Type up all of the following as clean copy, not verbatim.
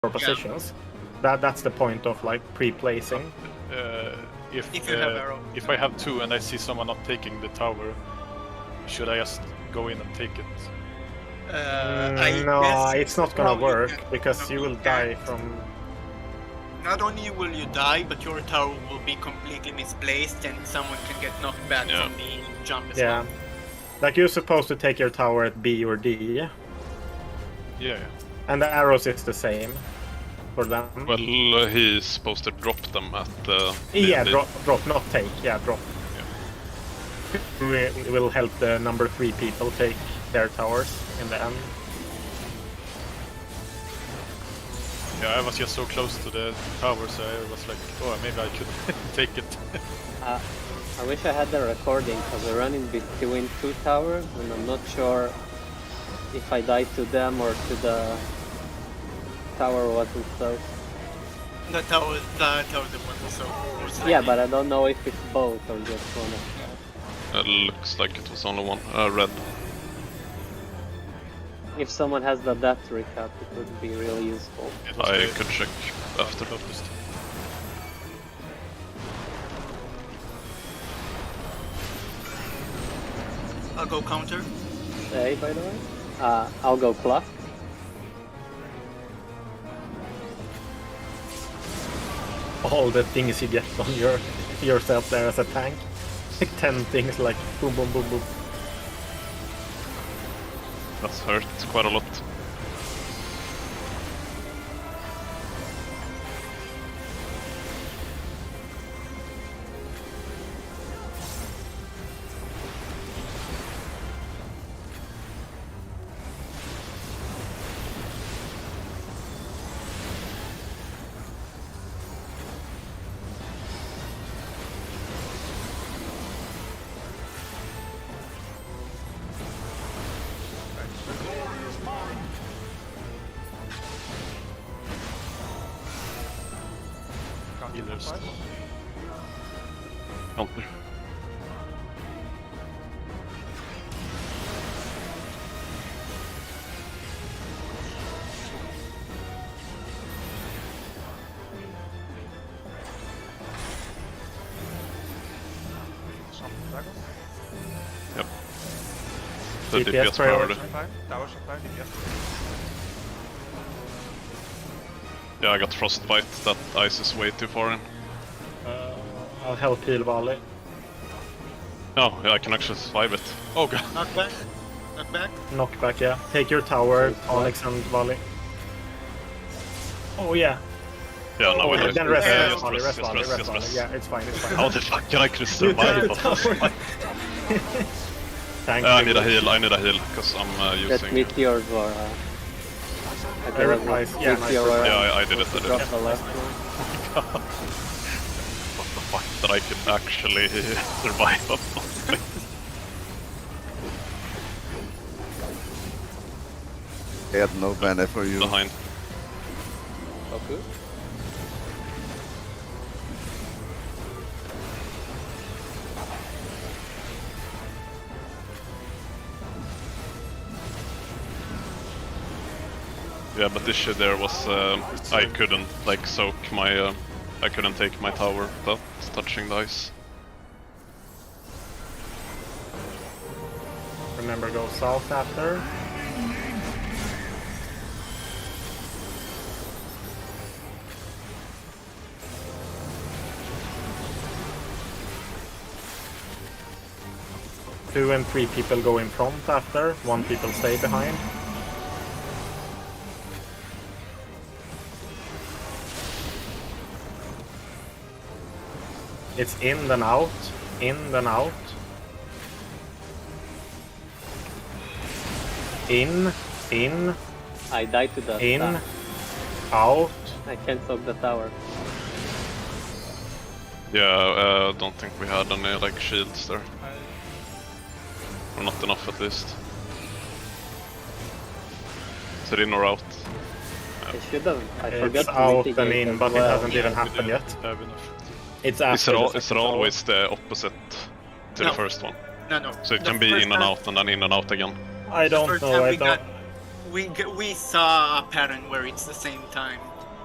positions. That's the point of like pre-placing. If you have arrow. If I have 2 and I see someone not taking the tower, should I just go in and take it? No, it's not gonna work because you will die from. Not only will you die, but your tower will be completely misplaced, and someone can get knocked back from the jump as well. Like you're supposed to take your tower at B or D. Yeah. And the arrows is the same for them. Well, he's supposed to drop them at the... drop, not take. Yeah, drop. Yeah. We will help the number 3 people take their towers in the end. Yeah, I was just so close to the tower, so I was like, oh, maybe I could take it. I wish I had the recording, because I run in between 2 towers, and I'm not sure if I died to them or to the tower wasn't so. The tower that wasn't so. Yeah, but I don't know if it's both or just one of them. It looks like it was only one. Red. If someone has the death recap, it would be really useful. I could check after. I'll go counter. Say, by the way. I'll go plus. All the things you get on yourself there as a tank. Like 10 things, like boom, boom, boom, boom. That's hurt quite a lot. Healers. Counter. Yep. The DPS priority. Tower supply, DPS. Yeah, I got frostbite. That ice is way too far in. I'll help heal Valley. Oh, yeah, I can actually survive it. Oh god. Knockback. Knockback. Knockback, yeah. Take your tower, Onyx and Valley. Oh yeah. Yeah, no, yeah, then rest Valley. Yes. Yeah, it's fine, it's fine. How the fuck can I actually survive? Thank I you. need a heal, because I'm using... That meteors were... Nice. Yeah, nice. Yeah, I did it. Drop the left one. What the fuck, that I could actually survive up. I had no mana for you. Behind. Okay. Yeah, but the issue there was I couldn't like soak my... I couldn't take my tower without touching the ice. Remember, go south after. Two and 3 people go in front after, 1 people stay behind. It's in then out, in then out. In. I died to the In. stack. Out. I can't soak the tower. Yeah, don't think we had any like shields there. Or not enough at least. Is it in or out? I should have. I forgot It's to out mitigate and in, as but it well. hasn't even happened yet. Have enough. It's Is after it, the is it second always the opposite to No. the first one? No. So it The can be first in and time- out and then in and out again? I don't First know, time I we don't... we saw a pattern where it's the same time.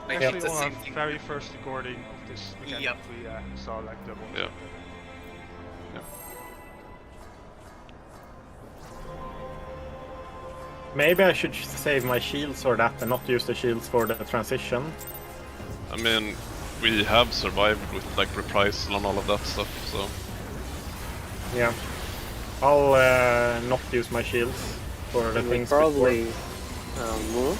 Like Actually, it's the on same our thing. very first recording of this mechanic, Yep. we saw like double. Yeah. Maybe I should save my shields for that and not use the shields for the transition. I mean, we have survived with like reprisal and all of that stuff, so Yeah. I'll not use my shields for the We things probably move.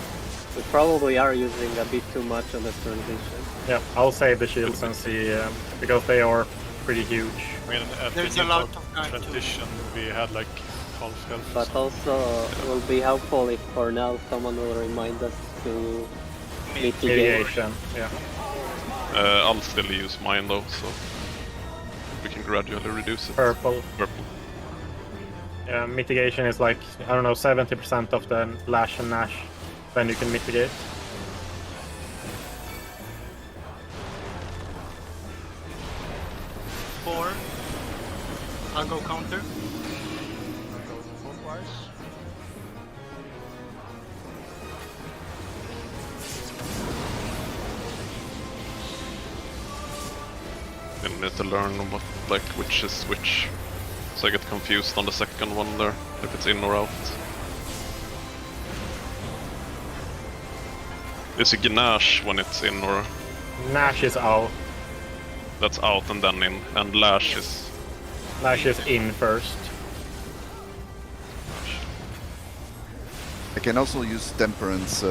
We probably are using a bit too much on the transition. before. Yeah, I'll save the shields and see, because they are pretty huge. I mean, at There's the a lot new of time to- transition, we had like half health. But also, it will be helpful if for now someone will remind us to mitigate. Mitigation, yeah. I'll still use mine though, so we can gradually reduce it. Purple. Purple. Yeah, mitigation is like, I don't know, 70% of the Lash and Nash. Then you can mitigate. Four. I'll go counter. Go clockwise. I need to learn what, like, which is which. So I get confused on the second one there, if it's in or out. Is it Gnash when it's in or Nash is out. that's out and then in, and Lash is... Lash is in first. I can also use Temperance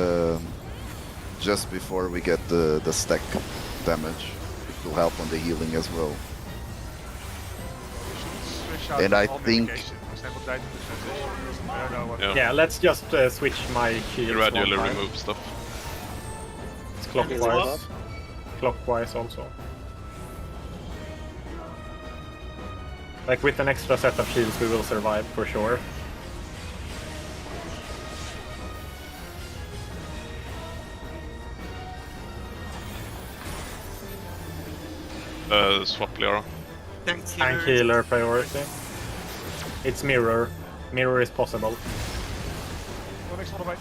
just before we get the stack damage. It will help on the healing as well. Switch out And I all think- mitigation, because they will die to the transition. I don't know what. Yeah. Yeah, let's just switch my shields. Gradually one time. remove stuff. It's clockwise. Clockwise also. Like with an extra set of shields we will survive for sure. Swap Liara. Thanks, Tank healer priority. It's mirror. Mirror is possible. Go next one, right?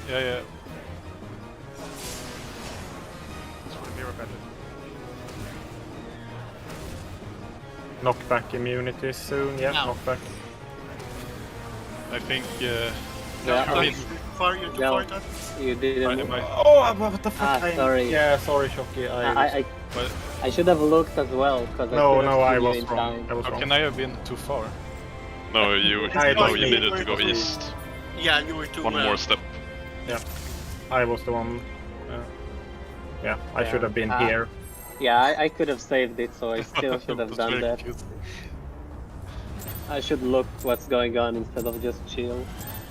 Yeah. That's for the mirror better. Knockback immunity soon, yeah, No. knockback. I think. Yeah, I mean, Far, you're too Yeah. far, Todd. you didn't move. Oh, what the fuck? Sorry. Yeah, sorry, Shocky. but I should have looked as well, because No, I I was in wrong. time. I was how wrong. can I have been too far? No, you I no, don't you need- needed to go east. Yeah, you were too One more step. I was the one. Yeah, I should have been Ah. here. Yeah, I could have saved it, so I still should have That's done very that. cute. I should look what's going on instead of just chill,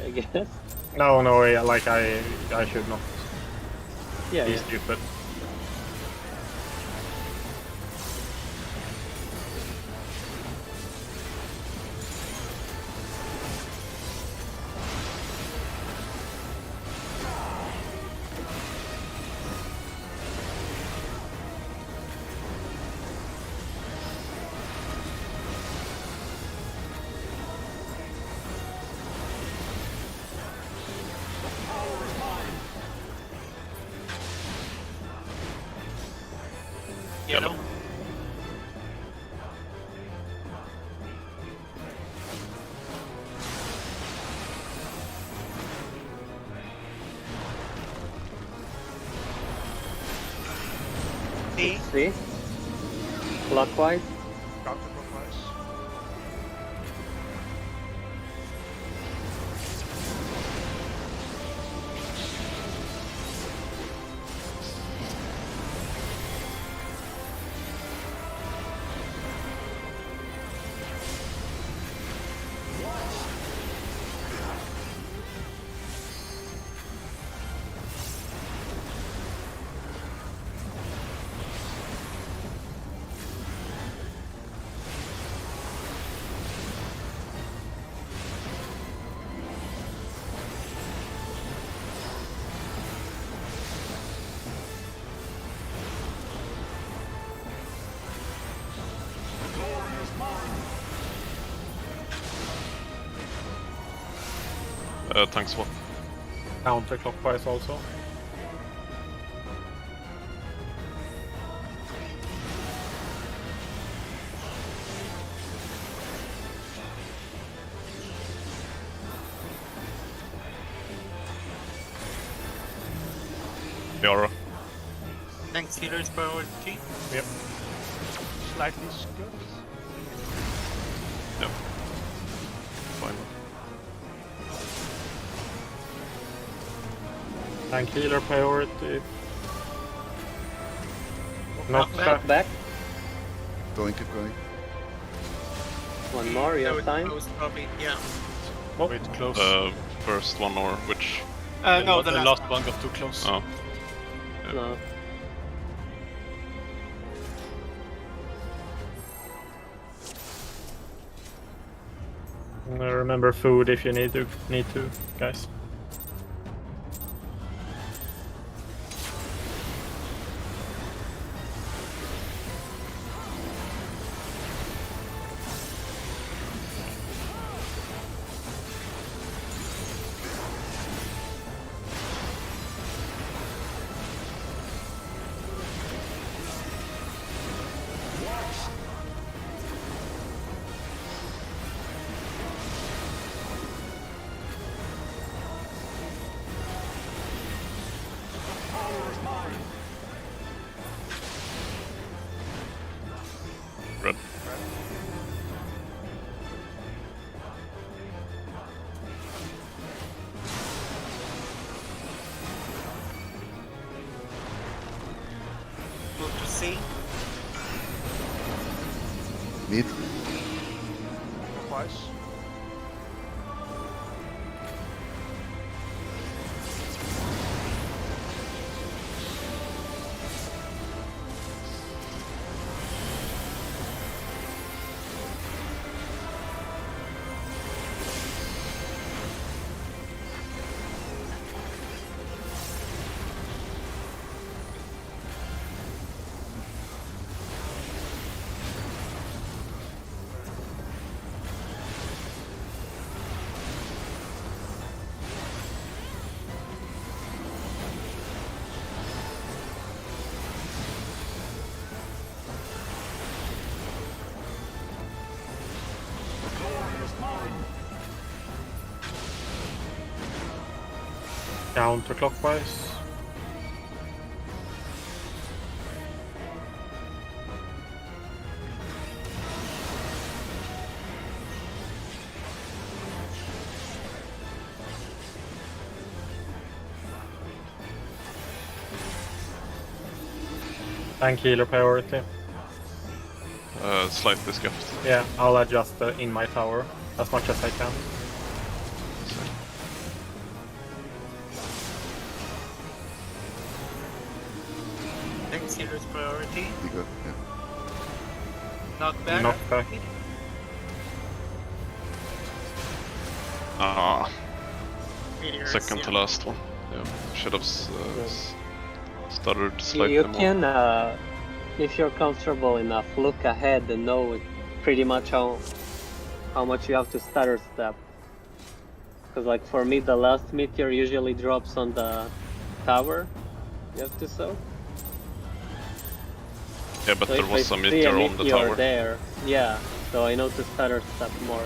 I guess. No, yeah, like I should not Yeah, be yeah. stupid. Yellow. See? See? Clockwise? Counterclockwise. Tank swap. Counterclockwise also. Yara. Thanks, healer's priority. Yep. Slightly scuffed. Yep. Fine. Tank healer priority. Knock back. back. Going, keep going. One more, you That have was time? close, probably, yeah. Wait, close. First one or which? No, the last one got too close. Oh. No. Remember food if you need to, guys. Red. Move to C. Mid. Clockwise. Counterclockwise. Tank healer priority. Slightly scuffed. Yeah, I'll adjust in my tower as much as I can. Thanks, healer's priority. You got, yeah. Knock back. Knock back. Ah, Meteors, second to yeah. last one. Yeah, should have stuttered slightly You more. can, if you're comfortable enough, look ahead and know pretty much how much you have to stutter step. Because like for me, the last meteor usually drops on the tower you have to soak. Yeah, but So there if was I a see meteor on the tower. there, yeah, so I know to stutter step more.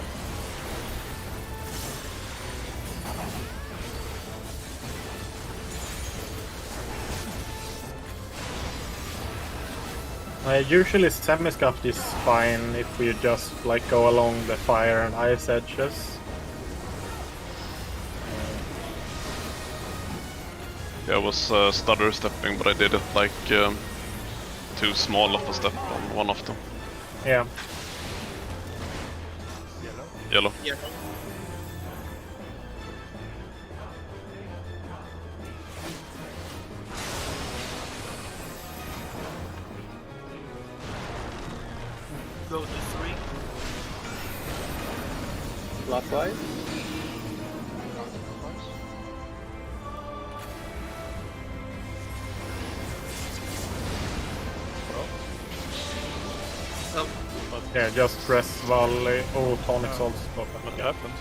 Usually semi-scuffed is fine if we just like go along the fire and ice edges. Yeah, I was stutter stepping, but I did it like too small of a step on one of them. Yeah. Yellow. Yeah. Go to 3. Clockwise? Oh, Yeah, just press volley. Oh, tonic salts. What happened?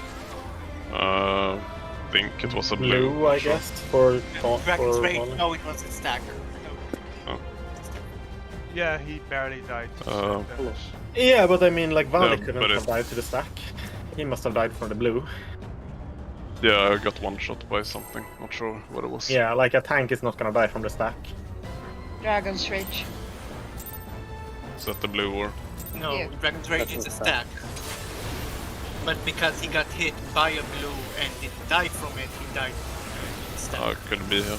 Think it was a blue. Blue, I sure. guess, for Dragon's for Rage. volley. No, it was a stagger. No. Yeah, he barely died. Yeah, but I mean, like Volley Yeah, couldn't but have died to the stack. He must have died from the blue. Yeah, I got one shot by something. Not sure what it was. Yeah, like a tank is not gonna die from the stack. Dragon's Rage. Is that the blue or? No, Yeah. Dragon's Rage That's is a a stack. stack. But because he got hit by a blue and didn't die from it, he died stack. Oh, could be here.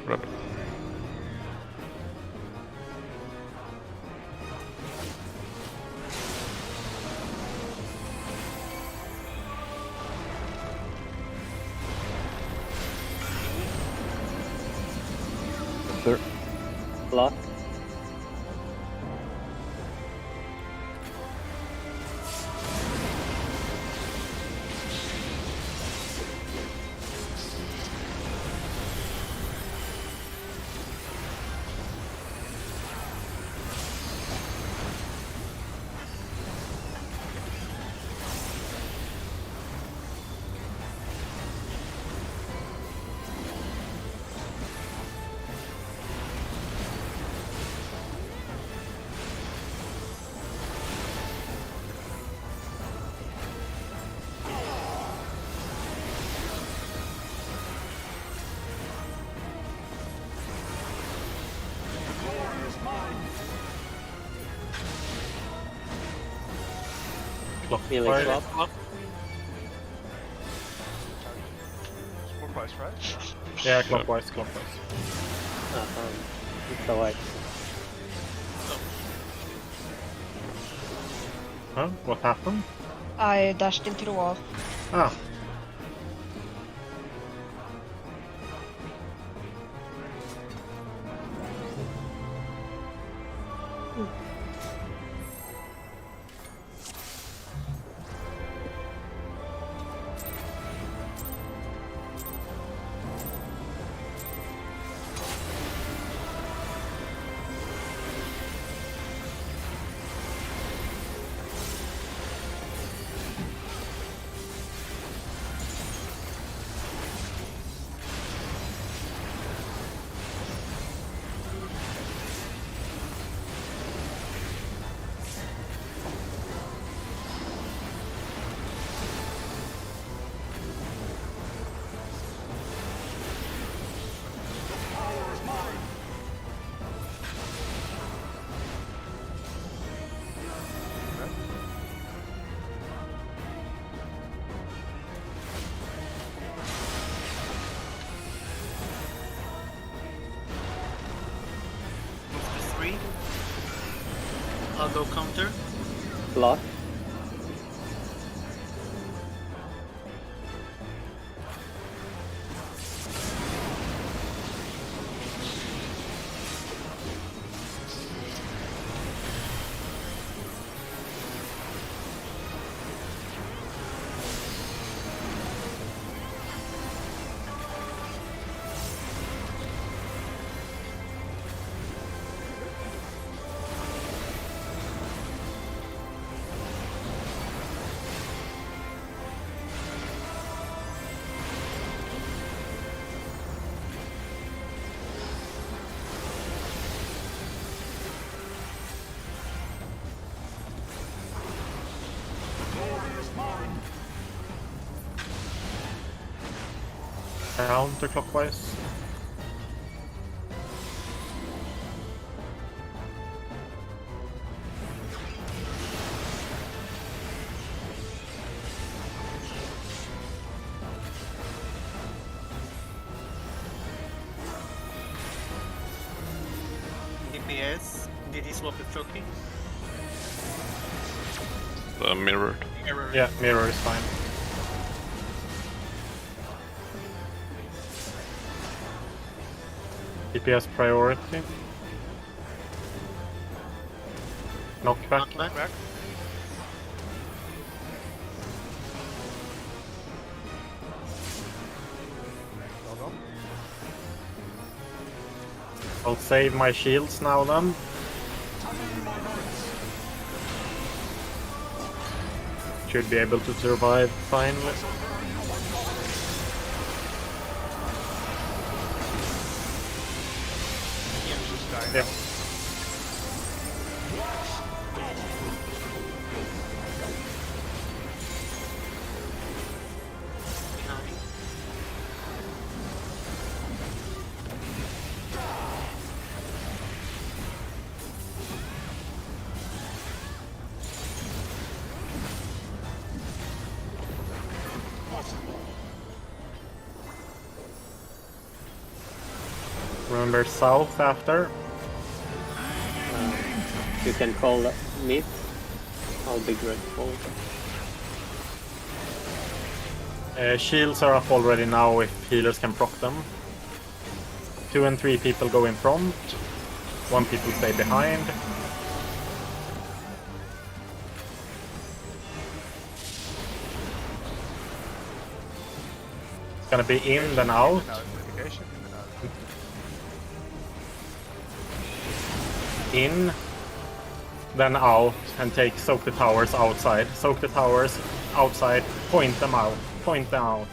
Red. There. Block. Melee Clockwise. swap. Sport price, right? Yeah, clockwise, clockwise. It's a white. Huh? What happened? I dashed into the wall. Ah, Move to 3. I'll go counter. Block. counterclockwise. DPS. Did he swap with Choking? Mirrored. Error. Yeah, mirror is fine. DPS priority. Knockback. Knockback. Back. Well done. I'll save my shields now then. Should be able to survive finally. Just dying. Yep. Remember south after. You can call mid. I'll be grateful. Shields are up already now if healers can proc them. 2 and 3 people go in front. 1 people stay behind. It's gonna be in then out. Now notification, in and out. In, then out, and soak the towers outside. Soak the towers outside, point them out. Point them out.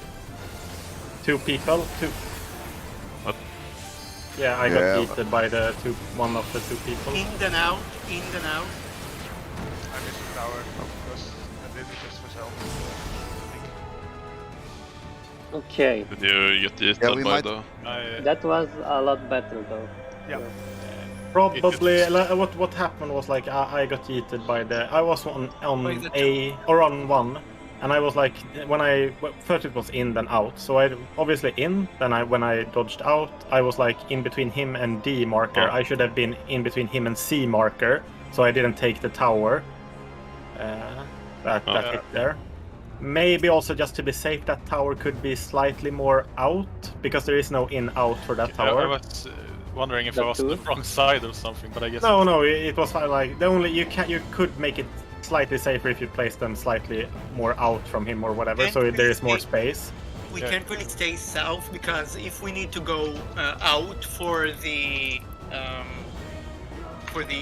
2 people, 2. What? Yeah, I Yeah, got beaten by one of the 2 people. In then out, in then out. I missed the tower because I did it just for self. Okay, Did you get eaten Yeah, we by might- the... that was a lot better though. Yeah. Probably, what happened was like I got yeeted by I was on By the A or on 1, and I was like first it was in then out. So I obviously in. Then when I dodged out, I was like in between him and D marker. Oh. I should have been in between him and C marker, so I didn't take the tower. That hit there. Maybe also just to be safe, that tower could be slightly more out because there is no in out for that I tower. was wondering if That I was on the too? wrong side or something, but I guess No, it was like the only you could make it slightly safer if you place them slightly more out from him or whatever, so there is more space. We Yeah. can't really stay south because if we need to go out for the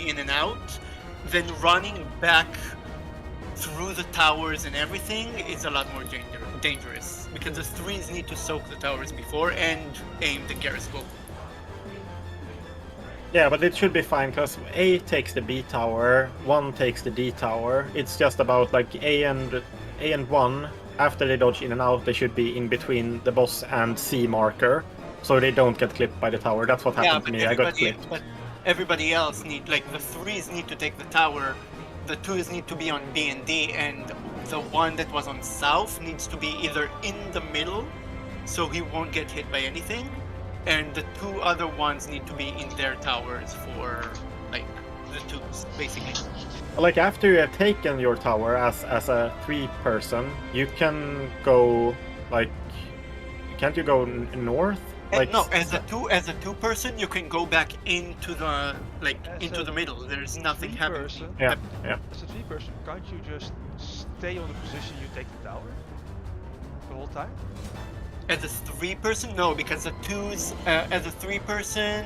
in and out, then running back through the towers and everything is a lot more dangerous because the 3s need to soak the towers before and aim the Garriscope. Yeah, but it should be fine because A takes the B tower, 1 takes the D tower. It's just about like A and 1. After they dodge in and out, they should be in between the boss and C marker, so they don't get clipped by the tower. That's what happened to me. I got clipped. But everybody else the 3s need to take the tower, the 2s need to be on B and D, and the one that was on south needs to be either in the middle, so he won't get hit by anything, and the 2 other ones need to be in their towers for like the 2s, basically. Like after you have taken your tower as a 3-person, you can go like, can't you go north? Like No, as a 2-person, you can go back into the into the middle. There's nothing happening. Person, yeah. as a 3-person, can't you just stay on the position you take the tower the whole time? As a 3-person, no, because the 2s, as a 3-person,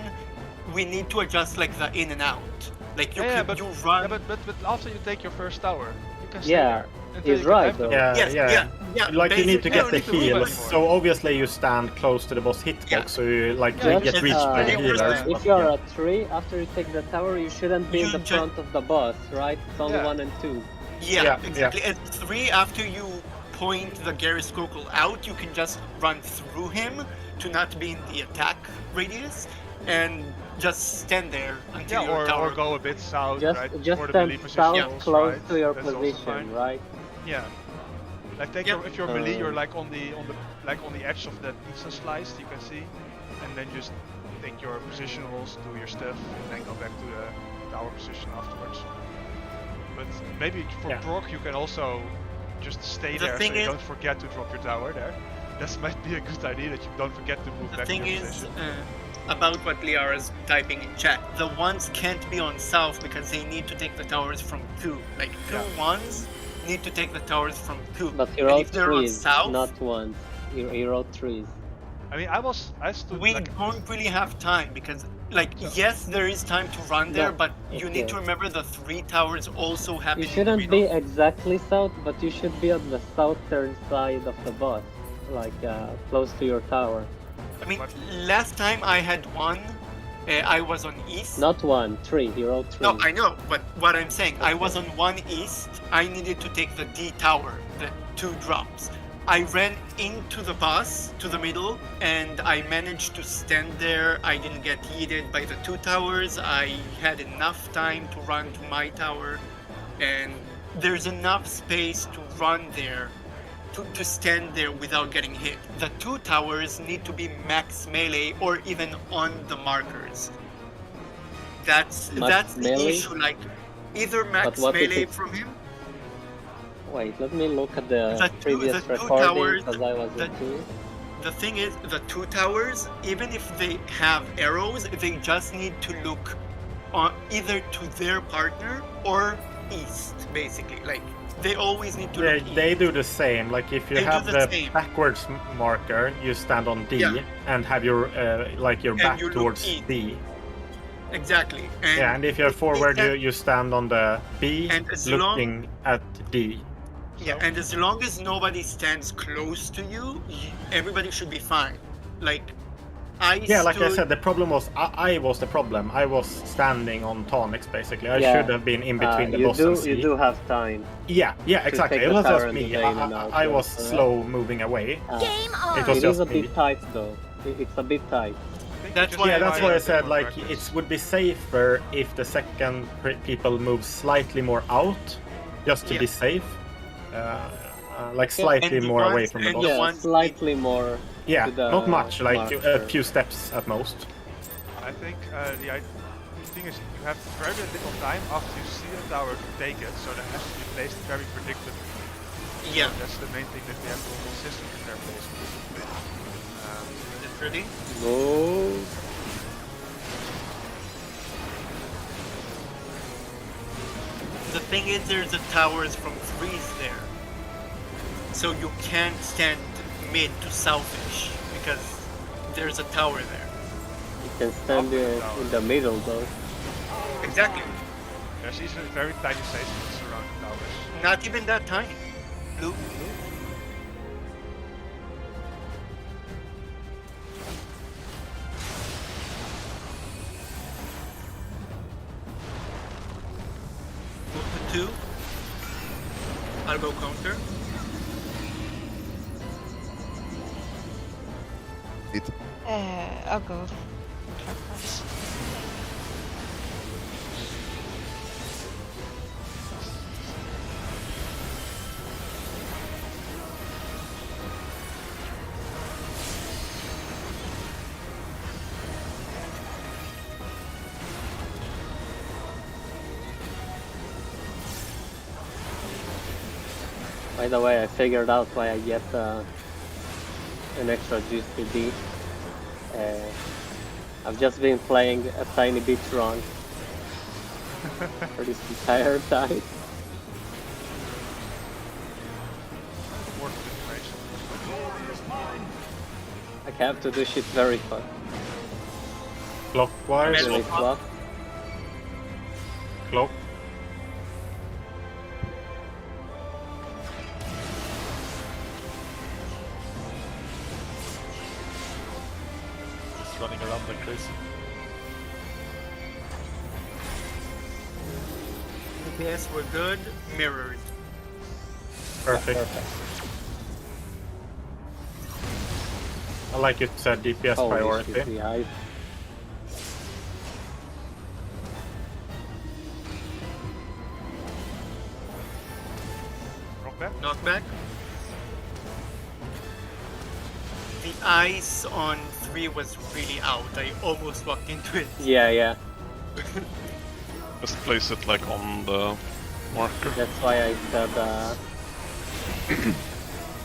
we need to adjust like the in and out. Like you Yeah, can, but you run. Yeah, but after you take your first tower, you can stay Yeah, there. until he's you get right, empty. though. Yeah. Like you need to basically, get the need to move heals, anymore. so obviously you stand close to the boss hitbox, Yeah. so you like Yeah, you get just, reached by the uh, healers. If you are a 3, after you take the tower, you shouldn't be in You the just- front of the boss, right? It's only Yeah. 1 and 2. Yeah, exactly. At 3, after you point the Garriscocle out, you can just run through him to not be in the attack radius, and just stand there until Yeah, your tower. or go a bit south, Just right? just for the stand melee south positionals, close right? to your That's also position, fine. right? Yeah. Like take Yeah. your, if you're melee, you're like on the edge of that pizza slice you can see, and then just take your positionals, do your stuff, and then go back to the tower position afterwards. But maybe for Yeah. Prog you can also just stay The there so thing you is- don't forget to drop your tower there. That might be a good idea that you don't forget to move The back thing to your is, position. about what Liara's typing in chat, the ones can't be on south because they need to take the towers from 2. Like, 2 Yeah. ones need to take the towers from 2. But you And wrote if they're on 3s, south, not 1s. You wrote 3s. I mean, I stood we like don't really have time because Like, yes, there is time to run there, No, but you need okay. to remember the 3 towers also happen You in the shouldn't be middle. exactly south, but you should be on the southern side of the boss, like close to your tower. I mean, last time I had one, I was on east. Not 1, 3. You rolled 3. No, I know, but what I'm saying, I was on 1 east. I needed to take the D tower, the 2 drops. I ran into the boss, to the middle, and I managed to stand there. I didn't get yeeted by the 2 towers. I had enough time to run to my tower, and there's enough space to run there, to stand there without getting hit. The 2 towers need to be max melee or even on the markers. That's the melee? issue. Like, either max what if melee it's- from him. Wait, let me look at the previous the two recording towers, because I was the- in 2. The thing is, the 2 towers, even if they have arrows, they just need to look on either to their partner or east, basically. Like, they always need to look east. They do the same. Like if you They do have the the same. backwards marker, you stand on D Yeah. and have your like your And back you look towards east. D. Exactly. Yeah, and if you're forward, you stand on the B, And as looking at D. Yeah, and as long as nobody stands close to you, everybody should be fine. Like, Yeah, like I said, the problem was I was the problem. I was standing on tonics basically. I should have been in between the boss and C. You do have time. Yeah, exactly. take It the was tower just and the me. vein and out, I was correct? slow moving away. Game on! It was It just is a me. bit tight though. It's a bit tight. That's why Yeah, that's why I said more like practice. it would be safer if the second people move slightly more out, just to Yeah. be safe. Like slightly And the more away ones- from the and boss. the Yeah, ones- slightly more. Yeah, to the not much, like a marker. few steps at most. I think the thing is you have very little time after you see a tower to take it, so that has to be placed very predictably. Yeah. That's the main thing that we have to be consistent in their placement. Is it ready? No. The thing is, there's the towers from 3s there. So you can't stand mid to southish, because there's a tower there. You can stand in the middle though. Exactly. There's easily very tiny stations around the towers. Not even that tiny. Blue. Move to 2. I'll go counter. I'll go clockwise. By the way, I figured out why I get an extra GCD. I've just been playing a tiny bit wrong for this entire time. Important information. I have to do shit very fast. Clockwise, Middle. Really clock. clock. It's running around like crazy. Yes, we're good. Mirrored. Perfect. I like you said DPS Holy priority. shit, yeah, Rock back? Knockback. The ice on 3 was really out. I almost walked into it. yeah. Just place it like on the marker. That's why I said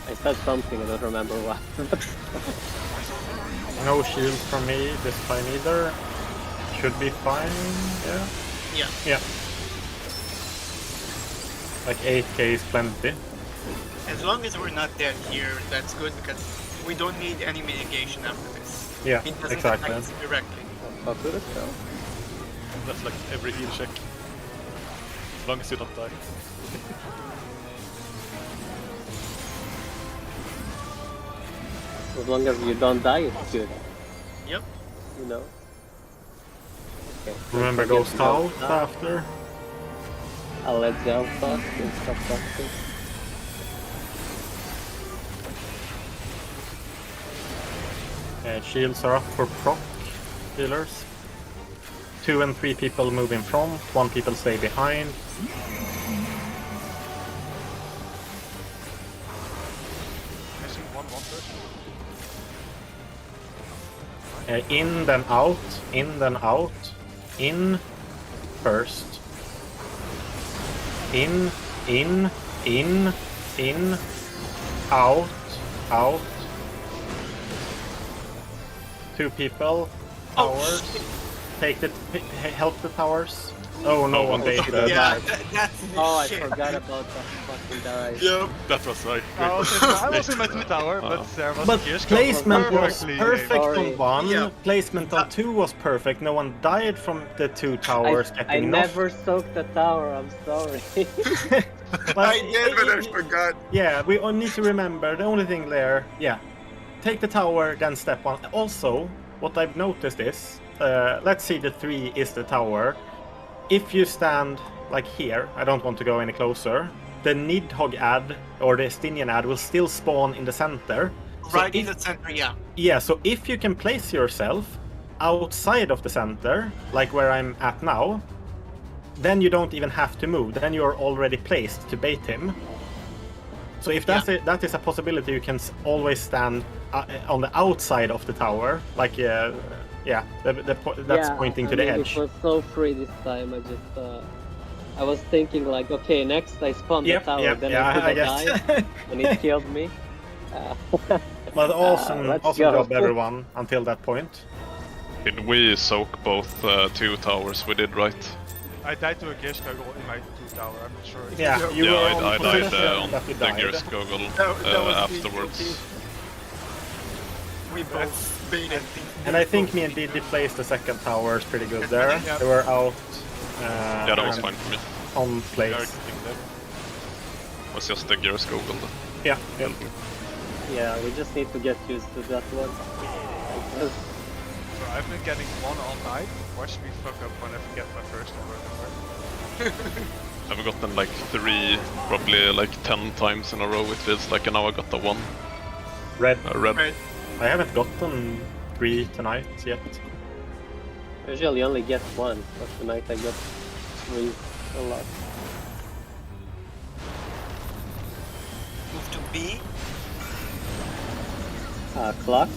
I said something. I don't remember what. No shield from me this time either. Should be fine. Yeah. Yeah. Yeah. Like 8k is plenty. As long as we're not dead here, that's good because we don't need any mitigation after this. Yeah, It doesn't exactly. affect us directly. Sakura still? That's like every heal check. As long as you don't die. As long as you don't die, it's good. Yep. You know? Okay. Remember don't those forget to towels go down. after? I'll let Zell talk and stop talking. Shields are up for proc healers. 2 and 3 people move in front, 1 people stay behind. Missing one person. In, then out, in, then out. In first. In, out, out. 2 people. Towers. Take the help the towers. Oh no, one Okay. baited. Yeah, that's the Oh, I shit. forgot about the fucking dive. Yep. That was like I was in my 2 tower, but there was But a gears placement was perfectly perfect Sorry. on 1, Yeah. placement on 2 was perfect. No one died from the 2 towers I getting knocked. never soaked the tower, I'm sorry. But I did, but I forgot. Yeah, we all need to remember the only thing there. Yeah, take the tower, then step on. Also, what I've noticed is, let's see, the 3 is the tower. If you stand like here, I don't want to go any closer. The Nidhogg ad or the Estinian ad will still spawn in the center. So Right in if- the center, yeah. Yeah, so if you can place yourself outside of the center, like where I'm at now, then you don't even have to move. Then you're already placed to bait him. So if that's that is a possibility, you can always stand on the outside of the tower, like that's pointing to the edge. It was so free this time. I was thinking like, okay, next I spawn the tower, then I put I a guess. dive, and it killed me. But awesome let's job, go. everyone, until that point. Did we soak both 2 towers? We did, right? I died to a gears goggle in my 2 tower, I'm not sure. Yeah, you were Yeah, on I died position on that you the died. gears goggle That was afterwards. We both baited. And I think me and Didi placed the second towers pretty good there. Yeah. They were out Yeah, that was and fine for me. on place. everything there. It was just the gears goggle that Yeah, yeah. killed me. Yeah, we just need to get used to that one. Because So I've been getting 1 all night. Watch me fuck up when I forget my first tower. I've gotten like 3, probably like 10 times in a row it feels like, and now I got the 1. Red. Red. Right. I haven't gotten 3 tonight yet. usually only get 1, but tonight I got 3 a lot. Move to B. Clock.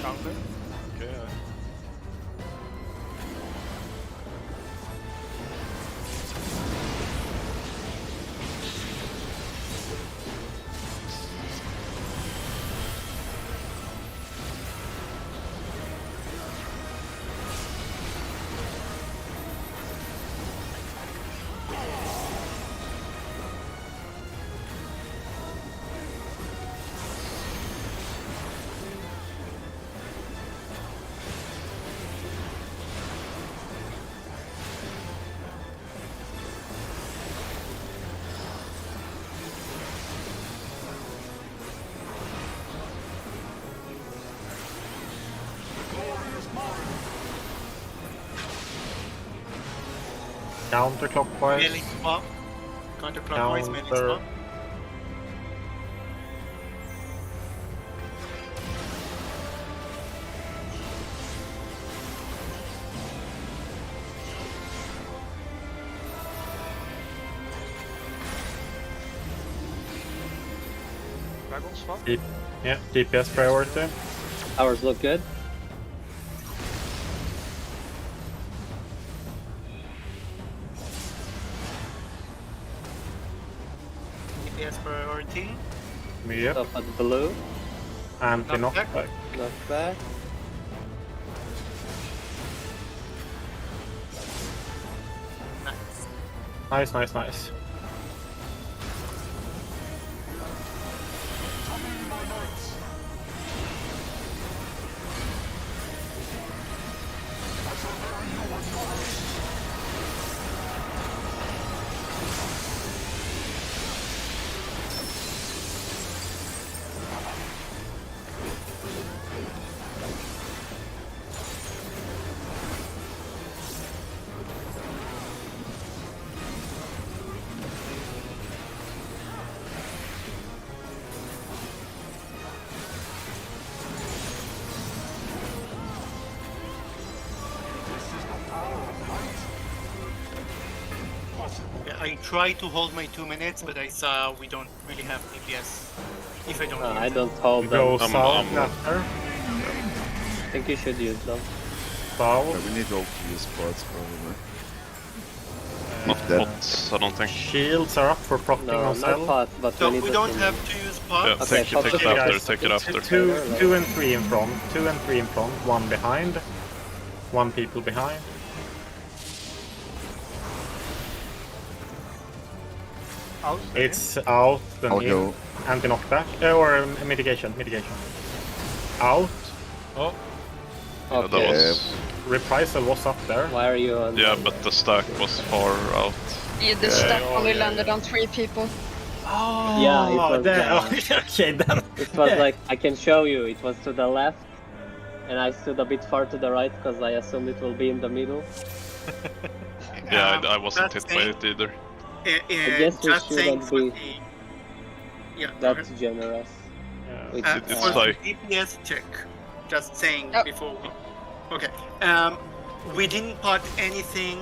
Counter. Okay. Counterclockwise. Mailing swap. Counterclockwise, mailing Counter. swap. Dragon swap. Yeah, DPS priority. Ours look good. DPS priority. Yep. Top at blue. Anti-knockback. Knockback. Not bad. Nice. Nice. I tried to hold my 2 minutes, but I saw we don't really have DPS. If I don't use I it. don't hold them. Go I'm- south I'm- after. I think you should use them. South. Yeah, we need all 3 spots probably. Not Dead. pots, I don't think. Shields are up for proccing No, on not cell. fast, but So we need we to don't see- have to use pots. Yeah, Okay, take it focus after, guys. take it after. Two and three in front. 2 and 3 in front. 1 behind. 1 people behind. Out. again. It's out. Then I'll in. go. Anti-knockback. Or mitigation. Mitigation. Out. Oh, Yeah, Okay. that was... Reprisal was up there. Why are you on? Yeah, but the stack was far out. Yeah, the stack only landed on 3 people. Oh, Yeah, it was, okay, then. It was like, I can show you, it was to the left, and I stood a bit far to the right because I assumed it will be in the middle. Yeah, I wasn't that's hit by saying- it either. guess we just saying shouldn't for be- the... Yeah, go That's ahead. generous. Yeah. Which, It's For like- the DPS check, just saying Oh. before we... Okay. We didn't pot anything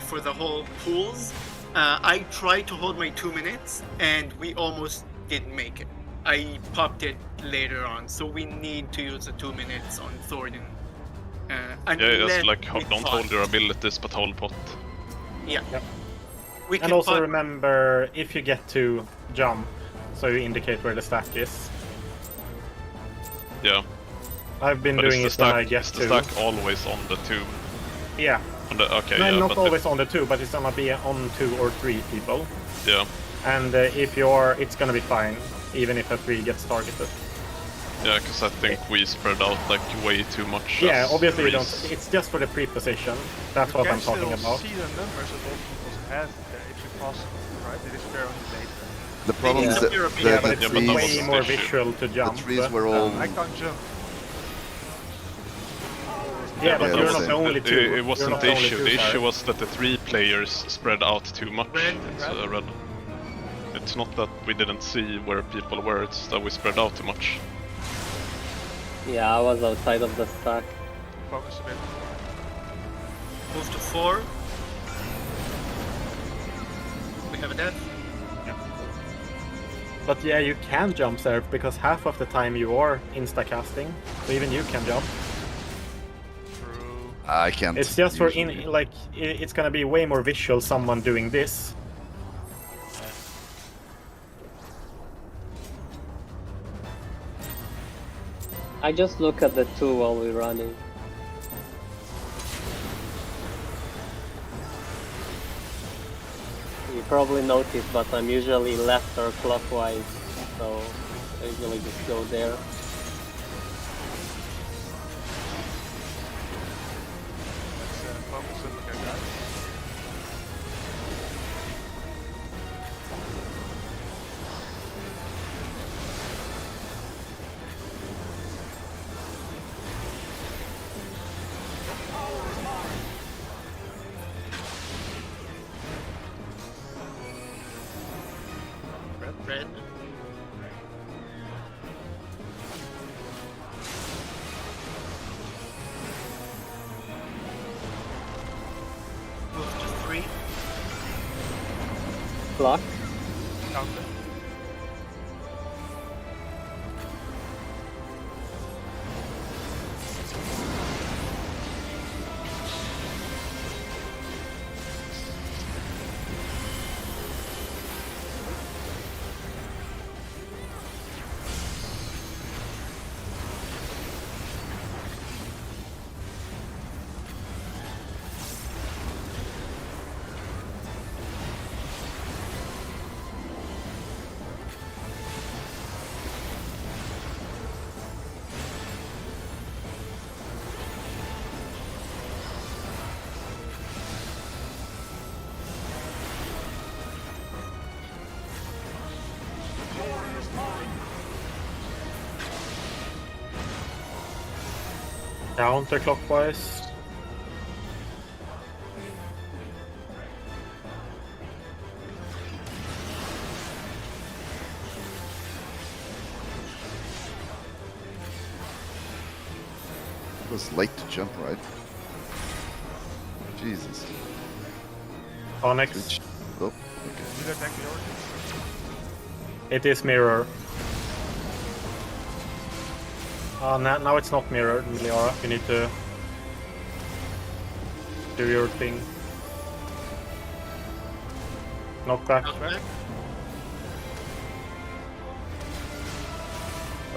for the whole pools. I tried to hold my 2 minutes, and we almost didn't make it. I popped it later on, so we need to use the 2 minutes on Thornton. Yeah, Unless it's like, we don't pot. hold your abilities, but hold pot. Yeah. Yep. We can And also pot- remember, if you get to jump, so you indicate where the stack is. Yeah. I've been But doing is it the when I stack, get is to... the stack always on the 2? Yeah, On the, okay, no, yeah, not but always on the 2, but it's gonna be on 2 or 3 people. yeah. And if you're, it's gonna be fine, even if a 3 gets targeted. Yeah, because I think we spread out like way too much. Yeah, as obviously you threes. don't. It's just for the pre-position. That's You what can I'm talking still about. see the numbers of all people's heads if you possible, right? They disappear only later. The problem Yeah. is that Yeah, But the it's Yeah, but that trees, way was more the issue. visual to the jump. trees were all. I can't jump. Yeah, but Yeah, you're that's not it. the only 2. It You're wasn't not the only issue. 2, The sorry. issue was that the 3 players spread out too much. Red, It's red. It's not that we didn't see where people were, it's that we spread out too much. yeah, I was outside of the stack. Focus a bit. Move to 4. We have a death. But yeah, you can jump there because half of the time you are insta-casting, so even you can jump. True. I can't. It's just for usually. it's gonna be way more visual someone doing this. I just look at the 2 while we're running. You probably noticed, but I'm usually left or clockwise, so I usually just go there. Let's focus and look at that. Red. Move to 3. Clock? Counter. Counterclockwise. It was late to jump, right? Jesus. Onyx. Which? Oh, Did I tank the origin? It is mirror. Now it's not mirrored, Liara. You need to do your thing. Knockback. Knockback.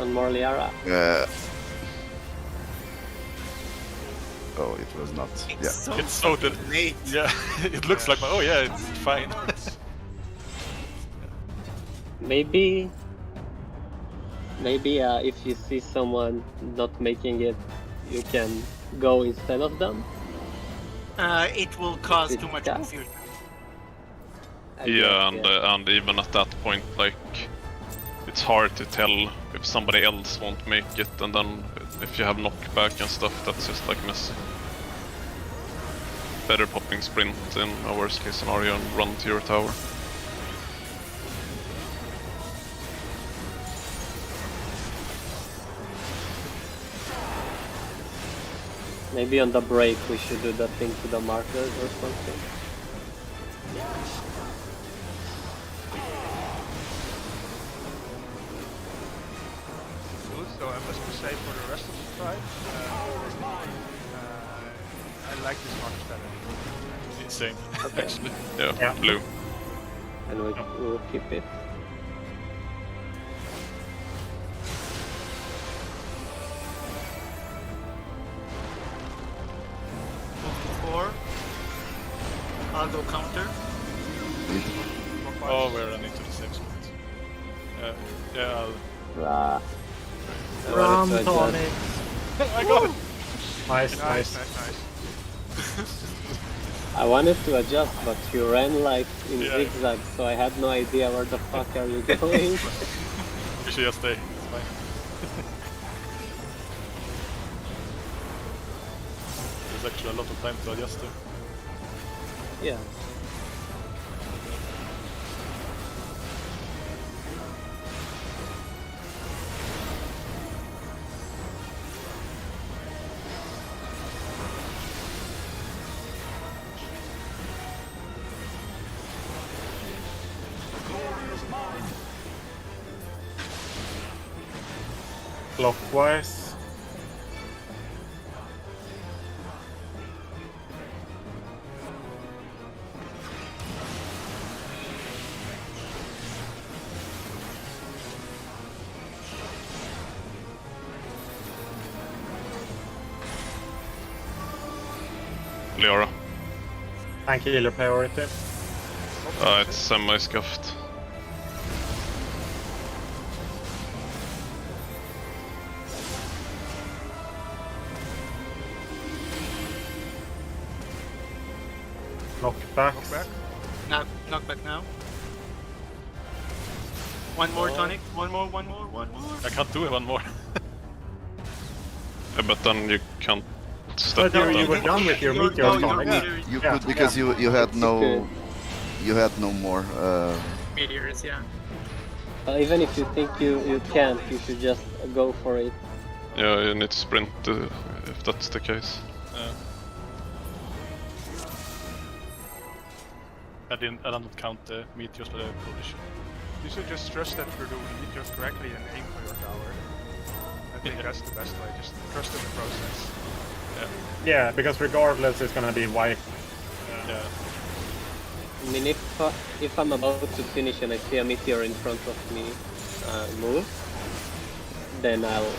On more Liara. oh, it was not. It's Yeah. so It's so fucking dead. late. Yeah, it looks like, oh yeah, it's fine. Maybe if you see someone not making it, you can go instead of them. It will cause It too much does. confusion. I Yeah, guess, and even at that point, like, it's hard to tell if somebody else won't make it, and then if you have knockback and stuff, that's just like messy. Better popping sprint in a worst case scenario and run to your tower. Maybe on the break we should do the thing to the markers or something. Good, so I must say for the rest of the fight, I like this markers better. Same, Okay. actually. Yeah, Yeah. blue. And we'll keep it. Move to 4. I'll go counter. Oh, we're running to the same spot. Yeah, I'll... Ah. I Ram wanted to adjust. tonic. I got it! Nice, Nice, nice. nice, nice. I wanted to adjust, but you ran like in Yeah. zigzag, so I had no idea where the fuck are you going. You should just stay, it's fine. There's actually a lot of time to adjust to. Yeah. Clockwise. Liara. Tank healer priority. It's semi-scuffed. Knockbacks. Knockback. Knockback now. One more tonic. One more. I can't do it one more. Yeah, but then you can't step But you down. were done with your You're- meteor oh, you're tonic. meteor- You Yeah, could because you had no more. Meteors, yeah. Even if you think you can't, you should just go for it. Yeah, you need to sprint if that's the case. I did not count the meteors, but I probably should. You should just trust that you're doing meteors correctly and aim for your tower. I think that's the best way, just trust in the process. Yeah, because regardless, it's gonna be white. Yeah. I mean, if I'm about to finish and I see a meteor in front of me move, then I'll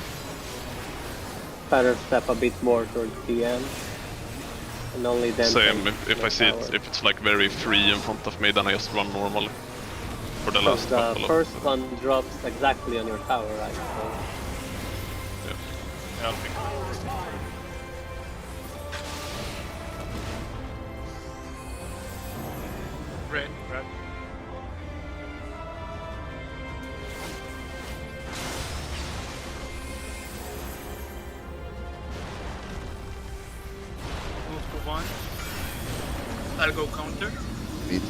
better step a bit more towards the end, and only then. Same, take if my I see tower. it, if it's like very free in front of me, then I just run normally. For the Because last the couple first of... one drops exactly on your tower, right? So Yeah, I'll think. Red. Red. Move to 1. I'll go counter. Meet.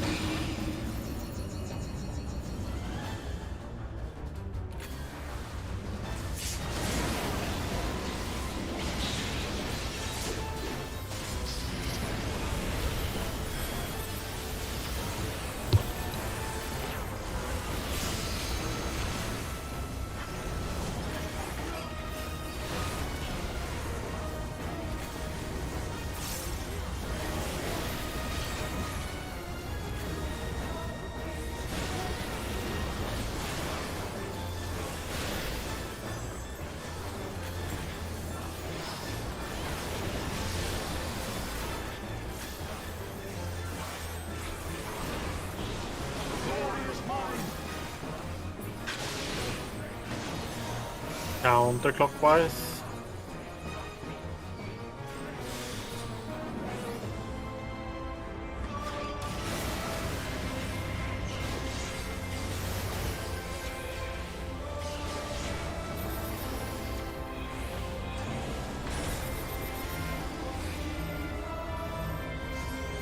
Counterclockwise.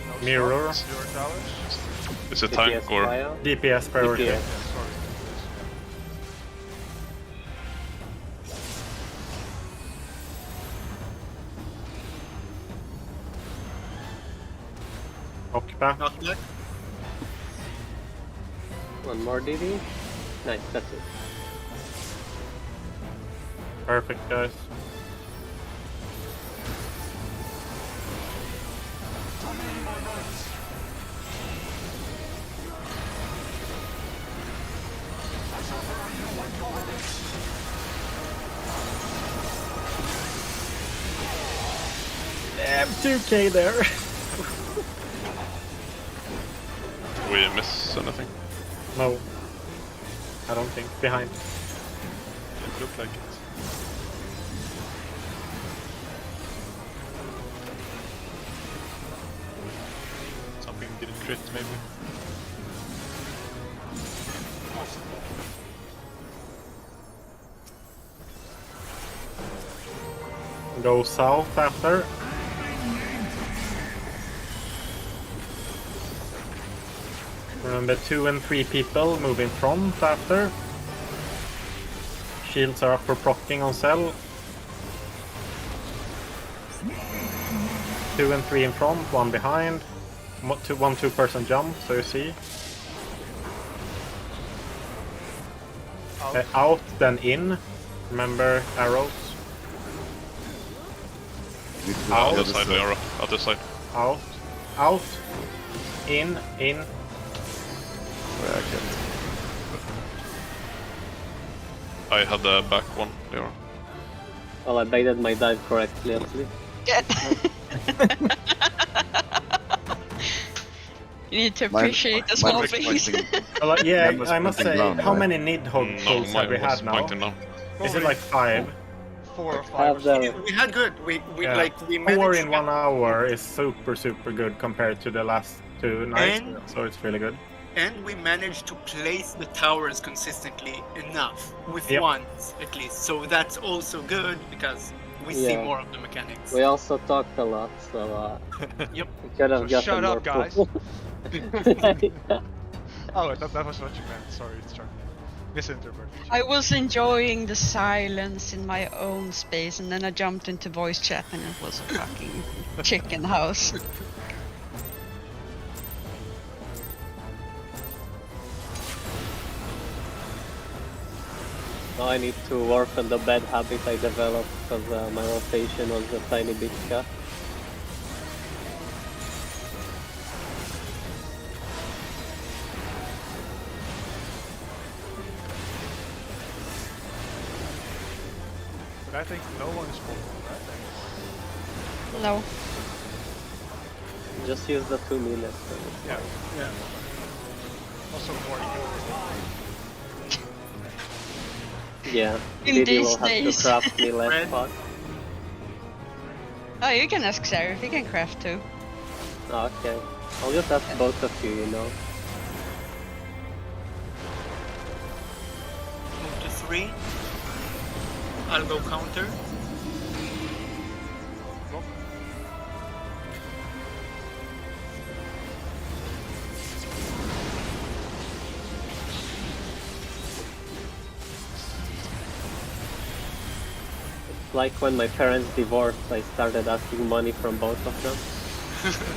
No Mirror. stops, Your towers. Is it DPS tank or? bio. DPS priority. DPS. Sorry. Knockback. Knockback. One more DD. Nice, that's it. Perfect, guys. Damn, 2k there. We miss anything? No. I don't think. Behind. It looked like it. Something didn't crit, maybe. Go south after. Remember 2 and 3 people move in front after. Shields are up for procking on cell. 2 and 3 in front, 1 behind. 1 2-person jump, so you see. Out, then in. Remember arrows. Out. Other side, Leora. Other side. Out. Out. In. Where I can't. I had the back one, Leora. Well, I baited my dive correctly at least. You need to My- appreciate the my small was things. pointing- Well, yeah, Mine was I must pointing say, down, how right? many Nidhogg No, pulls have we mine was had now? pointing down. Is it like 5? 4 or 5 Have or the something. We had good. We Yeah. we 4 managed in 1 hour is super good compared to the last 2 nights, And- so it's really good. and we managed to place the towers consistently enough with Yep. ones at least. So that's also good because we see Yeah. more of the mechanics. We also talked a lot, so Yep. we could have So gotten shut more up, guys. full. Oh, I thought that was what you meant. Sorry, it's Charlie. Misinterpreted. I was enjoying the silence in my own space, and then I jumped into voice chat, and it was a fucking chicken house. Now I need to work on the bad habit I developed because my rotation was a tiny bit cut. But I think no one is Pokemon, right? No. Just use the 2 minutes. Yeah. Yeah. Also more Yeah, In Didi these will have days. to craft me less Red. pot. Oh, you can ask Sarah if you can craft too. Oh, okay. I'll just ask both of you, you know. Move to 3. I'll go counter. Like when my parents divorced, I started asking money from both of them.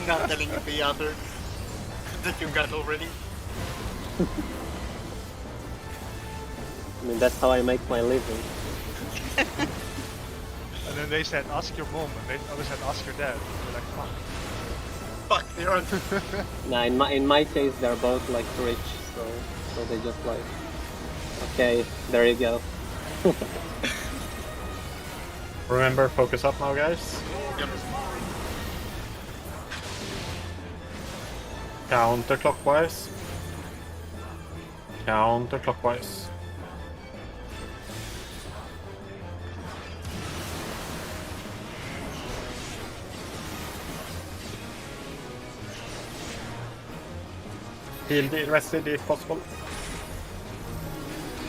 Not telling the other that you got already. I mean, that's how I make my living. And then they said, ask your mom, and they always said, ask your dad. We're like, fuck. Fuck, they're on. Nah, in my case, they're both like rich, so they just like, okay, there you go. Remember, focus up now, guys. Yep. Counterclockwise. Counterclockwise. Heal the rested if possible.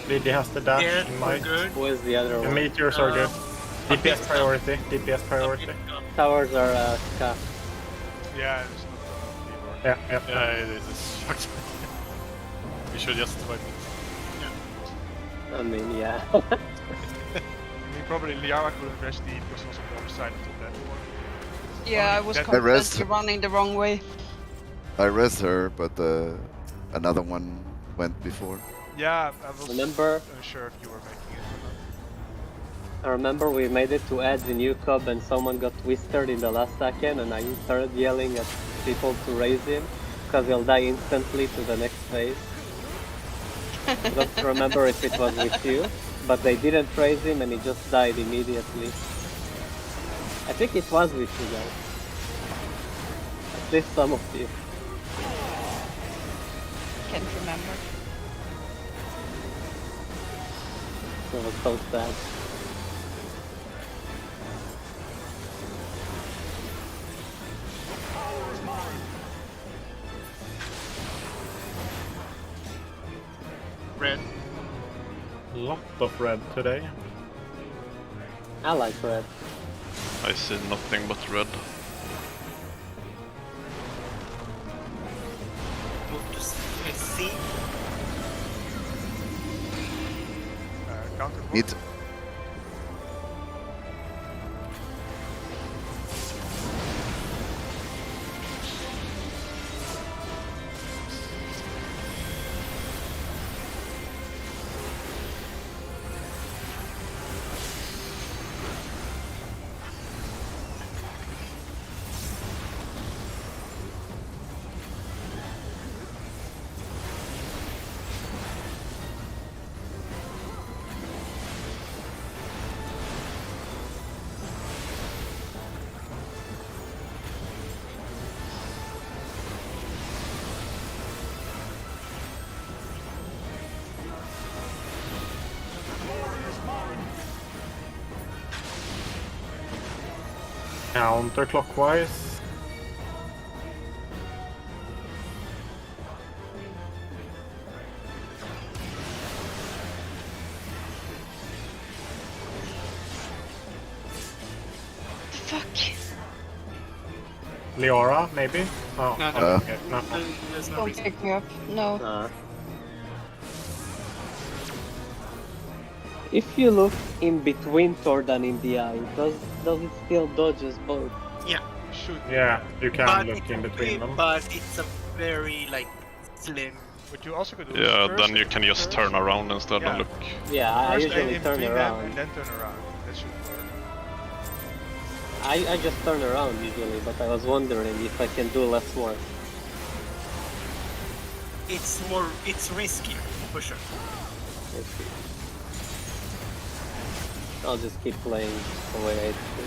Liddy has the dash Yeah, in we're mind. good. Who is the other The one? meteors are good. a bit DPS priority. DPS priority. Towers are Ska. Yeah, it's not gonna be working. Yeah, yeah. Yeah, it is fucked. We should just wipe it. I mean, yeah. I mean, probably Liara couldn't rest the because it was on the other side of the platform. Yeah, I was That- completely running the wrong way. I res her, but another one went before. Yeah, I was Remember? unsure if you were making it or not. I remember we made it to add the new cub and someone got twisted in the last second and I started yelling at people to raise him because he'll die instantly to the next phase. I don't remember if it was with you, but they didn't raise him and he just died immediately. I think it was with you guys. At least some of you. Can't remember. It was so sad. Red. Lot of red today. I like red. I see nothing but red. Move to C. Counter Mid. Counterclockwise. Fuck. Liara, maybe? Oh, No, no. okay. No. There's no Don't reason. pick me up. No. If you look in between Thord and in the eye, does it still dodges both? Yeah. should. Yeah, you can But look it's in between them. But it's a very like slim. What you also could do Yeah, is first then you can just first- turn around instead Yeah. and look. Yeah, I First usually aim in turn between them around. and then turn around. That should work. I just turn around usually, but I was wondering if I can do less work. It's riskier for sure. Let's see. I'll just keep playing the way I do.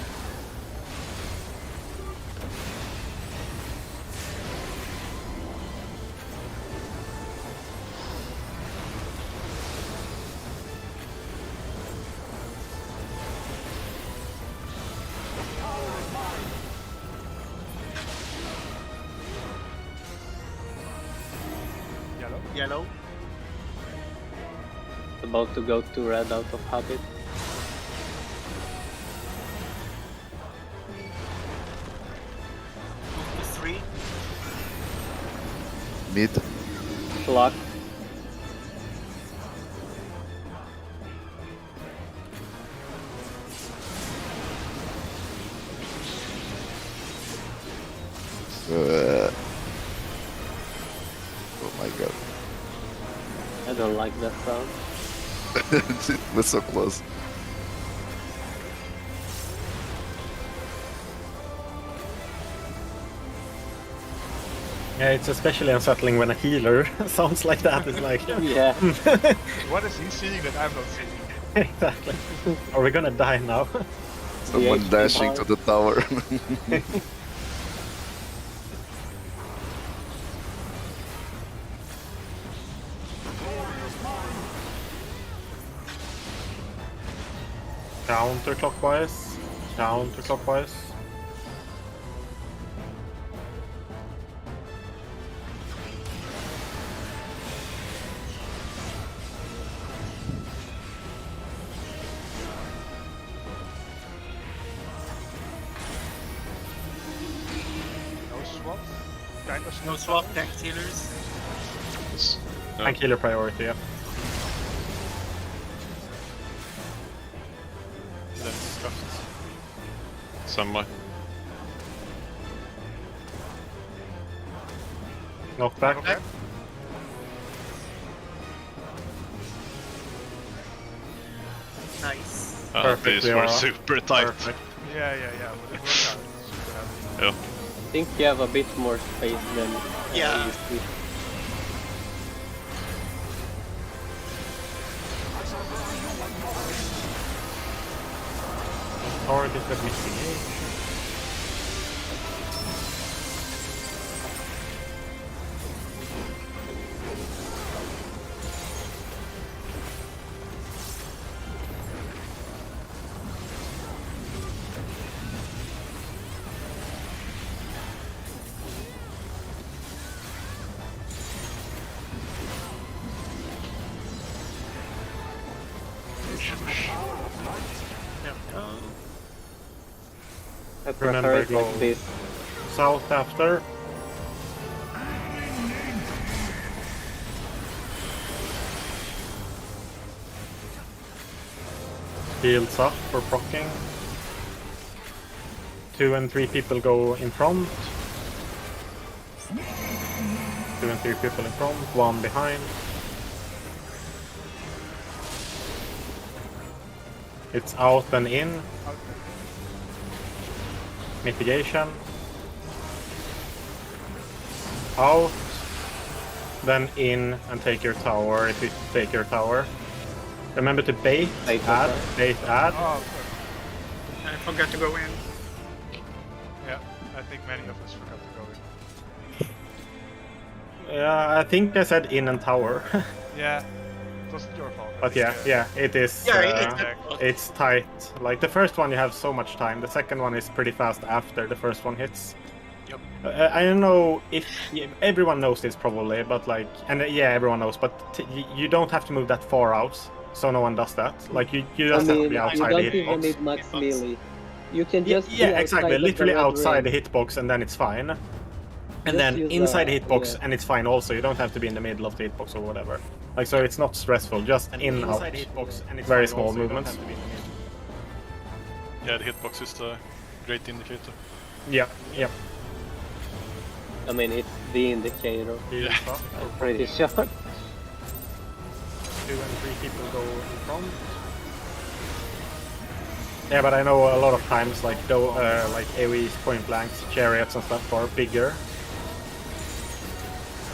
Yellow. Yellow. About to go to red out of habit. Move to 3. Mid. Block. Oh my god. I don't like that sound. It was so close. Yeah, it's especially unsettling when a healer sounds like that. It's like, Yeah. What is he seeing that I'm not seeing? exactly. Are we gonna die now? Someone HP dashing bar. to the tower. Counterclockwise. Counterclockwise. behind us. No swap, tank healers. No. Tank healer priority, yeah. Then scuffed. Semi. Knock back. Okay. Nice. Perfect, These were Leora. super tight. Perfect. Yeah, but it worked out. Super happy. Yeah. I think you have a bit more space than Yeah. you see. Targeted mitigation. I prefer Remember, it like go this. south after. Shields up for procking. 2 and 3 people go in front. 2 and 3 people in front, 1 behind. It's out and in. Mitigation. Out. Then in and take your tower if you take your tower. Remember to bait, Bait add, as bait, add. Oh, good. I forgot to go in. Yeah, I think many of us forgot to go in. Yeah, I think I said in and tower. Yeah, it wasn't your fault. I But think, yeah, it is. Yeah, It's tight. Like the first one, you have so much time. The second one is pretty fast after the first one hits. Yep. I don't know if everyone knows this probably, but like, and yeah, everyone knows. But you don't have to move that far out, so no one does that. Like you I just have to mean, be you outside don't the even hitbox. need max melee. You can Yeah, just be yeah, exactly. outside of the Literally red outside ring. the hitbox, and then it's fine. And Just then use inside the the- hitbox, yeah. and it's fine also. You don't have to be in the middle of the hitbox or whatever. Like, so it's not stressful. Just in, out. Inside the hitbox, and it's Very fine small also, you don't movements. have to be in the middle. Yeah, the hitbox is the great indicator. Yeah, yeah. I mean, it's the indicator. Yeah. I'm pretty sure. 2 and 3 people go in front. Yeah, but I know a lot of times, like though, like AoEs, point blanks, chariots and stuff are bigger.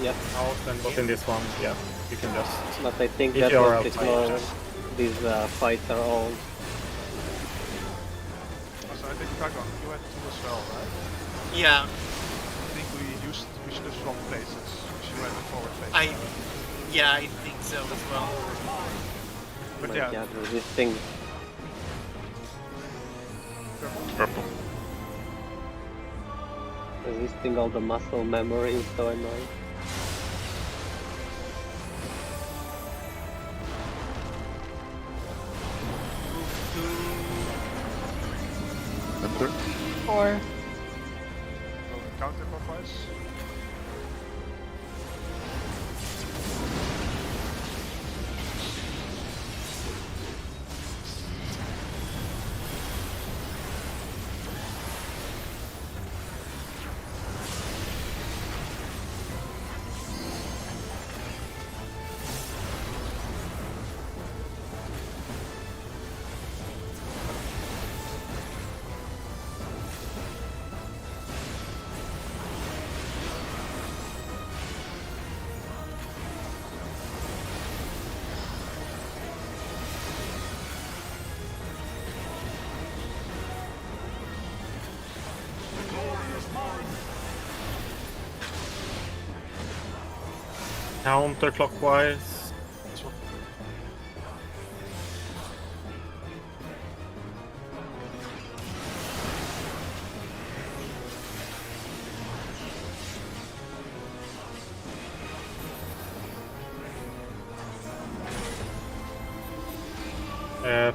Yeah, Out and but in this one, yeah, you can just. but I think If that you're was outside, before just- these fights are all. Also, I think Dragon, you had 2 as well, right? Yeah, I think we should have swapped places. We should have the forward face. I think so as well. But My yeah, God, resisting. Purple. Resisting all the muscle memory is so annoying. Enter. 4. counterclockwise. Counterclockwise.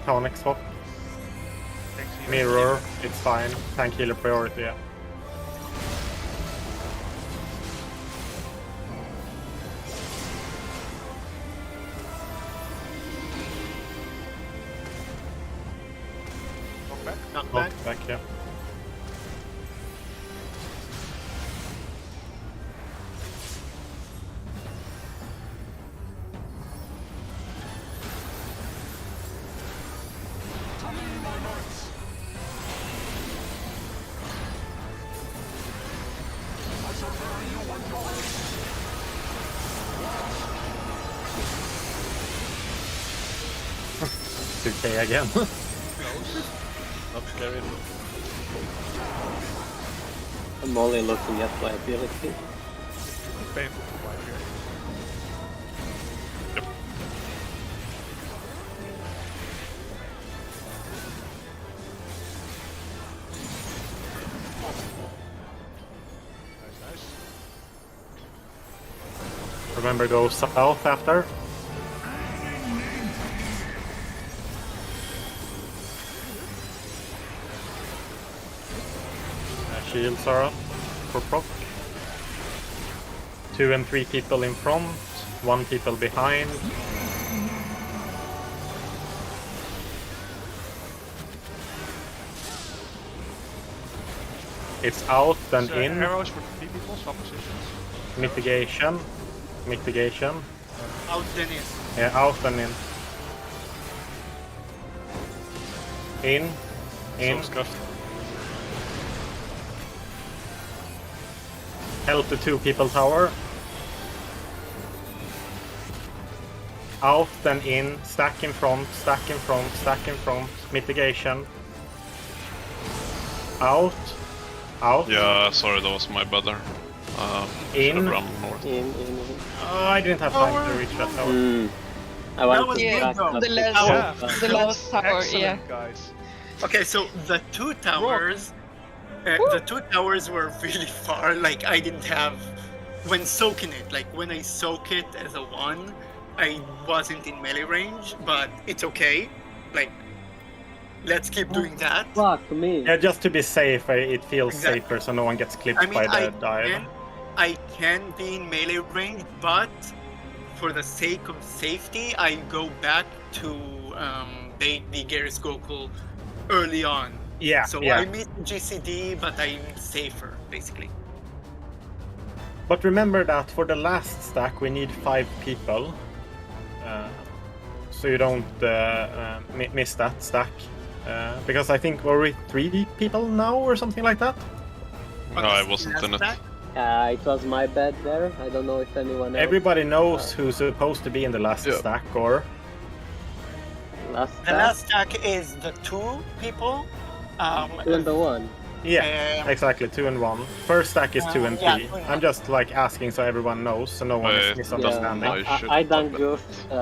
Tonic swap. Thanks, Ian. Mirror, it's fine. Tank healer priority, yeah. Knockback. Back, yeah. Okay, again. Not scary. I'm only looking at my ability. Painful to wipe here. Nice. Remember, go south after. Shields are up for Prog. 2 and 3 people in front, 1 people behind. It's out, then So, in. arrows for 3 people, swap positions. Mitigation. Mitigation. Out then in. Yeah, out and in. In. In. So scuffed. Help the 2 people tower. Out, then in. Stack in front, stack in front, stack in front. Mitigation. Out. Out. Yeah, sorry, that was my brother. In. Should've run north. In. Oh, I didn't have time to reach that tower. I want was to good, back though. up The last, Yeah. the last tower, Excellent, yeah. guys. Okay, so the 2 towers, the 2 towers were really far. Like I didn't have when soaking it. Like when I soak it as a 1, I wasn't in melee range, but it's okay. Like let's keep doing that. Fuck me. Yeah, just to be safe, it feels Exactly. safer so no one gets clipped I mean, by the dive. I can be in melee range, but for the sake of safety, I go back to the Garrus Gokul early on. Yeah, So yeah. I meet GCD, but I'm safer, basically. But remember that for the last stack, we need 5 people. So you don't miss that stack. Because I think, were we 3 people now or something like that? On No, the I wasn't last in it. stack, It was my bad there. I don't know if anyone else. Everybody knows who's supposed to be in the last Yeah. stack, or... Last The last stack is the 2 people. 2 and the 1. Yeah, exactly, 2 and 1. First stack is 2 and 3. yeah, 2 and I'm 1. just like asking so everyone knows, so no one is Wait. misunderstanding. I should I done stop it. goofed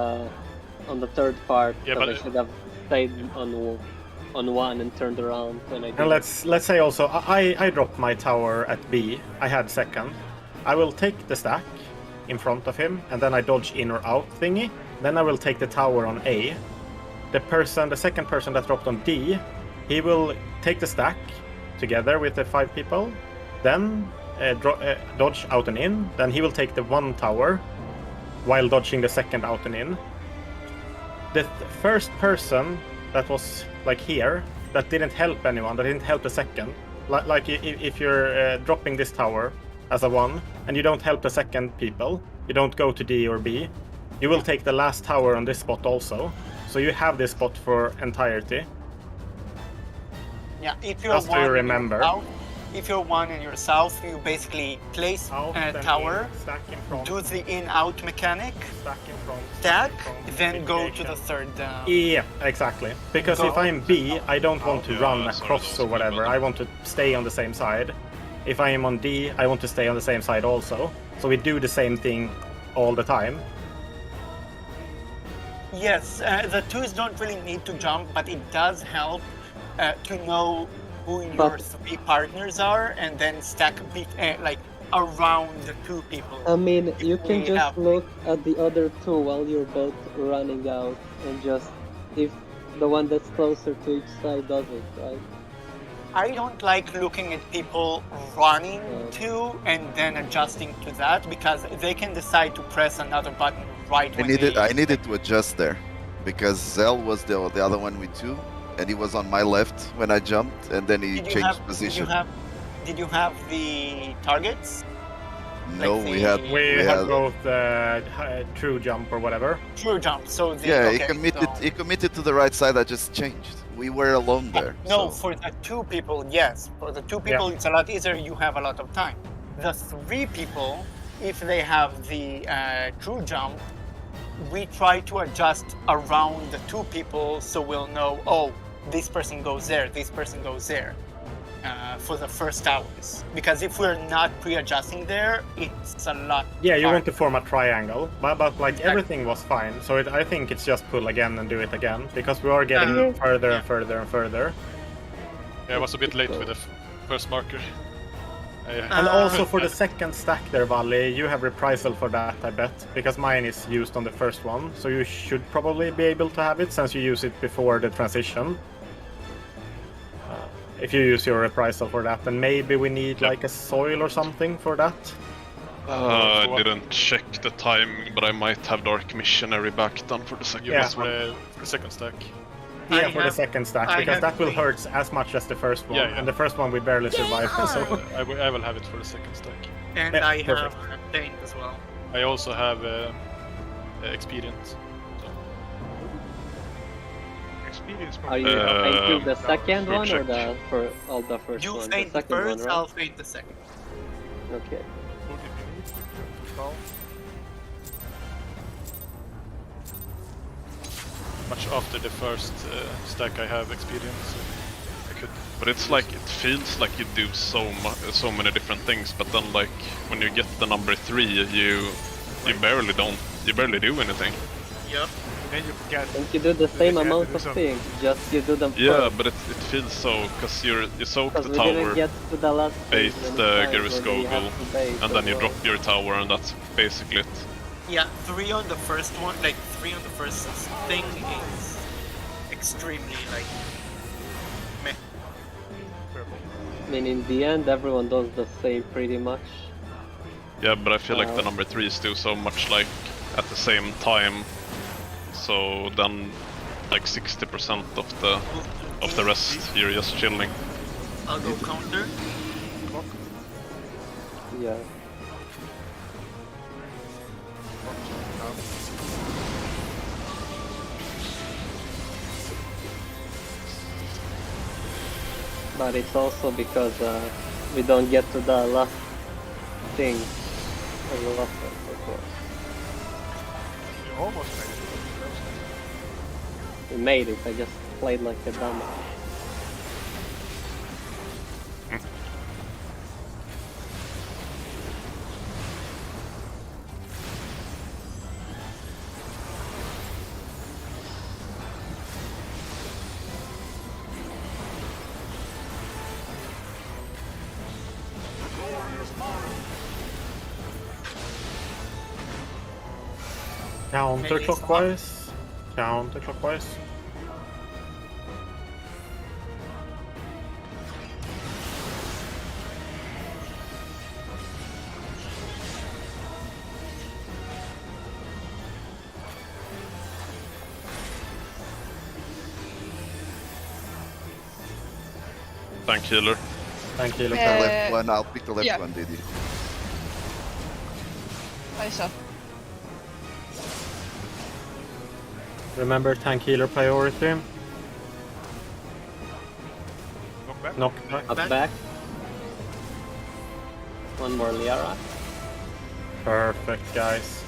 on the 3rd part, Yeah, so but I should have stayed on 1 and turned around when I did. And let's say also, I dropped my tower at B. I had second. I will take the stack in front of him, and then I dodge in or out thingy. Then I will take the tower on A. The second person that dropped on D, he will take the stack together with the 5 people. Then dodge out and in. Then he will take the 1 tower while dodging the second out and in. The first person that was like here, that didn't help anyone, that didn't help the second. Like if you're dropping this tower as a 1 and you don't help the second people, you don't go to D or B, you will take the last tower on this spot also. So you have this spot for entirety. Yeah, if you're Just so 1 you and remember. you're south, if you're 1 and you're south, you basically place Out, a then tower, in, stack in front, do the in-out mechanic, stack in front, stack, in front, then go to mitigation. the 3rd. Yeah, exactly. Because if I'm B, I don't want to Yeah, run sorry, across that's or my whatever. bad. I want to stay on the same side. If I am on D, I want to stay on the same side also. So we do the same thing all the time. Yes, the 2s don't really need to jump, but it does help to know who your But- 3 partners are, and then stack like around the 2 people. I mean, you can we just have- look at the other 2 while you're both running out, and just if the one that's closer to each side does it, right? I don't like looking at people running to and then adjusting to that, because they can decide to press another button right when I needed to adjust there because Zell was the other one with 2, and he was on my left when I jumped, and then he Did you changed have? position. Did you have the targets? No, like we had the- We had both true jump or whatever. True jump. So the, yeah, okay, he committed to the right side. I just changed. We were alone there. No, so. for the 2 people, yes. For the 2 people, it's a lot easier. You have a lot of time. The 3 people, if they have the true jump, we try to adjust around the 2 people so we'll know, oh, this person goes there, this person goes there for the first hours. Because if we're not pre-adjusting there, it's a lot. Yeah, you harder. want to form a triangle, but like everything was fine. So I think it's just pull again and do it again because we are getting further and further and further. Yeah, I was a bit late with the first marker. And also for the second stack there, Valley, you have reprisal for that, I bet, because mine is used on the first one. So you should probably be able to have it since you use it before the transition. If you use your reprisal for that, then maybe we need like a soil or something for that. I didn't check the timing, but I might have Dark Missionary back done for the second Yeah. one. For the second stack. Yeah, for the second stack, I because have that will three. hurt as much as the first one. Yeah, yeah. And the first one we barely survived. So I will have it for the second stack. And Yeah, I have perfect. paint as well. I also have experience. Experience. Are you painting the second good one or check. the first You one? paint The the second one, first, right? I'll paint the second. Okay. Food if you need. Well, Much after the first stack I have experience. So I could. But it's like it feels like you do so many different things, but then like when you get the number 3, you barely do anything. Yep. then you forget. And you do the same Yeah, amount do of some- things, just you do them Yeah, first. but it feels so because you soak Because the we didn't tower, get to the last bait phase the many times Garrus when we have Gogol, to bait and then as you well. drop your tower, and that's basically it. Yeah, 3 on the first one, like 3 on the first thing is extremely like meh. I mean, in the end, everyone does the same pretty much. Yeah, but I feel like the Wow. number 3s do so much like at the same time. So then, like 60% of the rest, you're just chilling. I'll go counter. Yeah. But it's also because we don't get to the last thing as often, of course. You almost made it. We made it, I just played like a dummy. Counterclockwise. Counterclockwise. Tank healer. Thank you, The Yeah. left one, I'll pick the left yeah. one, Didi. I saw. Remember tank healer priority. Knock back. Knockback. Up back. One more Liara. Perfect, guys.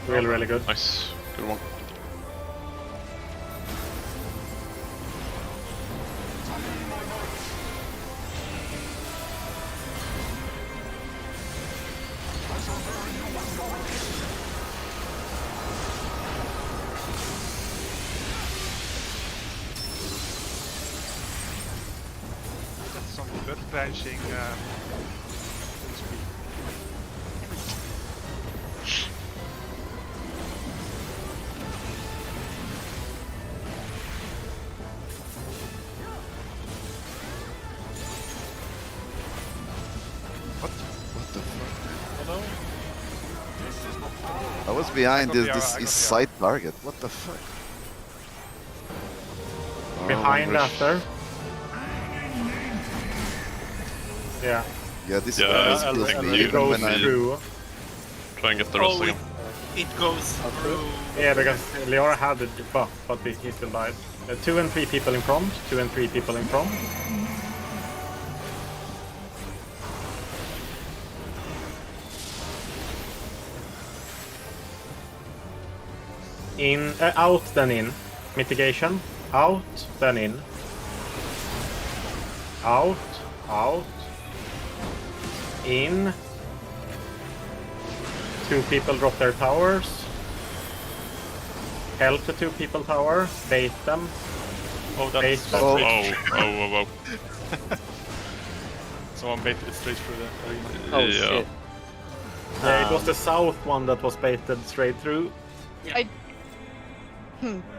Really, really good. Nice, good one. That's some good branching. Speed. What the fuck? Oh no. I was behind I got this the is arrow. side target. What the fuck? behind Rush. after. Yeah, Yeah, this Yeah, always I kills think me it even goes when I... through. Try and get the rest Oh, again. it goes through. Yeah, because Leora had the buff, but he still died. 2 and 3 people in front, 2 and 3 people in front. In, out then in. Mitigation. Out then in. Out, out. In. 2 people drop their towers. Help the 2 people tower. Bait them. Oh, Bait that's them. Oh. Oh. someone baited it straight through the arena. Oh Yeah. shit. Yeah, it was the south one that was baited straight through.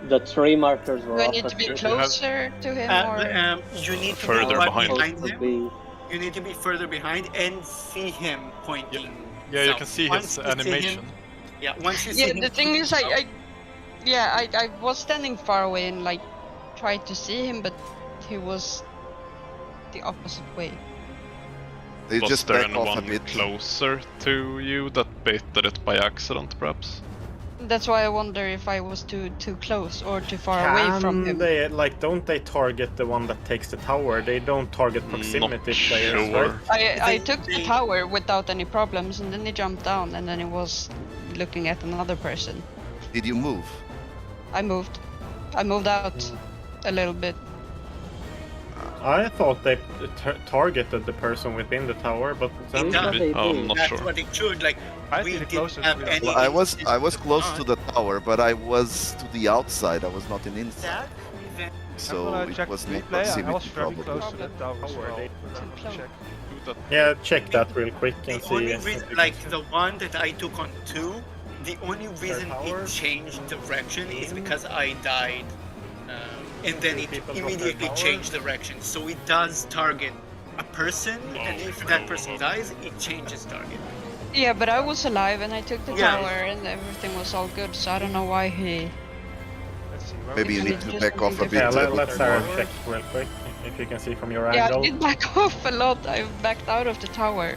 The 3 markers were Do I need to be opposite. closer to him or? You need to Further be right behind. behind Would him. be- You need to be further behind and see him pointing. Yeah, you south. can see Once his you see animation. him- yeah, once you see Yeah, him. the thing is, I was standing far away and like tried to see him, but he was the opposite way. They Was just there back off a anyone bit. closer to you that baited it by accident, perhaps? That's why I wonder if I was too close or too far away from Can him. they, like, don't they target the one that takes the tower? They don't target proximity Not players, sure. right? I took the tower without any problems, and then he jumped down, and then he was looking at another person. Did you move? I moved out a little bit. I thought they targeted the person within the tower, but then It does. Maybe. I'm not That's sure. what it should. Like I we think the didn't closest have we are. any. Well, I was instances close of to the tower, but I was to the outside. I was not in inside, that. Then so I'm gonna it check was the not replay. I was proximity very probably. close to that tower as Tower, well. they- But I'm gonna check. yeah, check that real quick and the see. only if reason, you like can- the one that I took on 2, the only reason tower. it changed direction is In. because I died, and then Two it people drop their immediately tower. changed direction. So it does target a person, and if that person dies, it changes target. Yeah, but I was alive, and I took the Yeah. tower, and everything was all good. So I don't know why he. Let's see. Where Maybe we you Because need it's to just back off a something bit. Yeah, different. let's Sarah more. check real quick if you can see from your Yeah, I angle. did back off a lot. I backed out of the tower.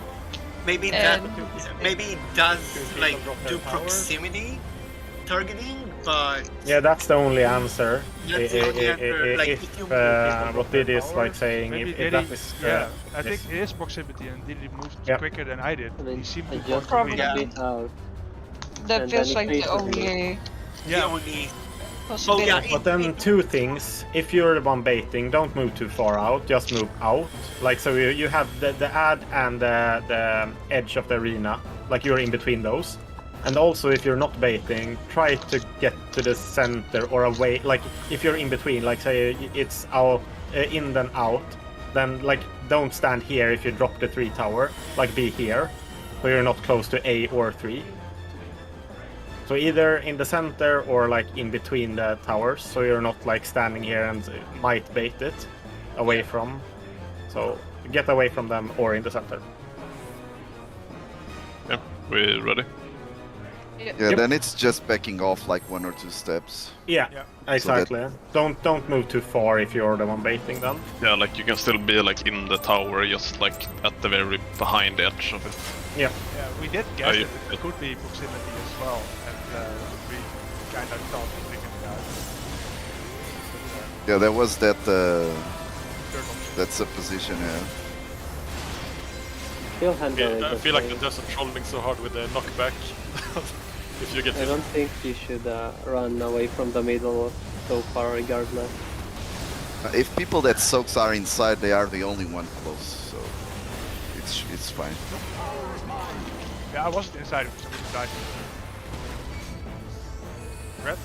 Maybe that And- maybe it does Two people like drop their do tower. proximity targeting, but Yeah, that's the only answer. That's the only answer, like, if you move What it is like saying Maybe if did that he? is Yeah, I yes. think it is proximity, and did he move Yeah. quicker than I did? I mean, He seemed I to just go to me. moved Yeah. a bit out. That And feels then like it the faces me. only the only possibility. But then 2 things. If you're the one baiting, don't move too far out. Just move out. Like so, you have the ad and the edge of the arena. Like you're in between those. And also, if you're not baiting, try to get to the center or away. Like if you're in between, like say it's out, in then out. Then like don't stand here if you drop the 3 tower. Like be here, so you're not close to A or 3. So either in the center or like in between the towers, so you're not like standing here and might bait it away from. So get away from them or in the center. Yeah, we ready? Yeah, then it's just backing off like 1 or 2 steps. Yeah, Yeah. exactly. Don't move too far if you're the one baiting them. Yeah, like you can still be like in the tower, just like at the very behind the edge of it. Yeah. Yeah, we did guess I- that it could be proximity as well, and we kind of thought we figured it out. Yeah, there was that Third option. that supposition. Yeah. He'll handle it. I feel like okay. the desert trolling so hard with the knockback. If you get I hit. don't think you should run away from the middle so far, regardless. If people that soaks are inside, they are the only one close, so it's fine. Yeah, I wasn't inside for some reason died. Red?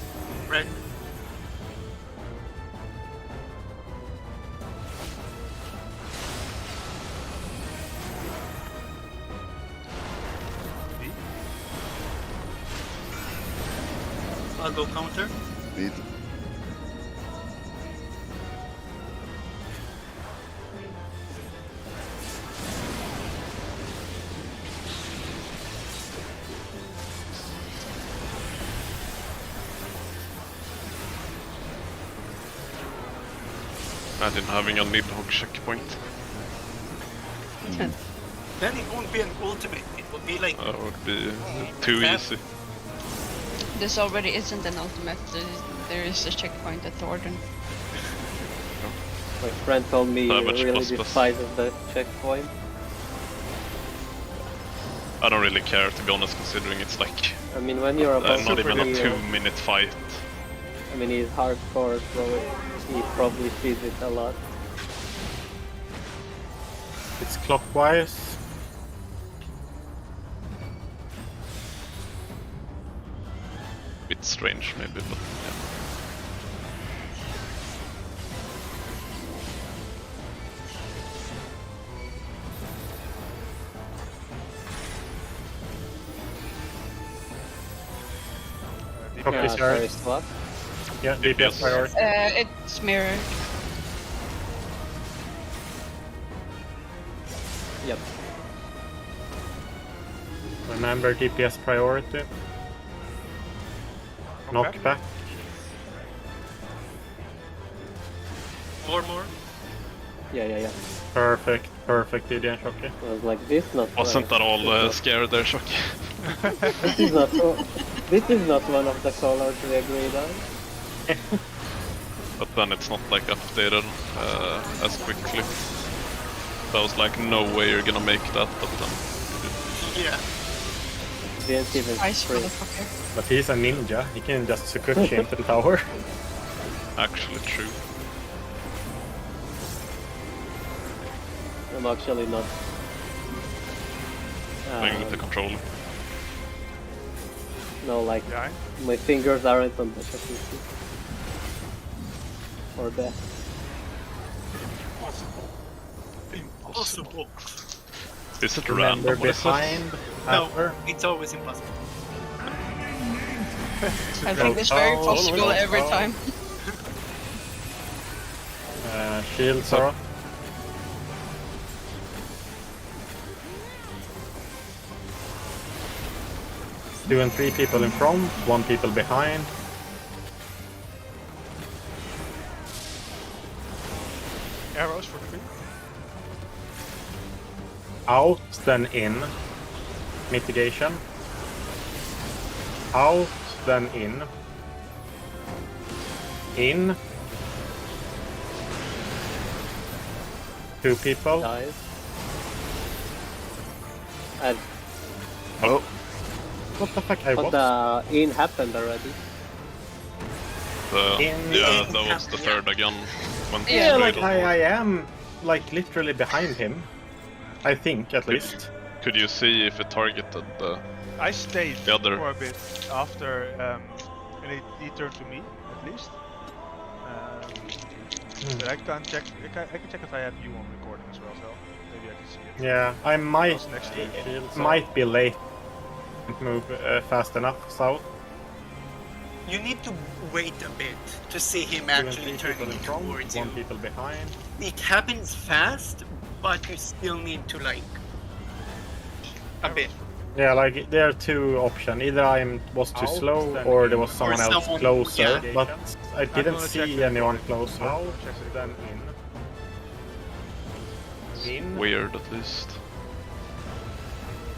red. D? I'll go counter. Mid. Imagine having a Nidhogg checkpoint. Then it won't be an ultimate. It will be like That would be too easy. This already isn't an ultimate. There is a checkpoint at Thornton. My friend told me he Damage really plus plus. despises the checkpoint. I don't really care, to be honest, considering it's like I mean, when you're about not to even a be, 2-minute fight. I mean, he's hardcore, so he probably sees it a lot. It's clockwise. Bit strange, maybe, but yeah. Copy, sir. First what? Yeah, DPS priority. It's mirrored. Yep. Remember DPS priority. Knockback. more. Yeah. Perfect, Didier Shocky. I was like, this not. Wasn't right. at all scared there, Shocky. This is not. This is not one of the colors we agreed on. But then it's not like updated as quickly. So I was like, no way you're gonna make that, but then Yeah. Didn't even Ice sprint. motherfucker. But he's a ninja. He can just Sukuchi into the tower. actually true. I'm actually not. Playing with the controller. No, like Yeah. my fingers aren't on the shooting stick. Or that. Impossible. Is it Remember random? What is behind, No, after. it's always impossible. I think it's very possible every time. Shield, Sora. 2 and 3 people in front, 1 people behind. Arrows for 3. Out, then in. Mitigation. Out, then in. In. 2 people. Guys. And Oh, What the fuck? I but was. the in happened already. Yeah, that was the third again. Went Yeah, straight like on. I am like literally behind him. I think at least. Could you see if it targeted the... I stayed The other- for a bit after, and he turned to me at least. But I can check. I can check if I have you on recording as well, so maybe I can see it. Yeah, I might was next to it. might be late. Move fast enough south. You need to wait a bit to see him 2 and 3 actually people in turning front, towards 1 you. people behind. It happens fast, but you still need to like a bit. Yeah, like there are 2 options. Either I was too slow or there was someone else someone- closer. yeah. But I didn't gonna check see the anyone recording. closer. I'll check the Then in. Weird, at least.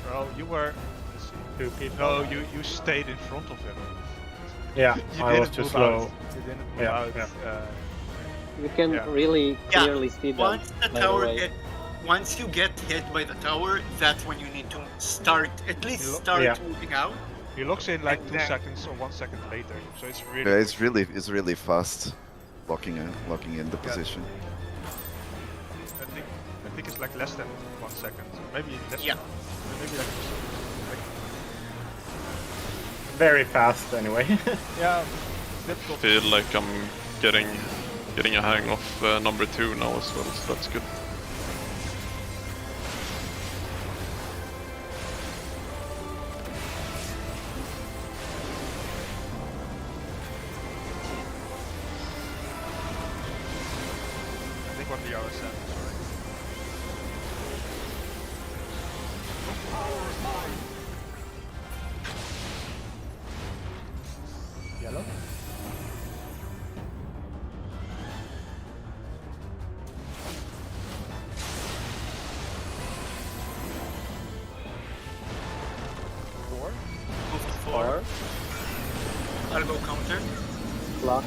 Well, you were. Let's see. 2 people. No, you stayed in front of him. Yeah, You I was didn't too move slow. out. You didn't move Yeah, out. yeah. You can Yeah. really Yeah, clearly see them. Once the by the tower way. once you get hit by the tower, that's when you need to start at least You look- start Yeah. moving out. He looks in like And 2 then- seconds or 1 second later, so it's really. yeah, it's really fast. Locking in the position. I think it's like less than 1 second, maybe less. Yeah. Maybe like. Very fast anyway. Yeah. Difficult. Feel like I'm getting a hang of number 2 now as well, so that's good. I think what the Yara said was right. Yellow. counter. Block.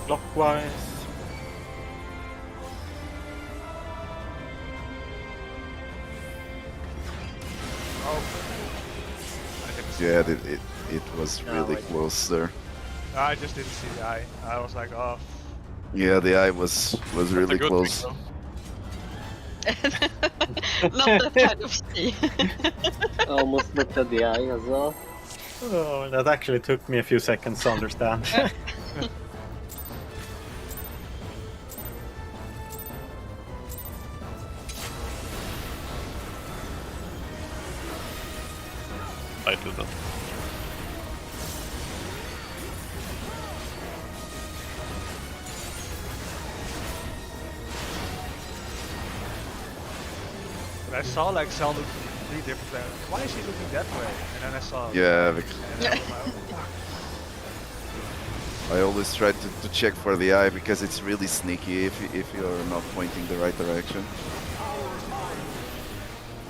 Clockwise. Yeah, it was really close there. I just didn't see the eye. I was like, oh. Yeah, the eye was really good close. thing, Not that kind of sea. Almost looked at the eye as well. Oh, that actually took me a few seconds to understand. I did that. But I saw like Sal look completely different there. Why is he looking that way? And then I saw. Yeah, And then I was like, oh, fuck. I always try to check for the eye because it's really sneaky if you're not pointing the right direction.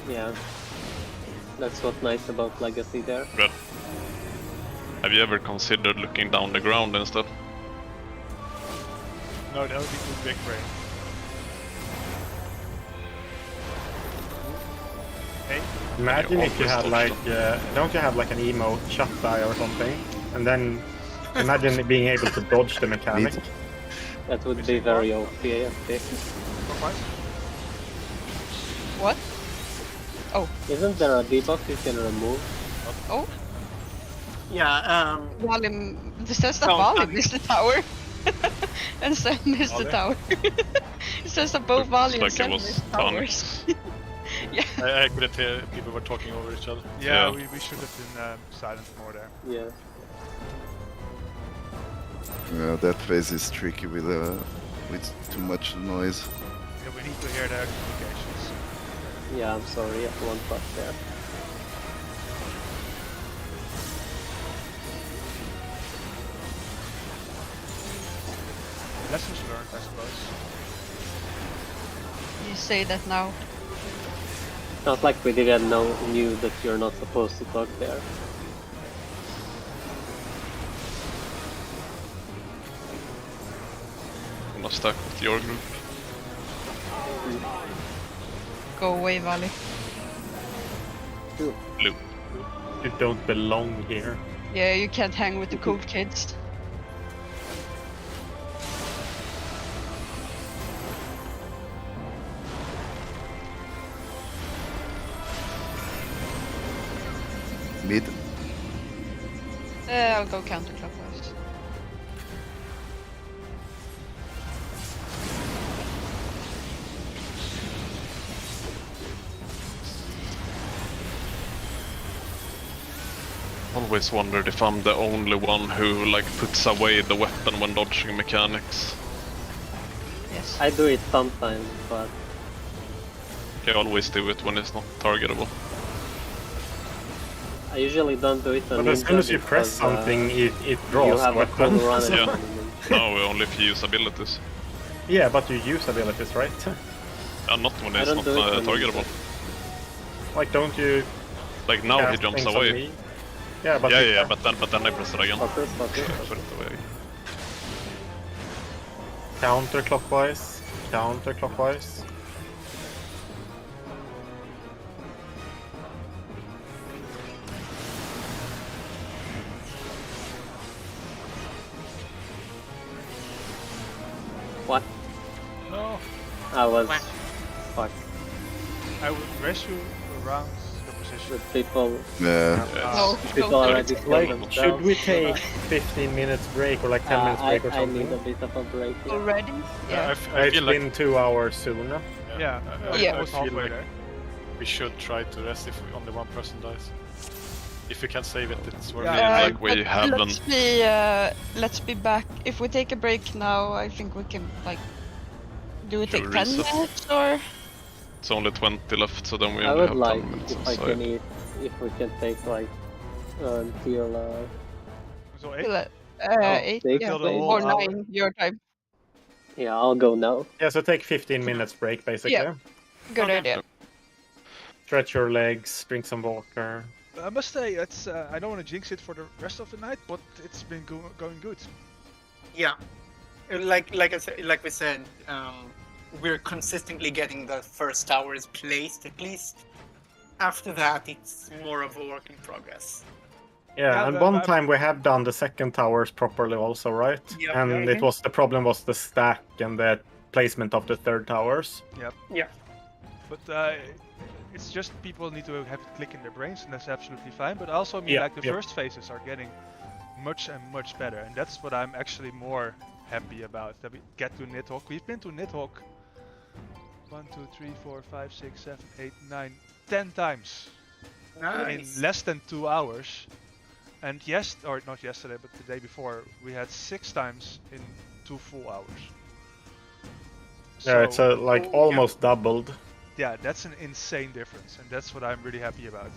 Yeah. That's what's nice about Legacy there. Red. Have you ever considered looking down the ground instead? No, that would be too big for him. Hey, Imagine if you always had dodge like, don't you have like an emote shut die or something? And then imagine being able to dodge the mechanic. That would be very OP, I think. clockwise? What? Isn't there a debuff you can remove? Oh, Yeah, Valim. It says that Oh, Valim missed the tower. And Sam missed the tower. It says that both Looks Valim and like it Sam was missed Tonic. towers. I couldn't hear, people were talking over each other. Yeah, Yeah. we should have been silent more there. Yeah. Yeah, that phase is tricky with too much noise. Yeah, we need to hear their communications. Yeah, I'm sorry, I have one touch there. Lessons learned, I suppose. You say that now. Not like we didn't knew that you're not supposed to talk there. I'm not stuck with your group. Go away, Vali. Blue. You don't belong here. Yeah, you can't hang with the cool kids. Mid. I'll go counterclockwise. Always wondered if I'm the only one who like puts away the weapon when dodging mechanics. Yes. I do it sometimes, but I always do it when it's not targetable. I usually don't do it on But as soon Ninja as you press because, something, it you draws have the a full weapon. run Yeah. economy. No, only if you use abilities. Yeah, but you use abilities, right? Not when I it's don't not do it when targetable. Like, don't you Like now he cast jumps things on away. me? Yeah, but Yeah, you yeah, can but then I press it again. Focus. Put it away. counterclockwise, counterclockwise. What? No, I was... Whack. Fuck. I would around your position. With people, Yeah. No, people no. already killed Like, themselves. should we take 15 minutes break or like 10 minutes break or I need something? a bit of a break. Yeah. Already? Yeah. I It's feel like been 2 hours soon. Yeah, Yeah. almost I feel halfway like there. we should try to rest if only one person dies. If we can save it, it's worth Yeah. it. Like we But haven't. let's be back. If we take a break now, I think we can like. Do we Should take we 10 reset? minutes or? It's only 20 left, so then we I only would have like 10 minutes if I inside. can eat, if we can take like until So 8? Till, Oh, 8, they yeah, killed a whole or hour. 9 your time. yeah, I'll go now. Yeah, so take 15 minutes break basically. Yeah. Good Okay. idea. Stretch your legs, drink some water. I must say, it's I don't want to jinx it for the rest of the night, but it's been going good. Yeah, like we said, we're consistently getting the first towers placed at least. After that, it's more of a work in progress. Yeah, Yeah, and but- one but- time we have done the second towers properly also, right? Yep. And it was the problem was the stack and the placement of the third towers. But it's just people need to have it click in their brains, and that's absolutely fine. But also, I mean, Yeah, like the yeah. first phases are getting much and much better, and that's what I'm actually more happy about. That we get to Nidhogg. We've been to Nidhogg 1, 2, 3, 4, 5, 6, 7, 8, 9, 10 times Nice. in less than 2 hours. And or not yesterday, but the day before, we had 6 times in 2 full hours. Yeah, it's like Oh, yeah. almost doubled. Yeah, that's an insane difference, and that's what I'm really happy about.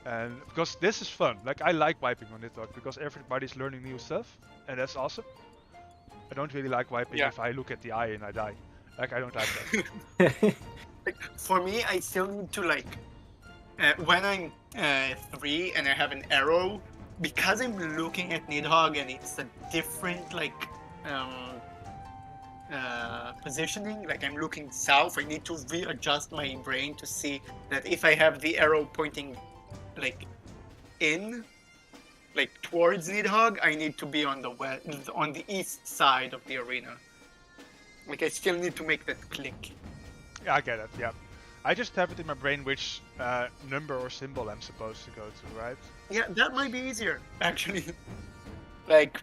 And because this is fun, like I like wiping on Nidhogg because everybody's learning new stuff, and that's awesome. I don't really like wiping Yeah. if I look at the eye and I die. Like I don't like that. Like, for me, I still need to like when I'm 3 and I have an arrow, because I'm looking at Nidhogg and it's a different like positioning. Like I'm looking south, I need to readjust my brain to see that if I have the arrow pointing like in, like towards Nidhogg, I need to be on the east side of the arena. Like I still need to make that click. Yeah, I get it. Yeah, I just have it in my brain which number or symbol I'm supposed to go to, right? Yeah, that might be easier, actually. Like,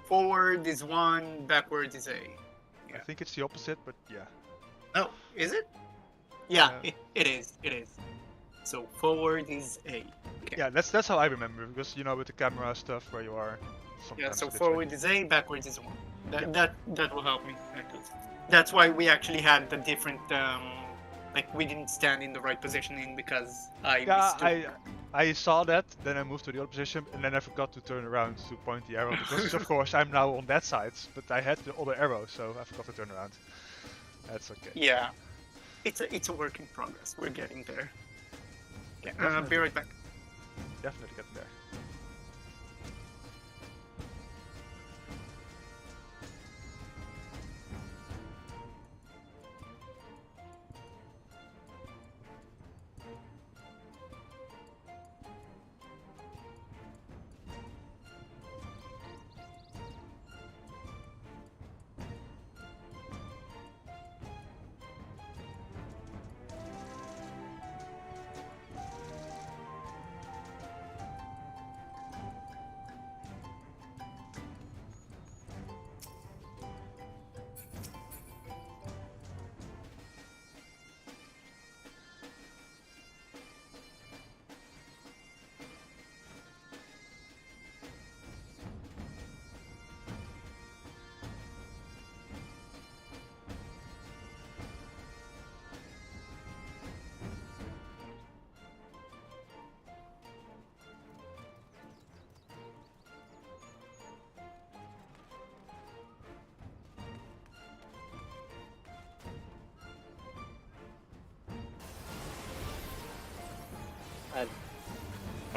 forward is 1, backward is A. I think it's the opposite, but yeah. Oh, is it? Yeah, Yeah. it is. So, forward is A. Okay. Yeah, that's how I remember because you know with the camera stuff where you are. Yeah, Sometimes so a bit forward is A, backwards is 1. That will help me, at least. That's why we actually had the different, like, we didn't stand in the right positioning because I mistook. Yeah, I saw that, then I moved to the other position, and then I forgot to turn around to point the arrow because of course I'm now on that side, but I had the other arrow, so I forgot to turn around. That's okay. Yeah. It's a work in progress. We're getting there. Okay, Definitely. be right back. Definitely getting there. And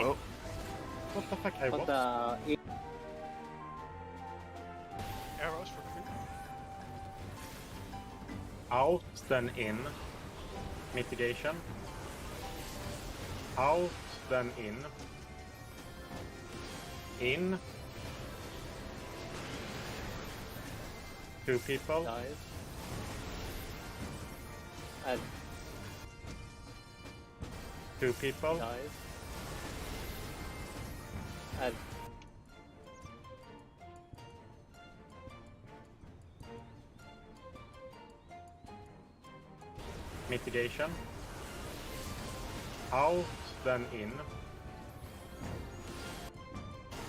What the fuck? I but was? Arrows for free. Out, then in. Mitigation. Out, then in. In. 2 people. dies. And 2 people. Dies. And Mitigation. Out, then in.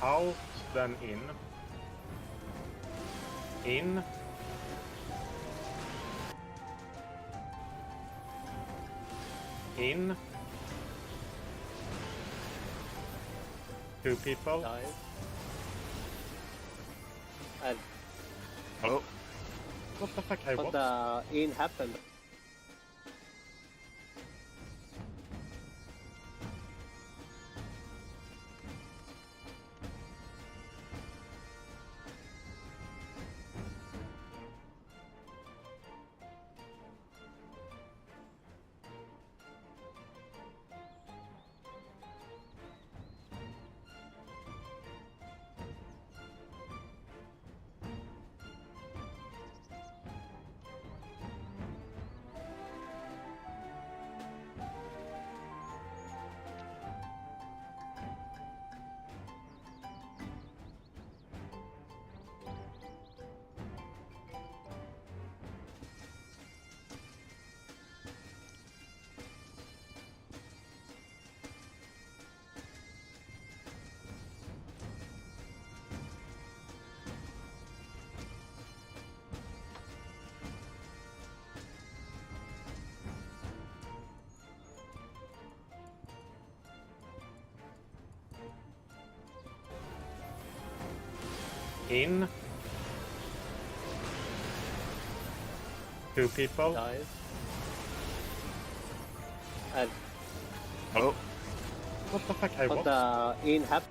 Out, then in. In. In. 2 people. dies. And Oh, What the fuck? I what what? the in happened? In. 2 people. Dies. And oh. What the fuck? I what what? the in happened?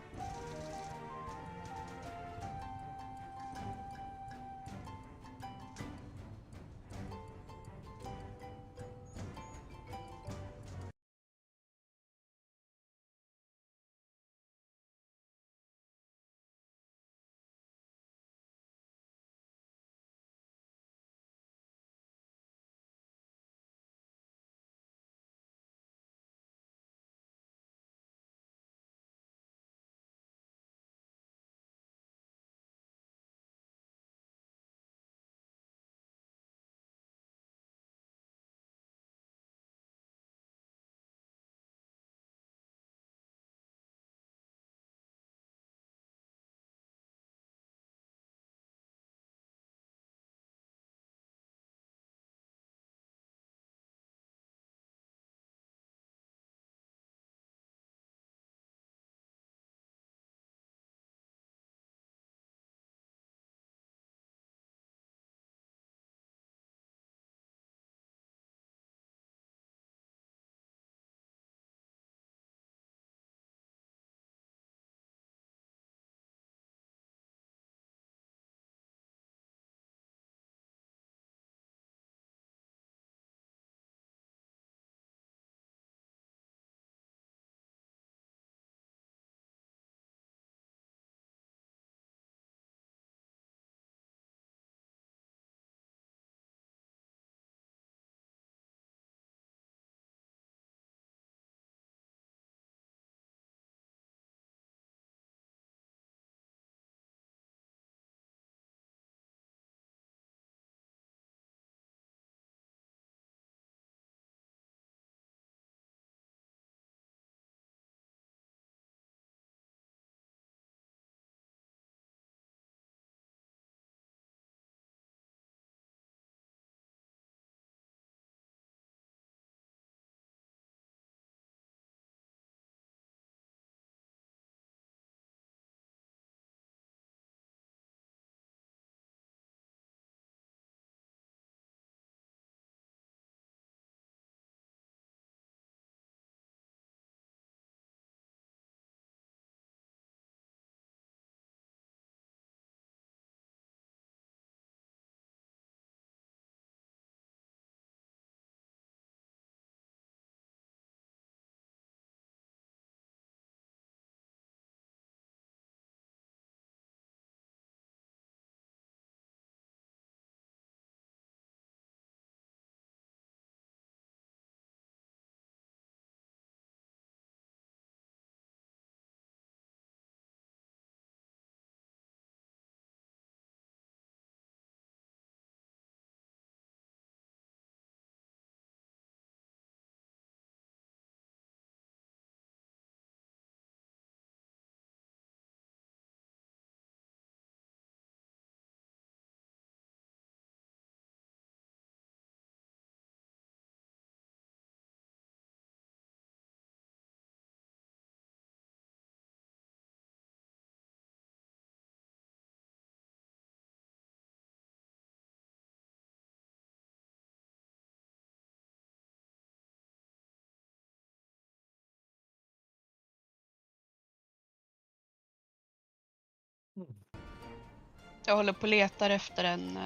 Jag håller på och letar efter en...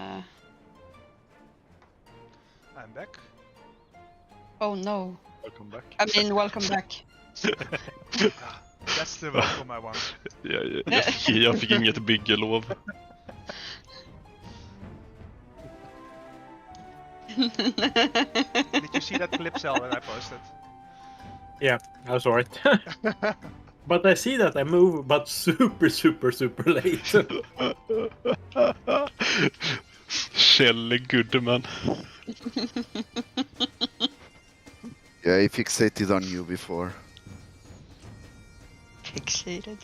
I'm back. Oh no. Welcome back. I mean, welcome back. That's the welcome I want. Jag fick inget byggelov. Did you see that clip, Sal, that I posted? Yeah, I saw it. But I see that I move, but super late. Kjell Goodman. Yeah, he fixated on you before. Fixated.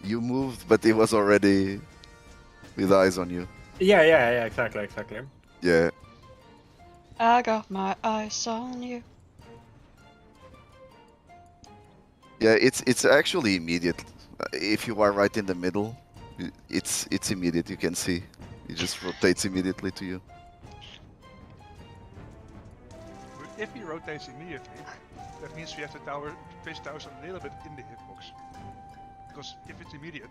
You moved, but he was already with eyes on you. Yeah, exactly. Yeah. I got my eyes on you. Yeah, it's actually immediate. If you are right in the middle, it's immediate. You can see, it just rotates immediately to you. If he rotates immediately, that means we have the tower, face towers a little bit in the hitbox. Because if it's immediate,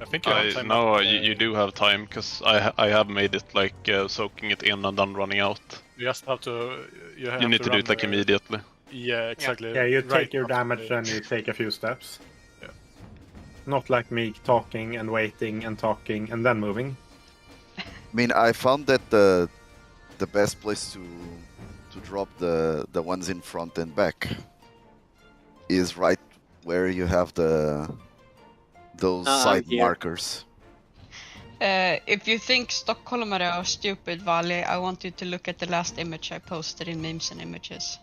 I think you have time. No, you do have time, because I have made it like soaking it in and then running out. You just have to. You need to do it like immediately. Yeah, exactly. Yeah, you Right take your after damage the- and you take a few steps. Yeah. Not like me talking and waiting and talking and then moving. I mean, I found that the best place to drop the ones in front and back is right where you have those side here. markers. If you think Stockholmare are stupid, Vali, I want you to look at the last image I posted in Memes and Images.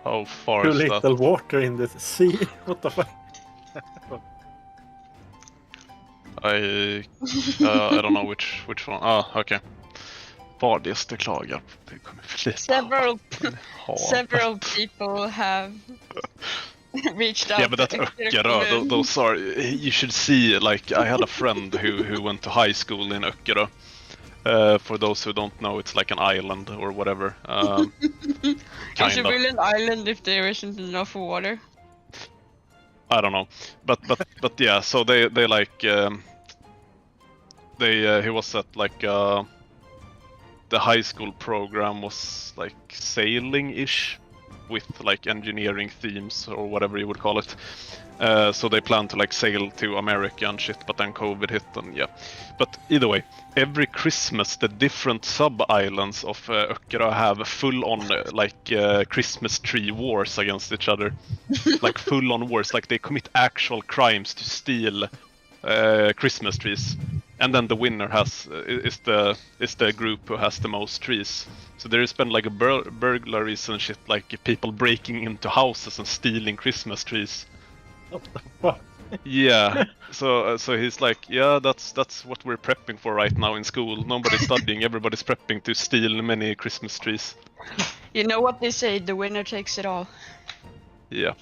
How far Too is little that? water in the sea. What the fuck? I don't know which one. Okay. Vardeste klagar. Det kommer bli Several people have reached out. Yeah, but that's Öckerö. Those are. You should see. Like, I had a friend who went to high school in Öckerö. For those who don't know, it's like an island or whatever. Is it really an island if there isn't enough water? I don't know, but yeah. So they like he was at like the high school program was like sailing-ish with like engineering themes or whatever you would call it. So they planned to like sail to America and shit, but then COVID hit and yeah. But either way, every Christmas the different sub-islands of Öckerö have full-on Christmas tree wars against each other. Like full-on wars, like they commit actual crimes to steal Christmas trees. And then the winner is the group who has the most trees. So there has been like a burglaries and shit, like people breaking into houses and stealing Christmas trees. What the fuck? Yeah. So he's like, yeah, that's what we're prepping for right now in school. Nobody's studying, everybody's prepping to steal many Christmas trees. You know what they say, the winner takes it all. Yeah.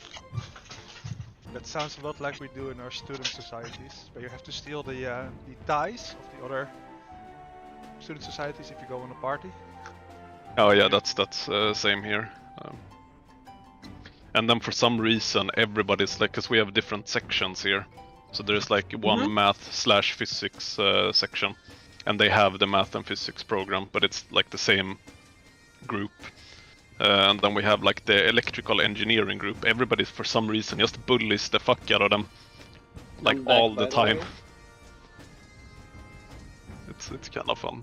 that sounds a lot like we do in our student societies, where you have to steal the ties of the other student societies if you go on a party. Oh yeah, that's same here. And then for some reason everybody's like, because we have different sections here, so there's like one math/physics section, and they have the math and physics program, but it's like the same group. And then we have like the electrical engineering group. Everybody for some reason just bullies the fuck out of them, like all the time. It's kind of fun.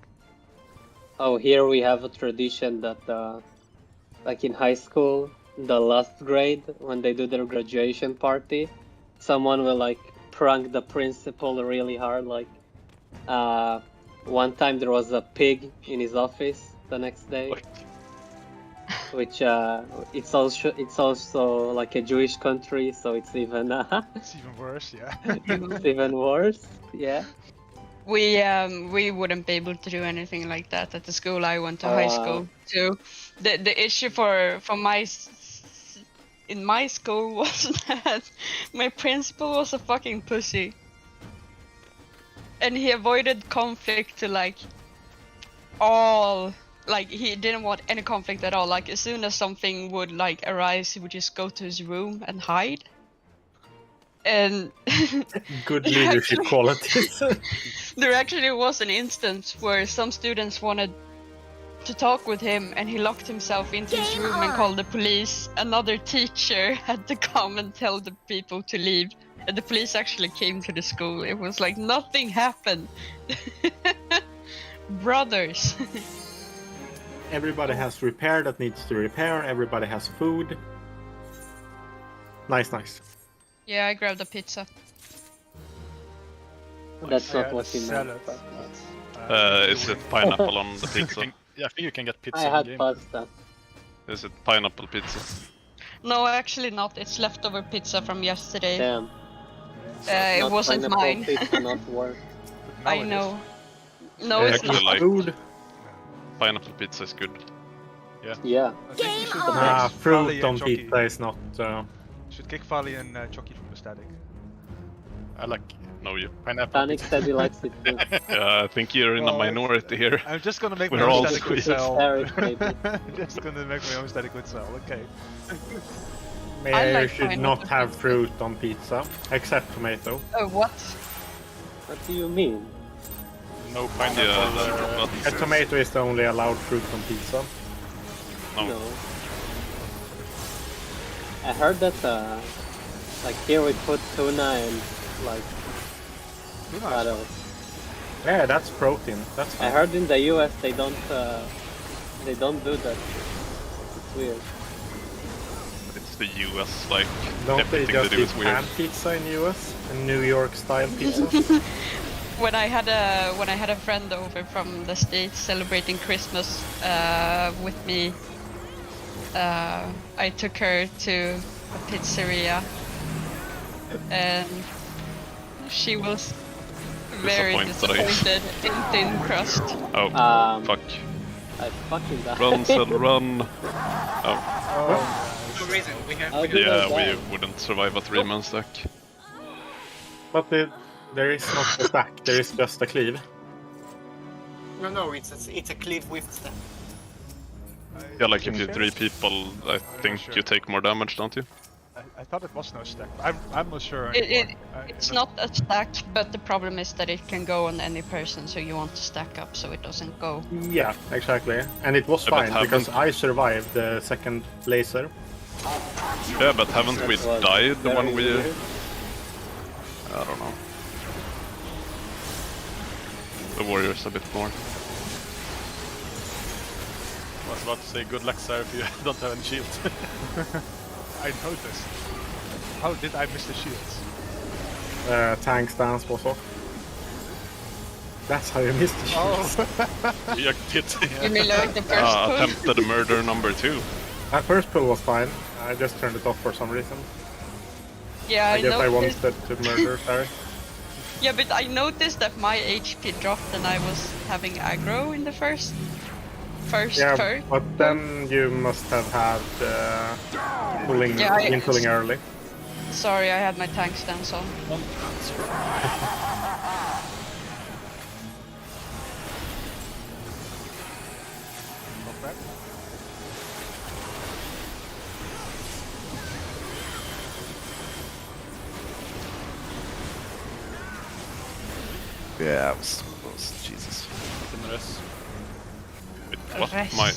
Oh, here we have a tradition that, like in high school, the last grade, when they do their graduation party, someone will like prank the principal really hard. Like, one time there was a pig in his office the next day, which it's also like a Jewish country, so it's even It's even worse, yeah. it's even worse. Yeah. We wouldn't be able to do anything like that at the school I went to high school. So the issue in my school was that my principal was a fucking pussy, and he avoided conflict to like all like he didn't want any conflict at all. Like as soon as something would like arise, he would just go to his room and hide. And Good leadership qualities. there actually was an instance where some students wanted to talk with him and he locked himself into his room and called the police. Another teacher had to come and tell the people to leave. And the police actually came to the school. It was like nothing happened. Brothers. Everybody has repair that needs to repair. Everybody has food. Nice, nice. Yeah, I grabbed a pizza. That's I not had what a you meant. salad. but Is it pineapple on the pizza? Yeah, I think you can get pizza I in had game. pasta. Is it pineapple pizza? No, actually not. It's leftover pizza from yesterday. Damn. It Not wasn't pineapple mine. pizza, not work. Now I it is. know. No, it's Actually, not. like Food. pineapple pizza is good. Yeah. I think we should Ah, kick Fali fruit and on Jockey. pizza is not. Should kick Fali and Chucky from the static. I like No, you. pineapple. Panic said he likes it too. Yeah, I think you're in a Well, minority here. I'm just gonna make We're my own all static with squeezed. Cell. Eric, maybe. I'm just gonna make my own static with Cell, okay. Mayor like should pineapple not have pizza. fruit on pizza, except tomato. Oh, what? What do you mean? No pineapple. Yeah, A tomato is the only allowed fruit on pizza. No. No. I heard that, like here we put tuna and like, what else? Yeah, that's protein. That's I fine. heard in the US they don't do that. It's weird. It's the US, like, Don't they everything just they do eat is weird. pan pizza in US? A New York style pizza? When I had a friend over from the States celebrating Christmas with me, I took her to a pizzeria, and she was very Disappointed. disappointed in thin crust. Oh, fuck. I fucking died. Run, Cell, run! Oh, No reason. We have. How We did have I yeah, die? we wouldn't survive a 3-man stack. But there is not a stack, there is just a cleave. no. It's a cleave with stack. Yeah, like if you're 3 people, I think sure. you take more damage, don't you? I thought it was no stack. I'm not sure It- anymore. It's not a stack, but the problem is that it can go on any person, so you want to stack up so it doesn't go. Yeah, exactly. And it was Yeah, but fine because haven't- I survived the second laser. Yeah, but haven't we That was died very when we... weird. I don't know. The warriors a bit more. I was about to say good luck, sir, if you don't have any shield. I noticed. How did I miss the shields? Tank stance was off. That's how you missed the shields. You did. You mean like the first pull? Attempted murder number 2. That first pull was fine. I just turned it off for some reason. Yeah, I guess I noticed. wanted to murder Sarah. Yeah, but I noticed that my HP dropped and I was having aggro in the first Yeah, turn. but then you must have had pulling, Yeah, been pulling early. Sorry, I had my tank stance on. Okay. Yeah, I was so close. Jesus. What? Rest. My...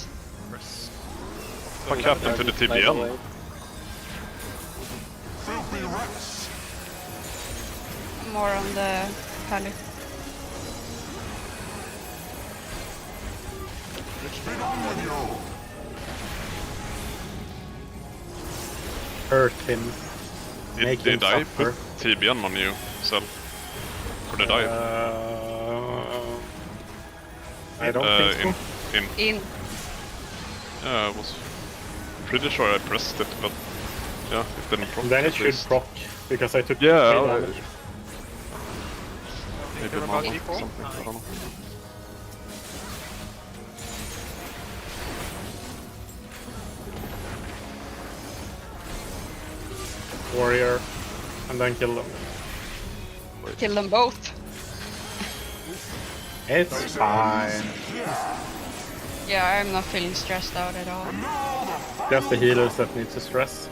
Rest. What happened to the By the TBL? way. More on the pally. Hurt him. Make Did him I suffer. put TBN on you, Cell? Or did I? I don't think so. in... In. Yeah, I was pretty sure I pressed it, but... Yeah, it didn't proc. Then it at should least. proc, because I took Yeah, three I- damage. Maybe They're about mana or equal? something, I don't know. Warrior, and then kill them. Kill them both. It's fine. Yeah, I'm not feeling stressed out at all. Just the healers that need to stress.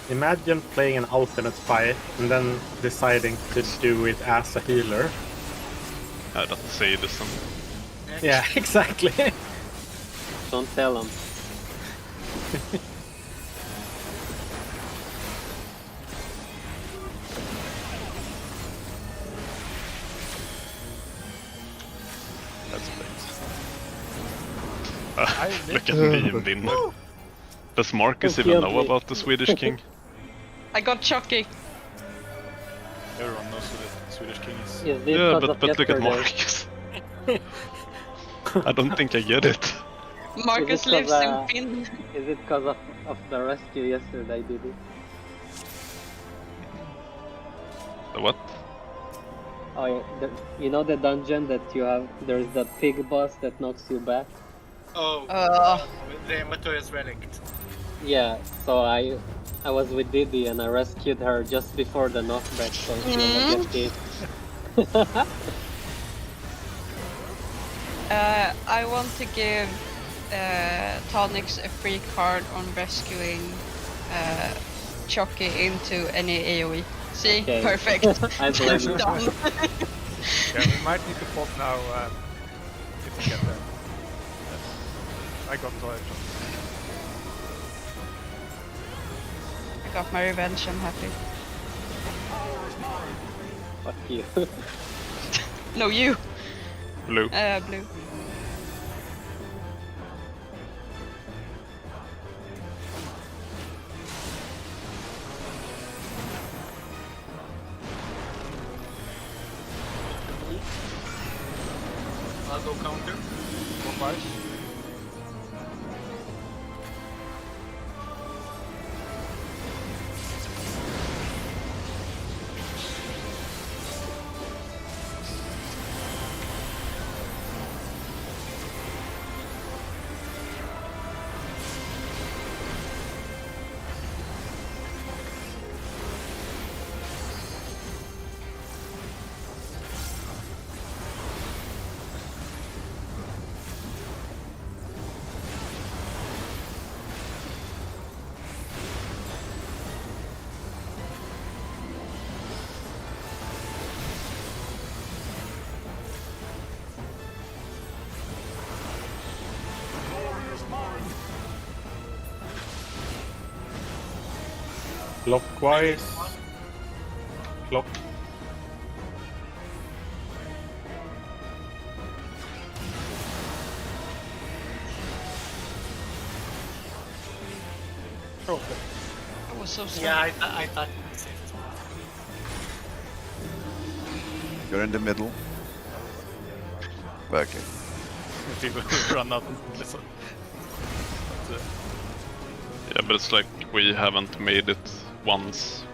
Imagine playing an ultimate fight and then deciding to do it as a healer. That's sadism. Yeah, exactly. Don't tell him. That's great. Look at me, Vin. Does Marcus even know about the Swedish king? I got Chucky. Everyone knows who the Swedish king is. Is this Yeah, because but of look at yesterday? Marcus. I don't think I get it. Marcus Is it lives 'cause, in Finland. Is it because of the rescue yesterday, Didi? The what? Oh yeah, you know the dungeon that you have? There's the pig boss that knocks you back. Oh, Uh. the Matoya's relict. Yeah, so I was with Didi and I rescued her just before the knockback, so she won't get hit. I want to give Tonix a free card on rescuing Chucky into any AoE. See? Okay. Perfect. I blame you. Done. Yeah, we might need to pop now if we get there. I got the I got my revenge, I'm happy. Fuck you. No, you! Blue. Blue. I'll go counter. 4-5. Clockwise. Clock. Oh, I was so sorry. Yeah, I thought it was safe as well. You're in the middle. Back in. People run out and listen. But, Yeah, but it's like we haven't made it once.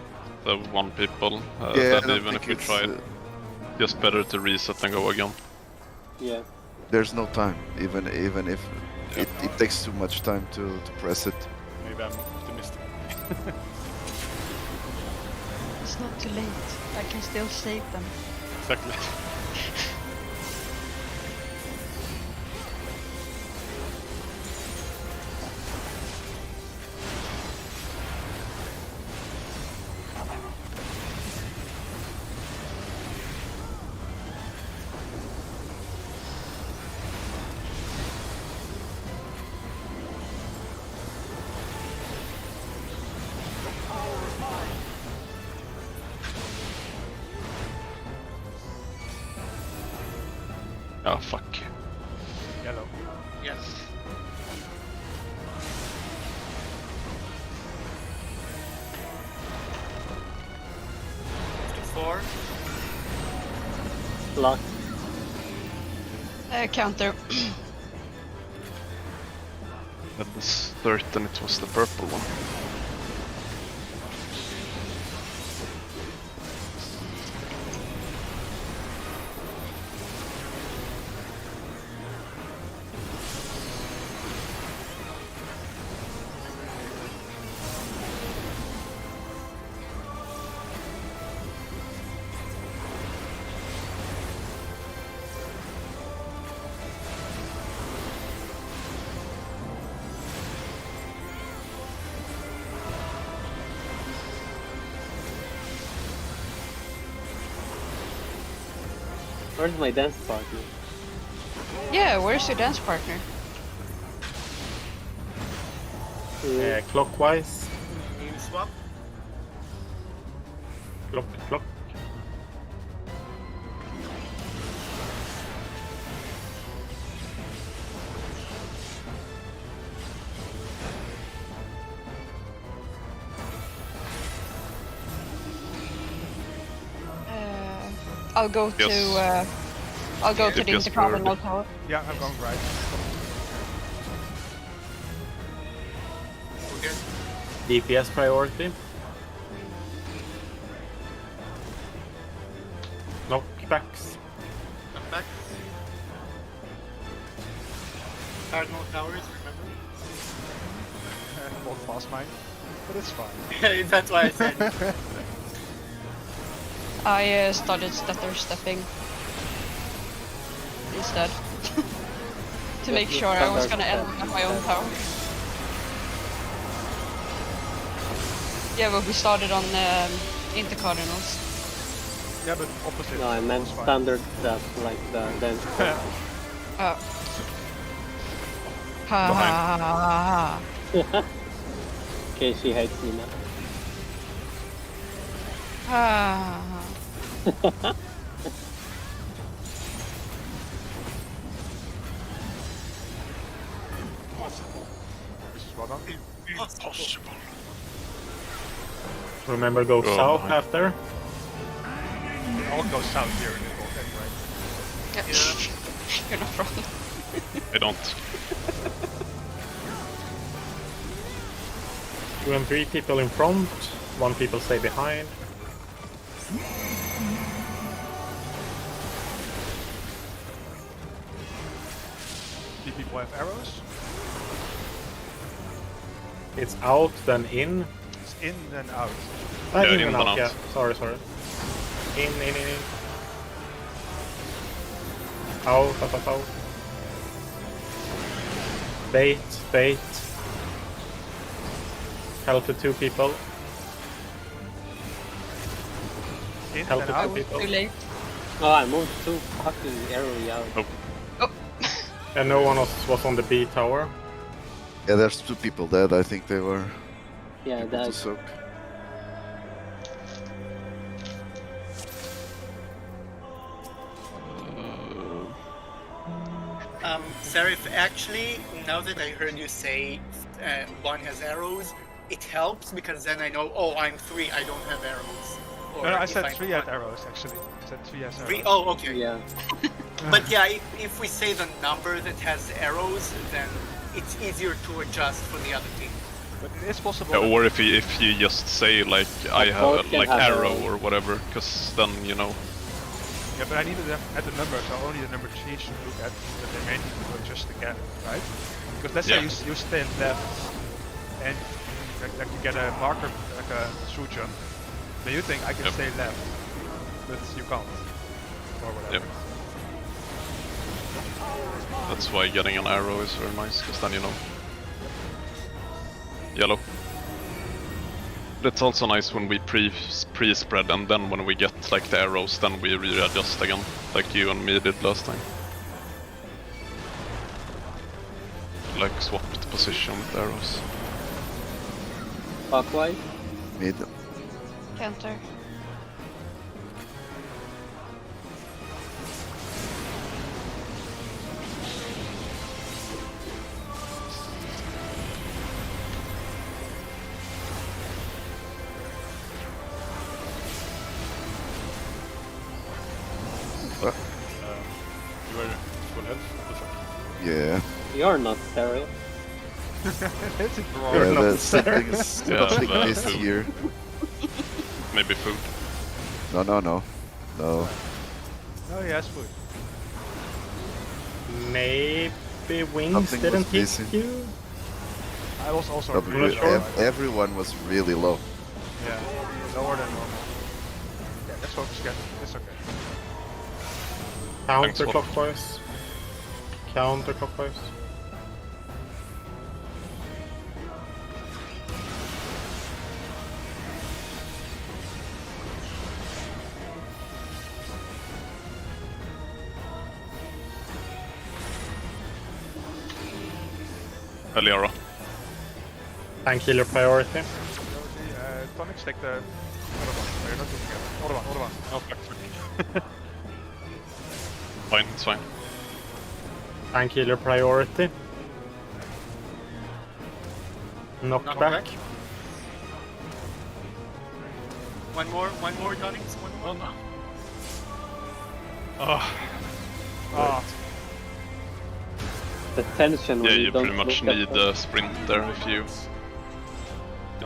The one people. Yeah, I that don't even think if we it's, tried, just better to reset and go again. Yeah. There's no time, even if it takes too much time to press it. maybe I'm optimistic. It's not too late. I can still save them. Exactly. Oh fuck. yellow. Yes. To 4. Lock. Counter. That was certain it was the purple one. Where's my dance partner? Yeah, where's your dance partner? Clockwise. Team swap. Clock. I'll go Yes. to I'll go to the Yes, intercardinal bird. tower. Yeah, I'm going right. Okay. DPS priority. Knockbacks. Come back. Cardinal towers, remember? Walk past mine, but it's fine. That's why I said. I started stutter stepping instead to make sure I was gonna end at my own tower. Yeah, but we started on intercardinals. Yeah, but opposite. No, I meant It's fine. standard step, like the dance partner. Oh. Ha ha ha ha ha. Okay, she hates me now. Ha. This is well done. Impossible. Remember, go Oh, south my. after. I'll go south here in the boat anyway. Yeah. You're not wrong. I don't. 2 and 3 people in front. 1 people stay behind. Do people have arrows? It's out, then in. It's in then out. Ah, Yeah, in in and and out. out. Yeah, sorry. In. Out. Bait. Help to 2 people. In Help then it I out. was too late. Oh, I moved too fucking arrowy out. Oh. Oh. And no one else was on the B tower. Yeah, there's 2 people dead. I think they were Yeah, able to that's soak. Serif, actually, now that I heard you say one has arrows, it helps because then I know, oh, I'm 3, I don't have arrows. Or No, I if said I'm 3 had arrows actually. I said 3 has arrows. 3? Oh, okay. yeah. But yeah, if we say the number that has arrows, then it's easier to adjust for the other team. But it is possible. Yeah, or if you just say like I both have can like have arrow arrow. or whatever, because then you know. Yeah, but I needed them at the number, so only the number 3 should look at the remaining to adjust again, right? Because let's Yeah. say you stand left and like you get a marker, like a through jump, then you think I can Yep. stay left, but you can't, or whatever. Yep. That's why getting an arrow is very nice, because then you know. Yellow. It's also nice when we pre-spread, and then when we get like the arrows, then we readjust again, like you and me did last time. Like swapped position with arrows. Clockwise? Mid. Counter. You were full health? What the fuck? Yeah. You're not serious. That's it wrong. You're Yeah, not there's serious. something, Yeah, something that's missed true. here. Maybe food. No. No, he has food. Maybe wings Something didn't was hit missing. you. I was also But really sure. low. everyone was really low. Yeah, lower than normal. Yeah, let's focus again. It's okay. Counterclockwise. Counterclockwise. Peliara. Painkiller priority. Tonics, take the other one. Oh, you're not looking at it. Other one. Oh, fuck. Fine, it's fine. Painkiller priority. Knockback. Knockback. One more, Tonics, one more. Oh, Ah, The tension when Yeah, you you don't pretty much look at need them. a sprint there if you...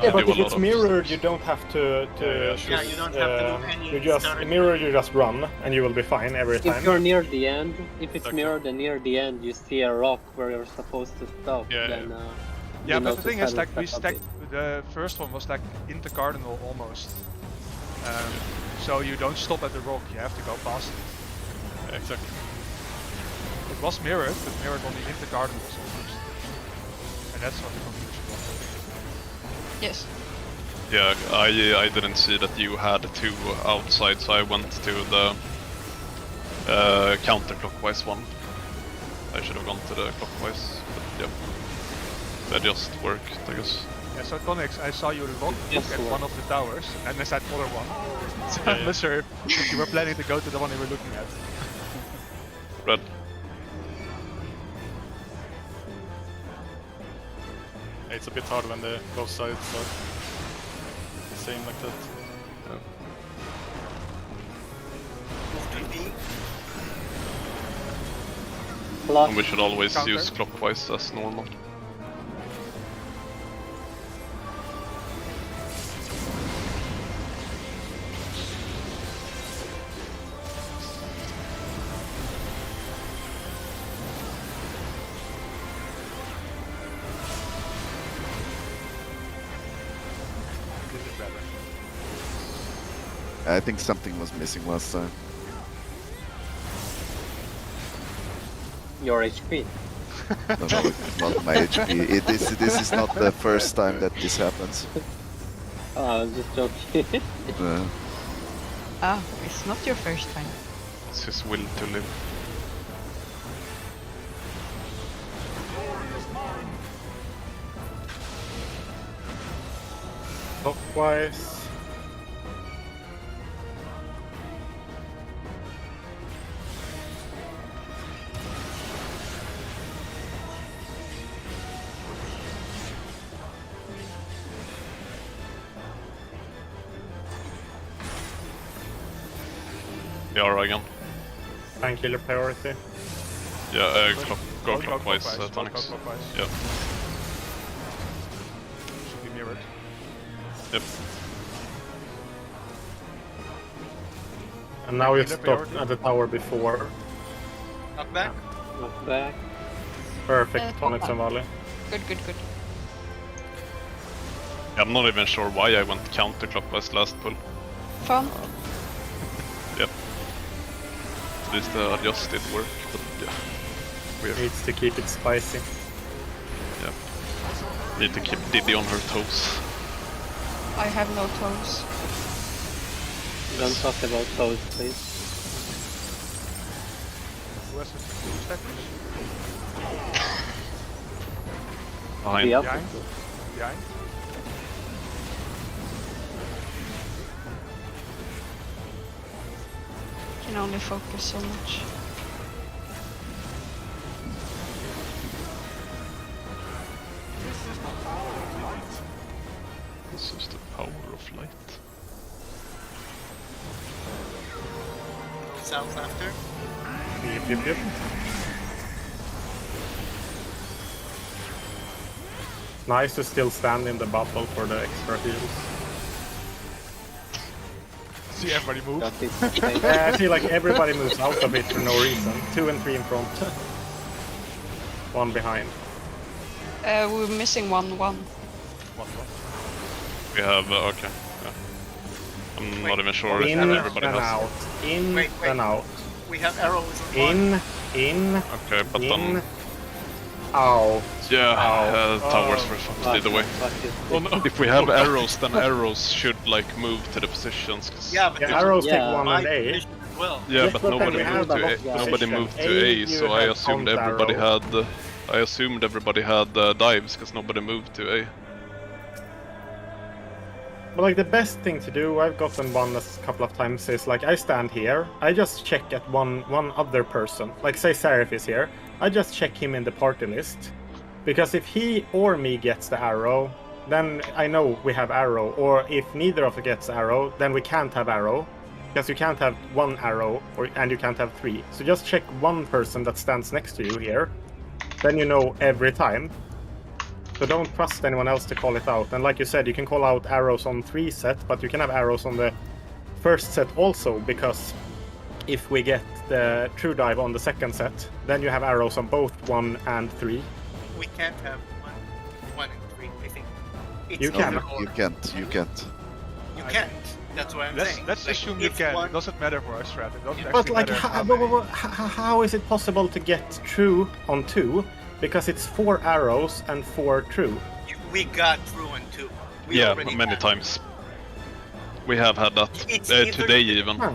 Yeah, but do a if lot it's of- mirrored, you don't have to. Yeah, you don't have to do any You just starting. mirrored, you just run, and you will be fine every If time. you're near the end, if it's Okay. mirrored and near the end, you see a rock where you're supposed to stop, Yeah, then yeah, you know but the to thing is, sudden like, we step a stacked. The first one was like into cardinal almost. So you don't stop at the rock. You have to go past it. yeah, exactly. It was mirrored, but mirrored on the into cardinals almost. And that's what the confusion was. Yes. Yeah, I didn't see that you had two outside, so I went to the counterclockwise one. I should have gone to the clockwise, but yeah. That just worked, I guess. Yeah, so Tonics, I saw you look Yes, at sir. one of the towers, and I said other one. So Yeah, I'm not sure if you were planning to go to the one you were looking at. Red. It's a bit hard when the both sides are the same like that. Move to B. Plus, And we should always Counter. use clockwise as normal. This is better. I think something was missing last time. your HP. No, no, not my HP. This is not the first time that this happens. Oh, I was just joking. Ah, it's not your first time. It's his will to live. Clockwise. Yeah, again. Painkiller priority. Yeah, go Go clockwise, go Tonics. clockwise. Yeah. Should be mirrored. Yep. And now you Painkiller stop priority. at the tower before. Knockback. Knock back. Perfect, Tonics and Volley. Good, good, good. I'm not even sure why I went counterclockwise last pull. Fun. Yep. At least the adjust did work, but yeah. Weird. Needs to keep it spicy. Yeah. Need to keep Diddy on her toes. I have no toes. Don't talk about toes, please. Who has the two stackers? Behind. The Behind? opposite. Behind? Can only focus so much. This is the power of light. South after. Yep. Nice to still stand in the bubble for the extra heals. See everybody move. That is insane. Yeah, I feel like everybody moves out of it for no reason. 2 and 3 in front. 1 behind. We're missing one. We have, okay. Yeah. I'm not even sure if In everybody and has. out. In Wait. and out. We have arrows on one. In, Okay, but in, then. out. Yeah, Ow. towers Oh. were fucked What either the way. fuck is Oh this? no. If we have arrows, then arrows should like move to the positions. 'Cause Yeah, but Yeah, there's arrows Yeah. take 1 my and A. position as well. Yeah, Yes, but but then nobody we have moved to the A. lockdown Nobody position. moved to A, A, you so I have assumed count everybody arrow. had I assumed everybody had dives because nobody moved to A. But like the best thing to do, I've gotten one a couple of times, is like I stand here, I just check at one other person. Like say Seraph is here, I just check him in the party list. Because if he or me gets the arrow, then I know we have arrow. Or if neither of us gets arrow, then we can't have arrow. Because you can't have one arrow, and you can't have 3. So just check one person that stands next to you here. Then you know every time. So don't trust anyone else to call it out. And like you said, you can call out arrows on 3 set, but you can have arrows on the first set also, because if we get the true dive on the second set, then you have arrows on both 1 and 3. We can't have one and 3, I think. It's You can. either or. You can't. You can't. You can't. That's what I'm saying. Let's Like, assume you if can. one- It doesn't matter for us, Strat. It doesn't But actually like, matter how is it possible to get true on 2? Because it's 4 arrows and 4 true. We got through on 2. We Yeah, already many had. times. We have had that It's either- today even. Huh.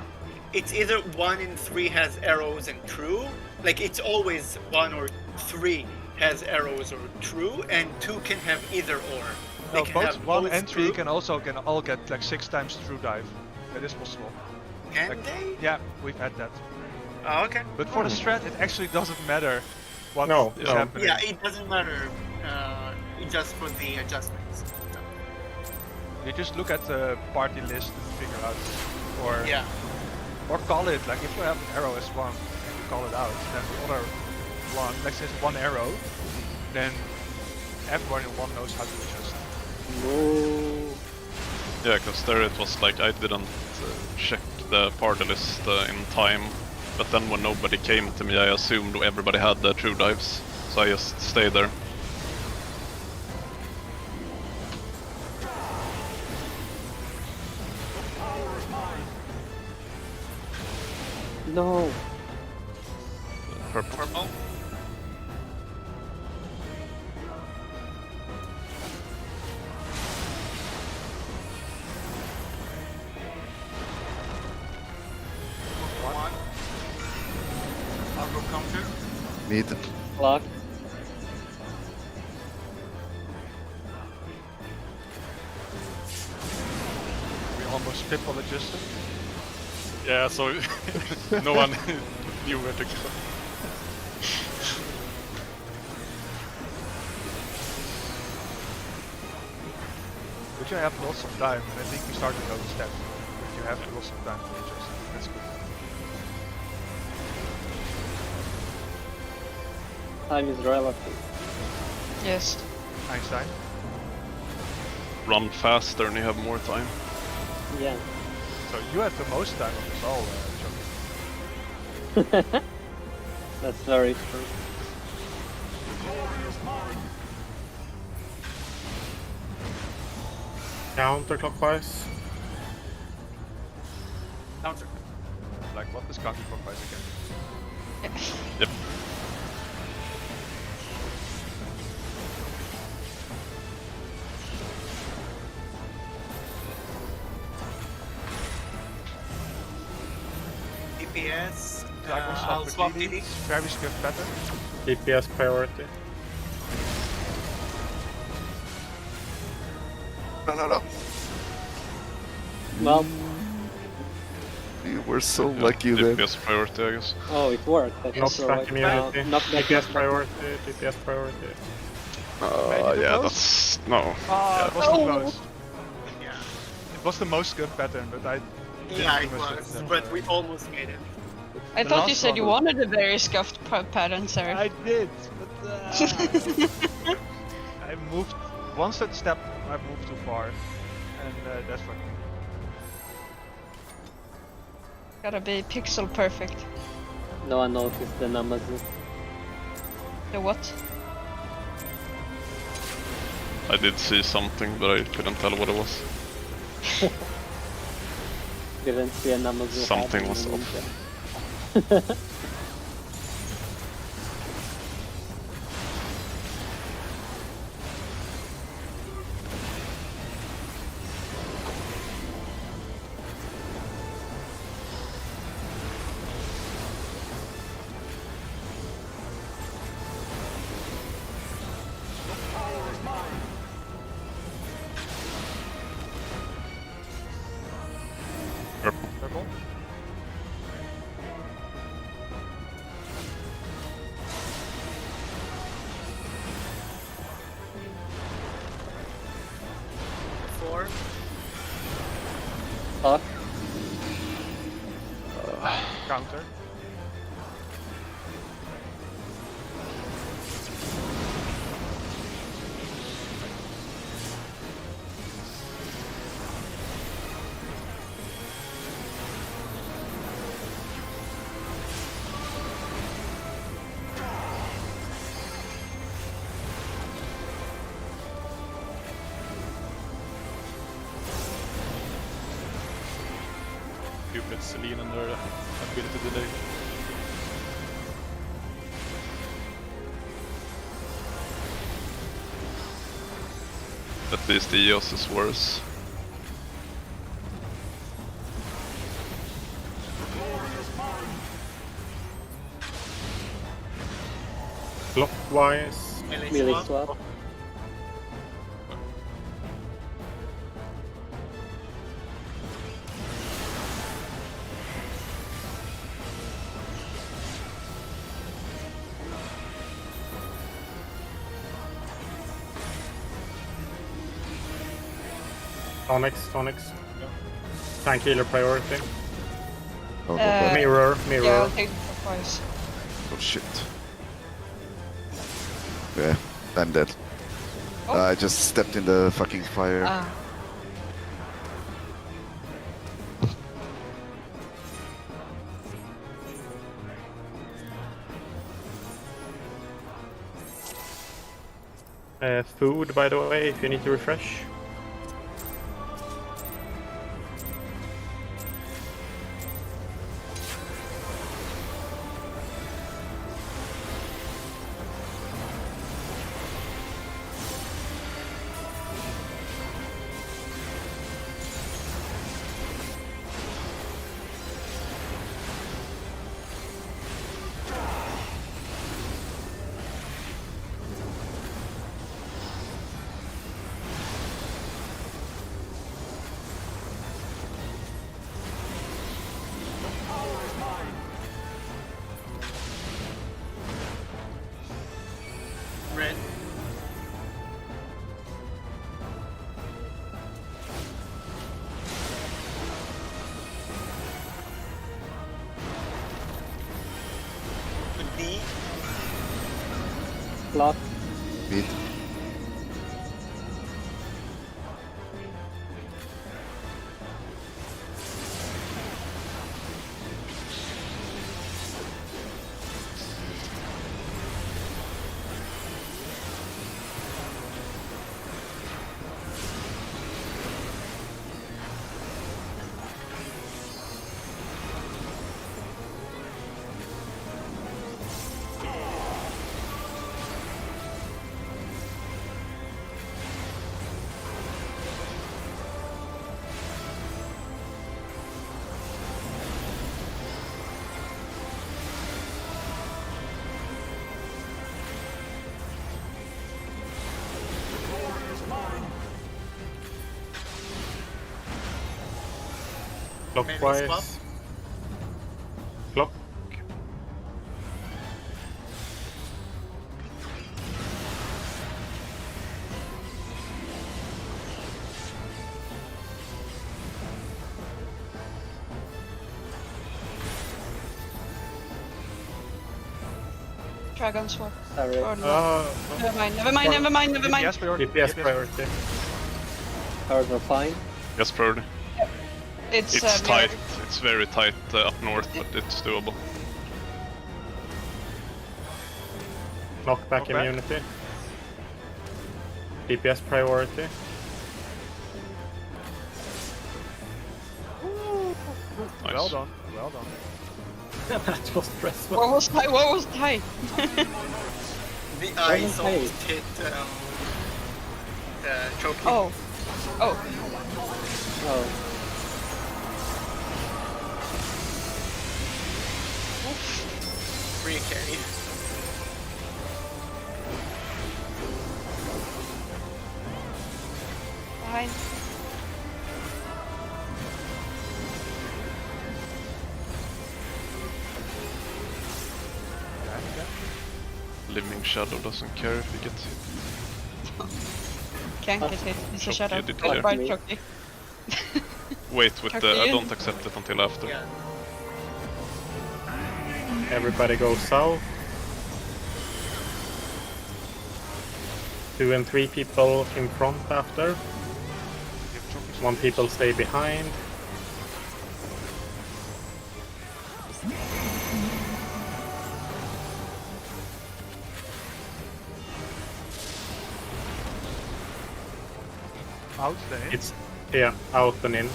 It's either 1 and 3 has arrows and true. Like it's always 1 or 3 has arrows or true, and 2 can have either or. They No, can both have 1 both and 3 true. can all get like 6 times true dive. That is possible. Can like- they? Yeah, we've had that. Oh, okay. But for the strat, it actually doesn't matter what No, is no. happening. Yeah, it doesn't matter. Just for the adjustments. You just look at the party list and figure out, Yeah. or call it. Like if you have an arrow as 1 and you call it out, then the other one, let's say it's 1 arrow, then everyone in 1 knows how to adjust. No. Yeah, because there it was like I didn't check the party list in time, but then when nobody came to me, I assumed everybody had the true dives, so I just stayed there. No. Purple. Purple. One. I'll go counter. Mid. Clock. We almost triple adjusted. Yeah, so no one knew where to go. But you have lots of time, and I think we started to notice that. But you have lots of time to adjust. That's good. Time is relative. Yes. Einstein. Run faster and you have more time. Yeah. So you have the most time of us all, Chucky. That's very true. Counterclockwise. Counter. Like what is counterclockwise again? Yep. DPS. Dragonsong I'll with swap DD. DD. Very skill pattern. DPS priority. No. Well, You were so Yeah, lucky there. DPS priority, I guess. oh, it worked. I Not thought back immunity. knockback. DPS priority. DPS priority. Oh, yeah, close? that's... no. Ah, it was Oh. the most. Yeah. It was the most skill pattern, but I didn't Yeah, do it much was, with it. but we almost made it. I The thought you last said you one. wanted a very scuffed pattern, sir. I did, but I moved one step. I moved too far, and that's what. Gotta be pixel perfect. No one noticed the Namazu. The what? I did see something, but I couldn't tell what it was. Didn't see a Namazu. Something hat was in the off. ninja. Counter. Cupid, Celine and her ability delay. At least the EOS is worse. Clockwise. Melee swap. Tonics. Tank healer priority. Oh, no, Mirror. Yeah, I'll take the clockwise. oh shit. Yeah, I'm dead. Oh. I just stepped in the fucking fire. Ah. Food, by the way, if you need to refresh. Red. D. Clock. Beat. Melee swap. Clockwise. Clock. Dragon swap. Sorry. Or no. Never mind. DPS priority. DPS priority. Cards are fine. Yes, priority. It's It's mirror. tight. It's very tight up north, but it's doable. Knockback Knockback. immunity. DPS priority. Nice. Well done. Well done. That was stressful. What was tight? The eyes Doesn't almost hit choking. Oh. Oh. Free carry. Fine. Living Shadow doesn't care if he gets hit. Can't get hit. It's a shadow. you did Oh, clear. right, Chucky. Wait with the... I Okay. don't accept it until after. Yeah. Everybody go south. 2 and 3 people in front after. 1 people stay behind. Out then in. It's out and in.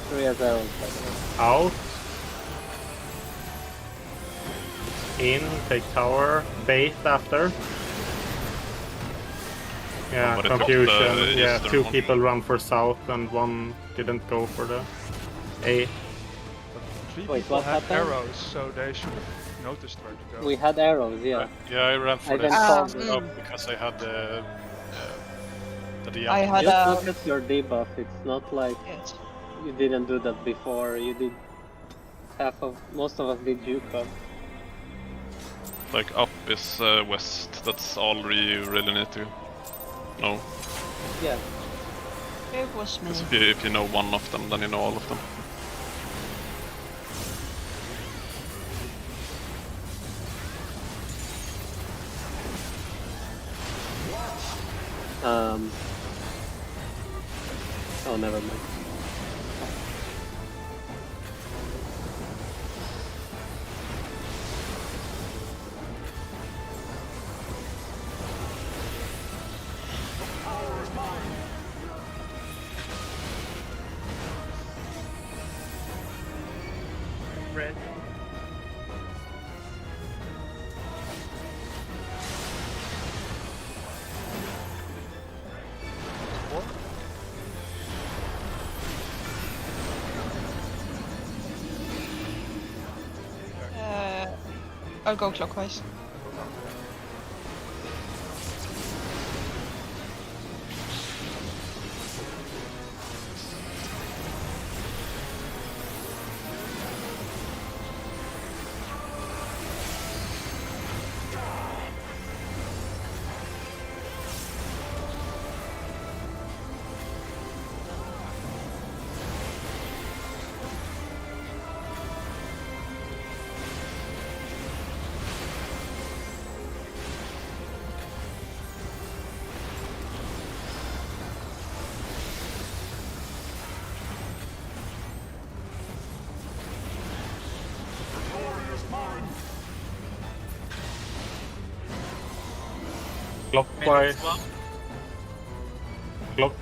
3 has arrows, by the way. Out. In, take tower. Bait after. Yeah, But it took confusion. the Yeah, eastern 2 one. people run for south and 1 didn't go for the A. 3 Wait, people what had happened? arrows, so they should have noticed where to go. We had arrows, yeah. Yeah, I ran for I the then called it. up because I had the I had Just a look at your debuff. It's not like yes. you didn't do that before. You did most of us did Juco. Like up is west. That's all you really need to know. Yeah. It was me. 'Cause if you know one of them, then you know all of them. Oh, never mind. Red. Four. I'll go clockwise. Clockwise. Clock.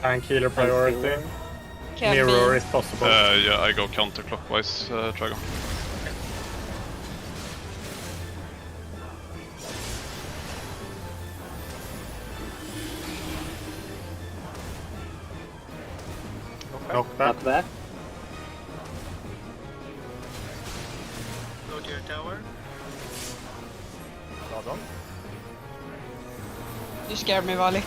Tank healer priority. Can Mirror be. is possible. Yeah, I go counterclockwise, Dragon. Knock that. Knock back. Go to your tower. Well done. You scared me, Vali.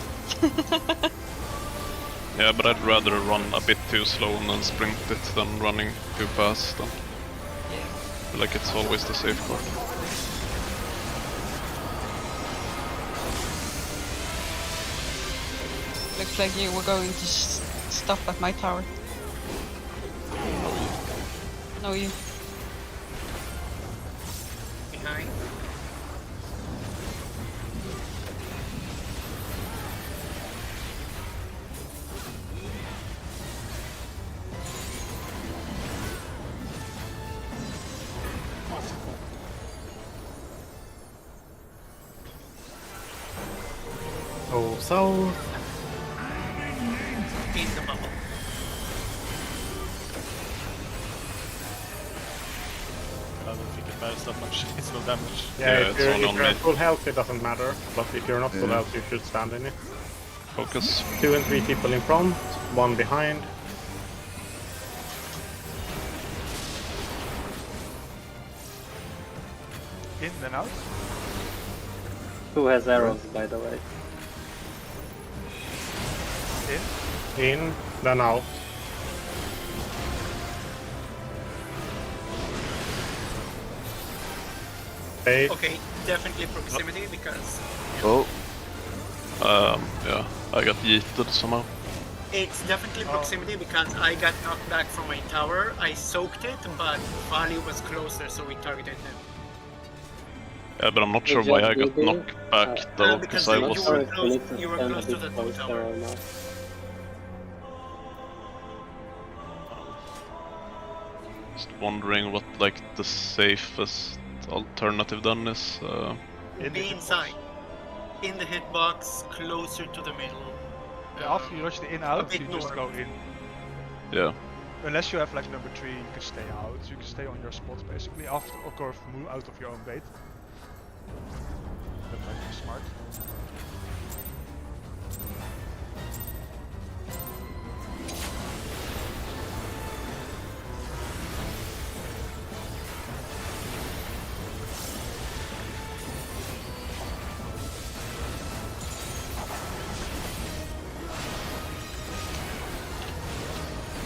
Yeah, but I'd rather run a bit too slow and then sprint it than running too fast. And I feel like it's always the safe part. Looks like you were going to stop at my tower. No, you. Behind. Go south. In the bubble. I don't think it matters that much. It's no damage. Yeah, Yeah, if it's you're, all if on you're at me. full health, it doesn't matter. But if you're not full Yeah. health, you should stand in it. Focus. 2 and 3 people in front, 1 behind. In and out. Who has arrows, by the way? In. In, then out. Wait. Okay, definitely proximity because Oh, Yeah, I got yeeted somehow. it's definitely proximity because I got knocked back from my tower. I soaked it, but Vali was closer, so we targeted him. Yeah, but I'm not sure Good why job, I got BB. knocked back though, because because I you was were Sorry, close- we need to you were stand close a to bit the closer tower. or not. just wondering what like the safest alternative then is. In the Be hitbox. inside. In the hitbox, closer to the middle. Yeah, after you rush the in-out, bit you just north. go in. Yeah. Unless you have like number 3, you can stay out. You can stay on your spot basically. After, of course, move out of your own bait. That might be smart.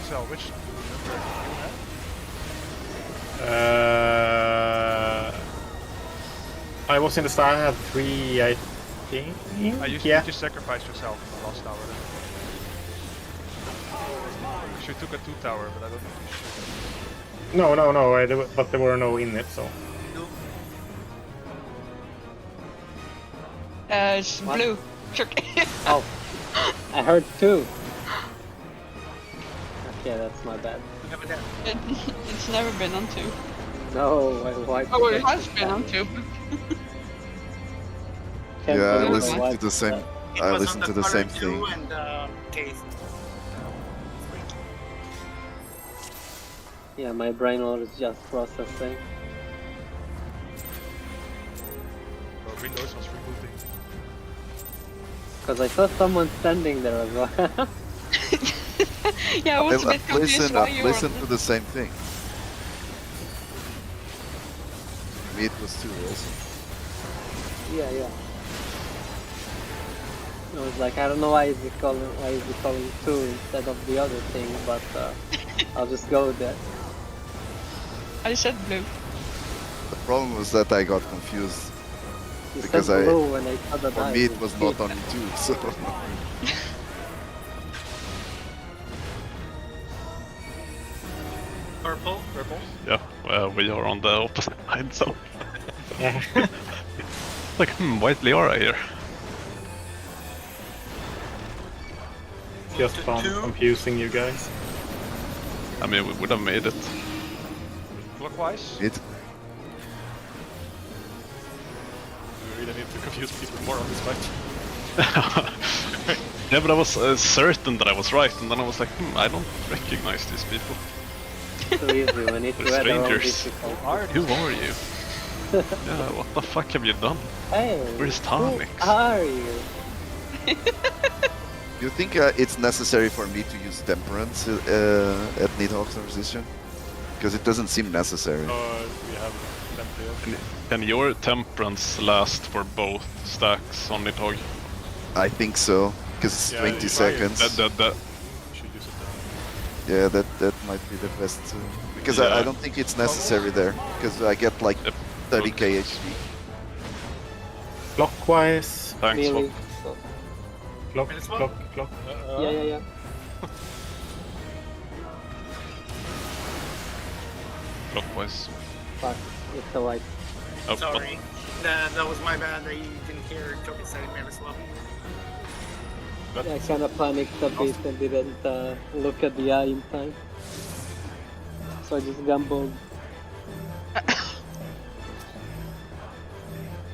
So, which number do you have? I was in the start. I had 3, I think. You Yeah. just sacrificed yourself in the last tower then. You should took a 2 tower, but I don't think you should. No. But there were no in it, so. It's What? blue. Trick. Oh, I heard 2. Okay, that's my bad. Never there. It's never been on 2. No, I wiped Oh, it it. has been on 2. Can't yeah, I believe listened to wiped the same. that. It I was listened on to the the same color thing. 2 and taste. Yeah, my brain was just processing. Or Windows was rebooting. Because I saw someone standing there as well. Yeah, I was a bit confused why you were Listen on to the same thing. Me, it was 2 also. Yeah. I was like, I don't know why is he calling 2 instead of the other thing, but I'll just go with that. I said blue. The problem was that I got confused. You Because said blue when I saw the For dice, me, it it's was not pink. on 2, so. Purple. Purple? Yeah, well, we are on the opposite side, so. Yeah. Like, why is Liara here? Just fun Two. confusing you guys. I mean, we would have made it. Clockwise? It, We really need to confuse people more on this fight. Yeah, but I was certain that I was right, and then I was like, I don't recognize these people. Too easy when it's They're weather on strangers. difficult. Who are you? Yeah, what the fuck have you done? Hey, Where's who Tomix? are you? you think it's necessary for me to use Temperance at Nidhoggs position? Because it doesn't seem necessary. We have plenty of. Can your temperance last for both stacks on Nidhogg? I think so, because it's Yeah, 20 you try it. seconds. That You should use it then. Yeah, that might be the best. Because Yeah. I don't think it's necessary there. Because I get like Yep. 30k HP. Clockwise. Thanks, Really? Swap. Clock. Minus one. Clock. Yeah. Clockwise. Fuck, it's alright. Oh, Sorry. That was my bad. I didn't hear Toby say minus one. Yeah, I kinda panicked a bit and didn't look at the eye in time. So I just gambled.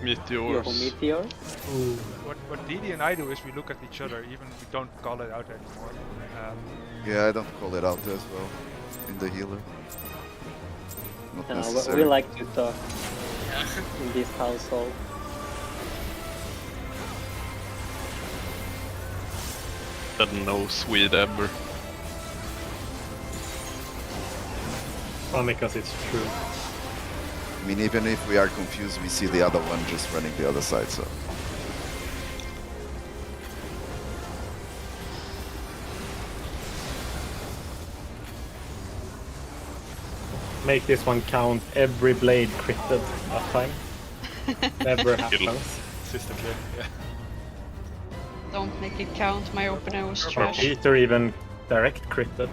Meteors. Yo, meteor? What Didi and I do is we look at each other, even we don't call it out anymore. Yeah, I don't call it out as well in the healer. Not We necessary. like to talk in this household. That no Swede ever. Well, because it's true. I mean, even if we are confused, we see the other one just running the other side, so. Make this one count every blade critted last time. Never happens. System clear. Yeah. Don't make it count, my opener was Or trash. Peter even direct critted.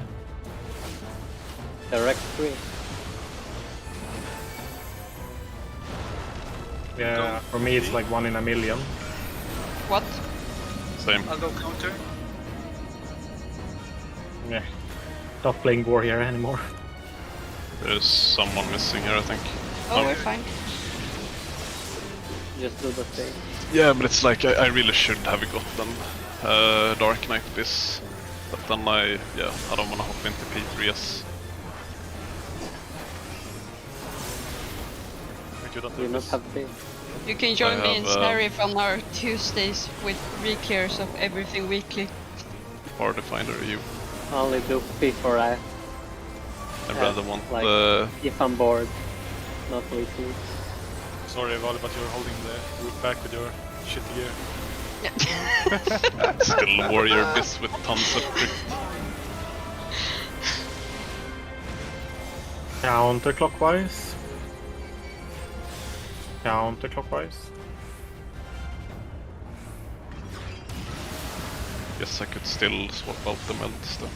Direct crit. Yeah, for me it's like 1 in a million. What? Same. I'll go counter. Yeah. Not playing war here anymore. There's someone missing here, I think. Oh, we're fine. Just do the thing. Yeah, but it's like I really should have gotten Dark Knight this, but then I don't want to hop into P3s. But you don't You do not this. have this. You can join me in have, Snarif on our Tuesdays with re-clears of everything weekly. Hard to find a you. Only do P4I I'd rather want like- the if I'm bored. Not weekly. Sorry, Vali, but you're holding the group back with your shitty gear. still warrior biz with tons of crit. Counterclockwise. Counterclockwise. Guess I could still swap out the melts though.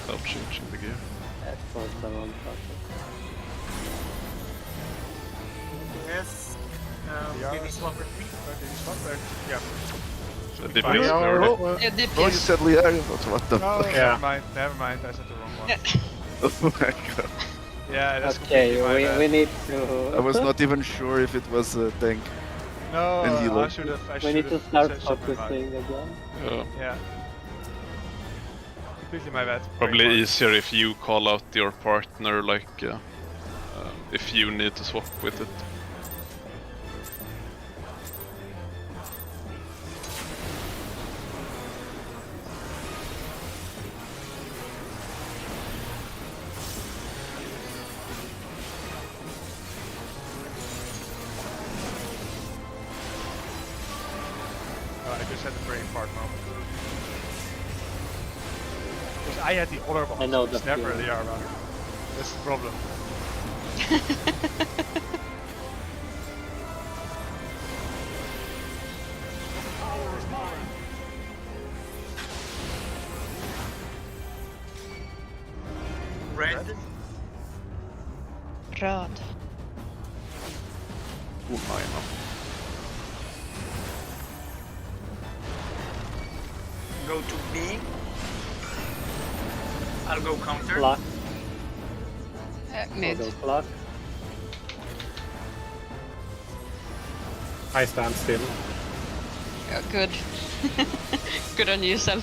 Without changing the gear. That was the wrong button. Yes. Yeah. Did he swap with me? Did you swap there? Yeah. I did fine. miss Yeah, already. well, Yeah, did Oh, you you? said Liarian, what the Oh, fuck? Yeah. never mind, I said the wrong one. Yeah. Oh my god. Yeah, that's Okay, completely my bad. we need to. I was not even sure if it was a tank. No, and healer. I should have. we need to start said something focusing again. Yeah. Completely my bad. Probably Very easier if you call out your partner, like if you need to swap with it. I just had a brain fart moment. Because I had the other one. I know It's the never feeling. the R runner. That's the problem. Red. Röd. Oh my no. Go to B. I'll go counter. Clock. Mid. Go clock. I stand still. Yeah, good. Good on you, Sel.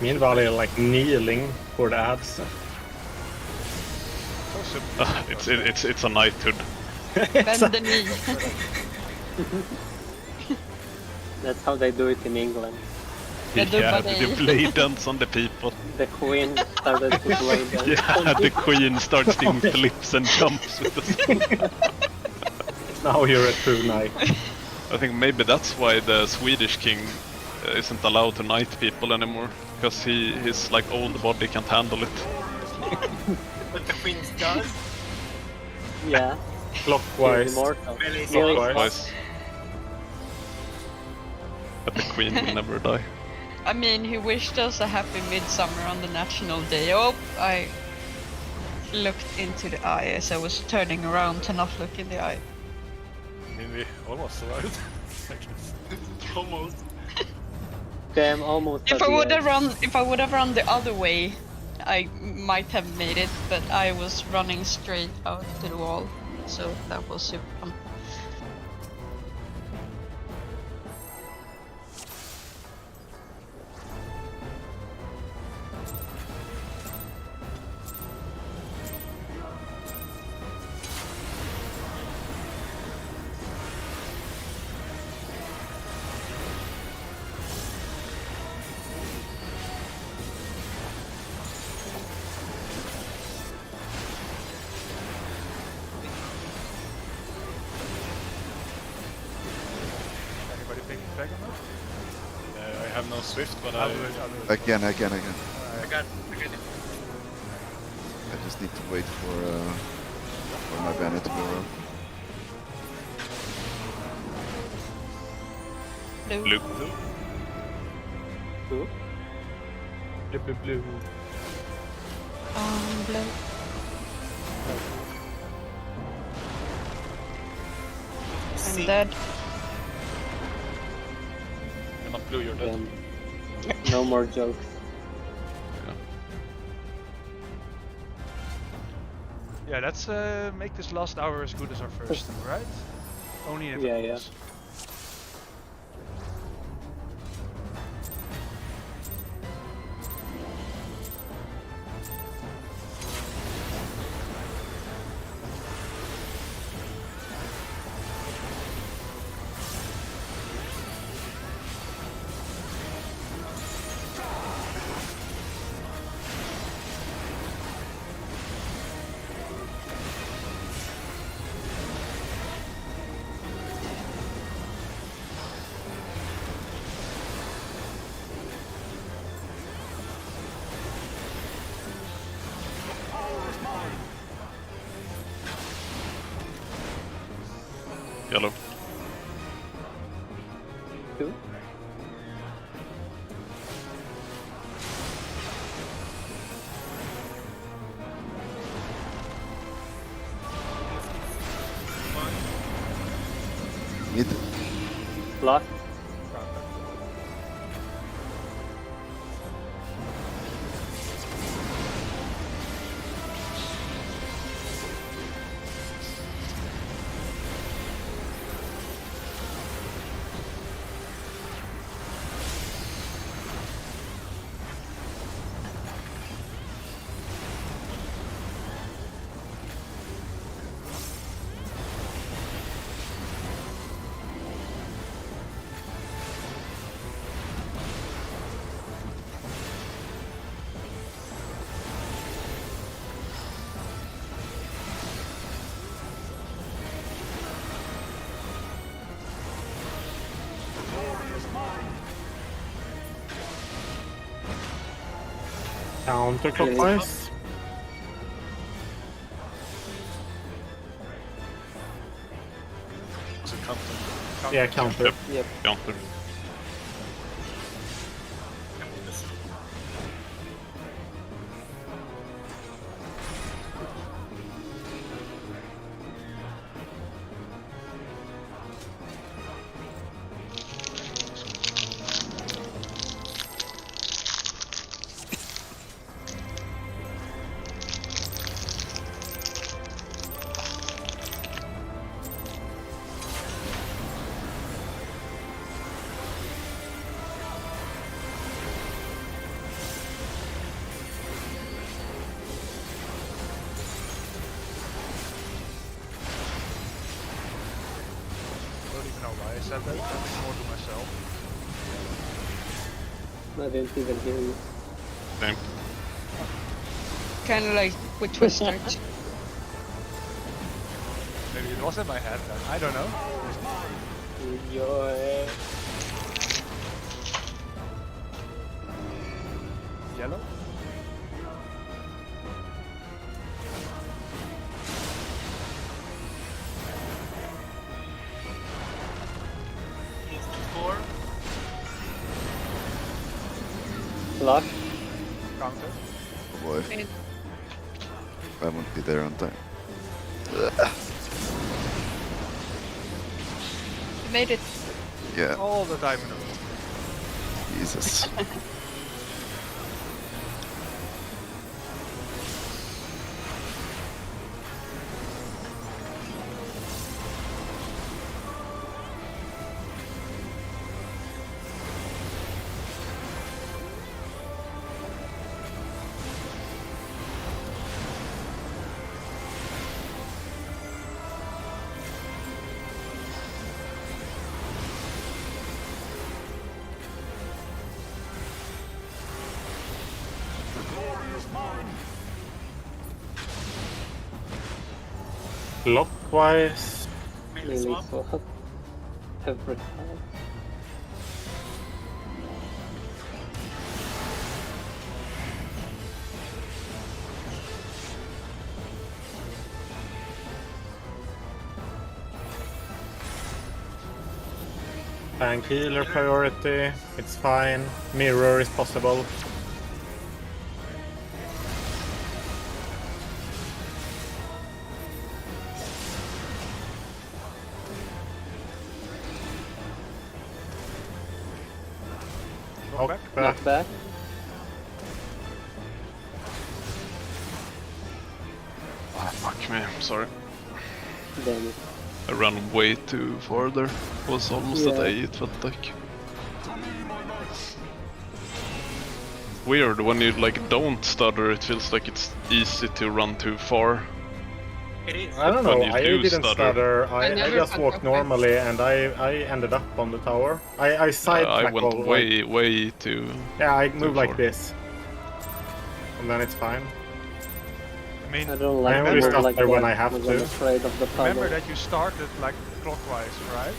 Me and Vali are like kneeling for the ads. So simple. It's a knighthood. Bend the knee. That's how they do it in England. The Yeah, Dubbade. the blade dance on the people. The queen started to play them. Yeah, the queen starts doing flips and jumps with the sword. Now you're a true knight. I think maybe that's why the Swedish king isn't allowed to knight people anymore, because his like old body can't handle it. But the queen's does. Yeah. He's Clockwise. immortal. Melee Really? Clockwise. Twice. But the queen will never die. I mean, he wished us a happy midsummer on the national day. Oh, I looked into the eye as I was turning around to not look in the eye. I mean, we almost survived. Almost. Damn, almost. If at I the would have end. run, if I would have run the other way, I might have made it. But I was running straight out to the wall, so that was super fun. Anybody picking Dragon Knight? I have no Swift, but I'll I... do it. I'll do it. Again. I got it. I just need to wait for my banner to go up. Blue. Blue. Blue? Blue, blue, blue. Blue. I'm See, dead. You're not blue, you're dead. No more jokes. Yeah, let's make this last hour as good as our first, right? Only if Yeah, it yeah. was. Yellow. Two? Mid. Block? Counterclockwise. Was it counter? Yeah, counter. Yep. Counter. I don't even know why I said that. That's more to myself. I didn't even hear you. Same. Kind of like with Twister. Maybe it was in my head then. I don't know. Yo, Yellow? four. block? Counter? Oh boy. It- I won't be there on time. You made it. Yeah, All the time in a row. Jesus. Clockwise. Melee Melee swap. swap. Every time. Tank healer priority, it's fine. Mirror is possible. Knock back. Back. Knock back. Ah, fuck me, I'm sorry. Damn it. I ran way too farther. Was almost at Yeah. 8, it felt like. Weird, when you like don't stutter, it feels like it's easy to run too far. It is. I don't know, When you I do didn't stutter. I I never just fucked walked up. normally and I ended up on the tower. I side I went tracked, way too. yeah, I moved like far. this. And then it's fine. I mean, I don't like I to only move stop like there that when I have because I'm to. afraid of the remember puzzle. that you started like clockwise, right?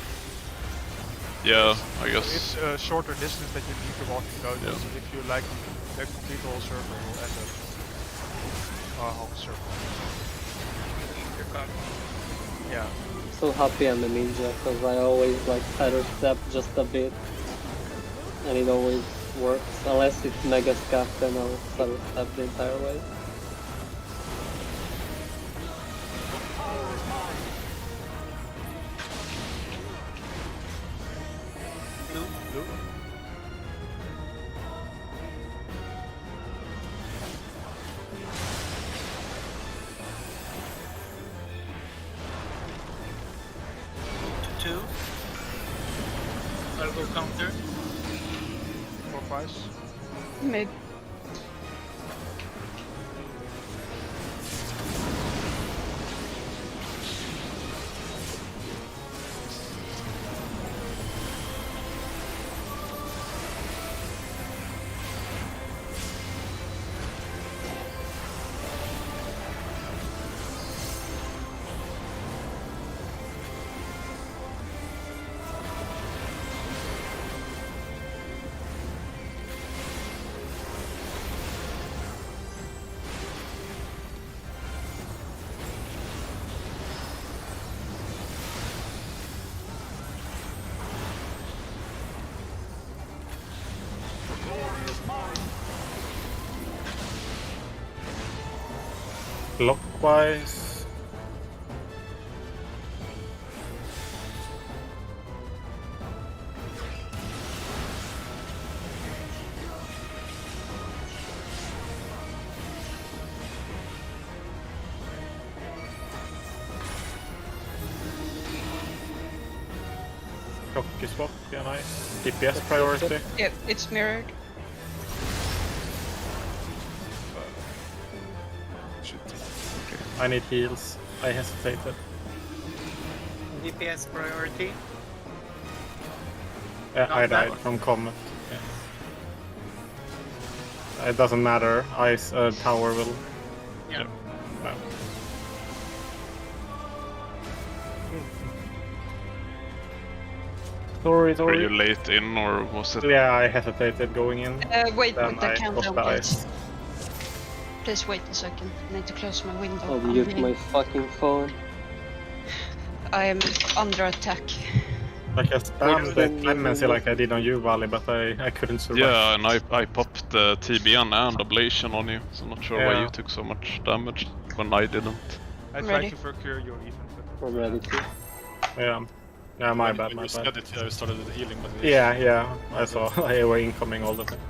Yeah, I So guess. it's a shorter distance that you need to walk in total. Yeah. So if you like the complete whole circle, you'll end up half a circle. You're cocked. Yeah. I'm so happy I'm a ninja because I always like stutter step just a bit. And it always works. Unless it's mega scaff, then I'll stutter step the entire way. Blue. 2. I'll go counter. Clockwise. Mid. Clockwise. Jockey swap, yeah, nice. DPS priority. Yep, it's mirrored. Shit. I need heals. I hesitated. DPS priority. Yeah, I Not died bad. from Comet. Yeah. It doesn't matter. Ice tower will. Yeah. No. Sorry, Were you sorry. late in or was it? Yeah, I hesitated going in. Wait Then with the I countdown, lost the please. ice. Please wait a second. I need to close my window. I'll I'm mute really- my fucking phone. I am under attack. Like I spammed the Wait, clemency like I did on you, Valley, but I couldn't survive. Yeah, and I popped the TBN and ablation on you, so I'm not sure why Yeah. you took so much damage when I didn't. I tried Ready. to procure your even. But I'm ready to. Yeah. Yeah, my bad, When my you bad. said it, I started the healing, but Yeah, I saw they were incoming all the time.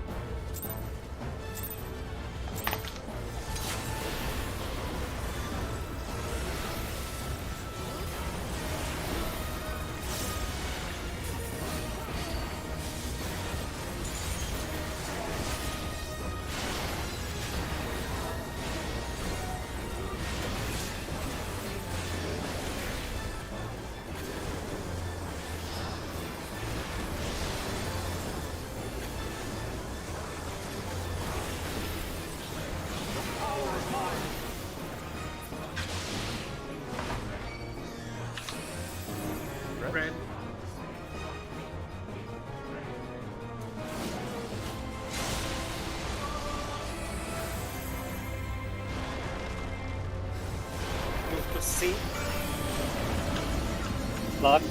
Red. Move to C. Lock.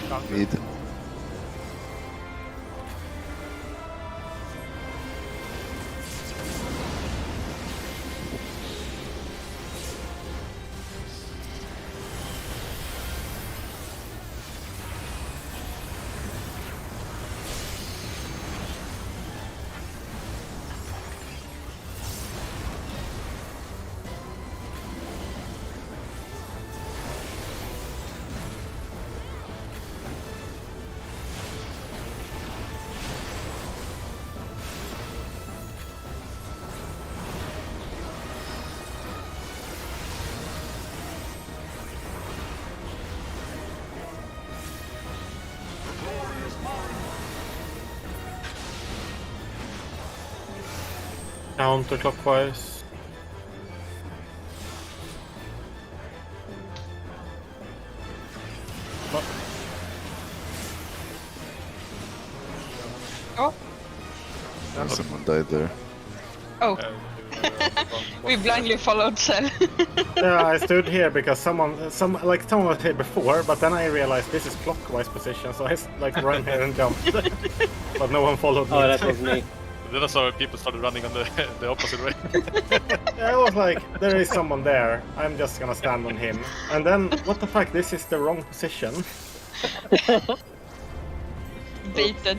counter. Mid. Counterclockwise. Oh, Someone died there. oh. We blindly followed Cell. Yeah, I stood here because someone was here before, but then I realized this is clockwise position, so I ran here and jumped. But no one followed me. Oh, that was me. Then I saw people started running on the opposite way. Yeah, I was like, there is someone there. I'm just gonna stand on him. And then, what the fuck? This is the wrong position. Baited.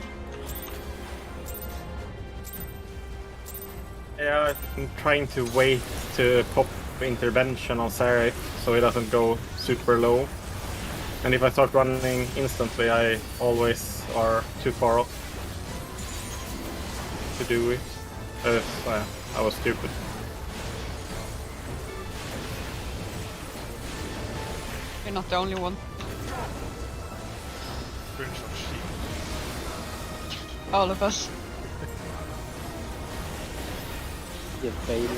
Yeah, I'm trying to wait to pop intervention on Seraph so he doesn't go super low. And if I start running instantly, I always are too far off to do it. I was stupid. You're not the only one. Brings some sheep. All of us. You failed.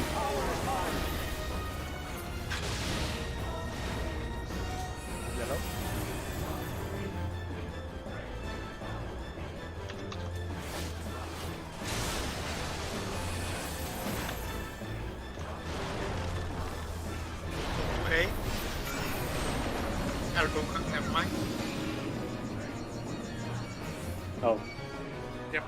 Yellow. Okay. I'll go. Never mind. Oh. Yep.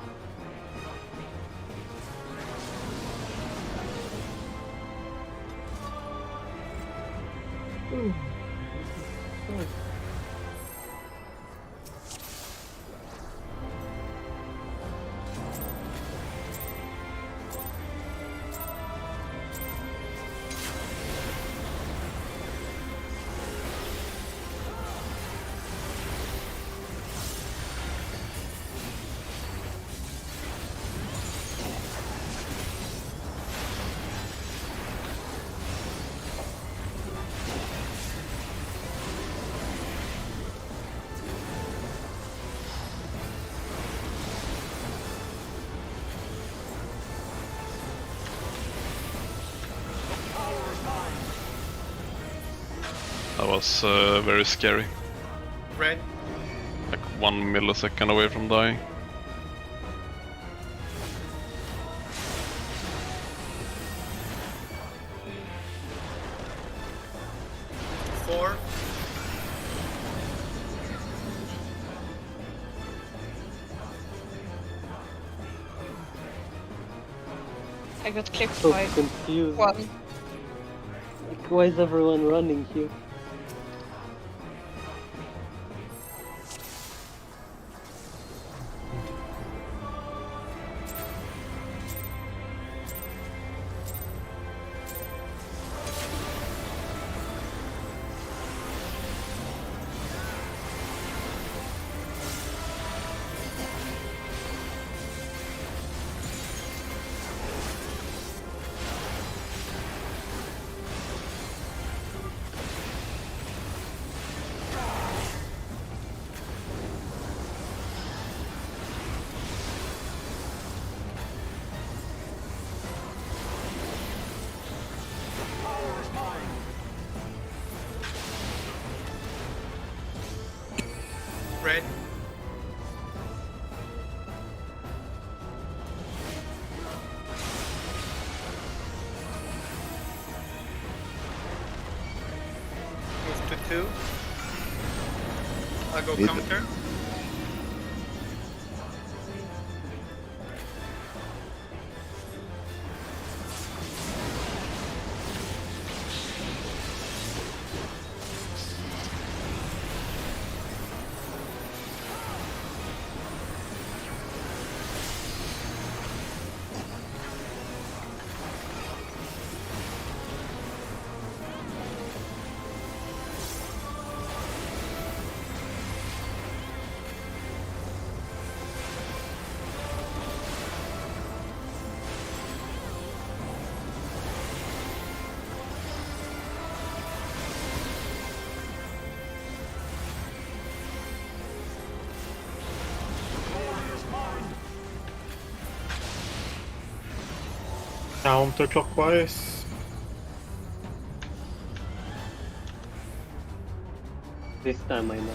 That was very scary. Red. Like 1 millisecond away from dying. Four. I got clipped So by confused. one. Like, why is everyone running here? Red. Move to 2. I'll go Mid. counter. Counterclockwise. This time I know.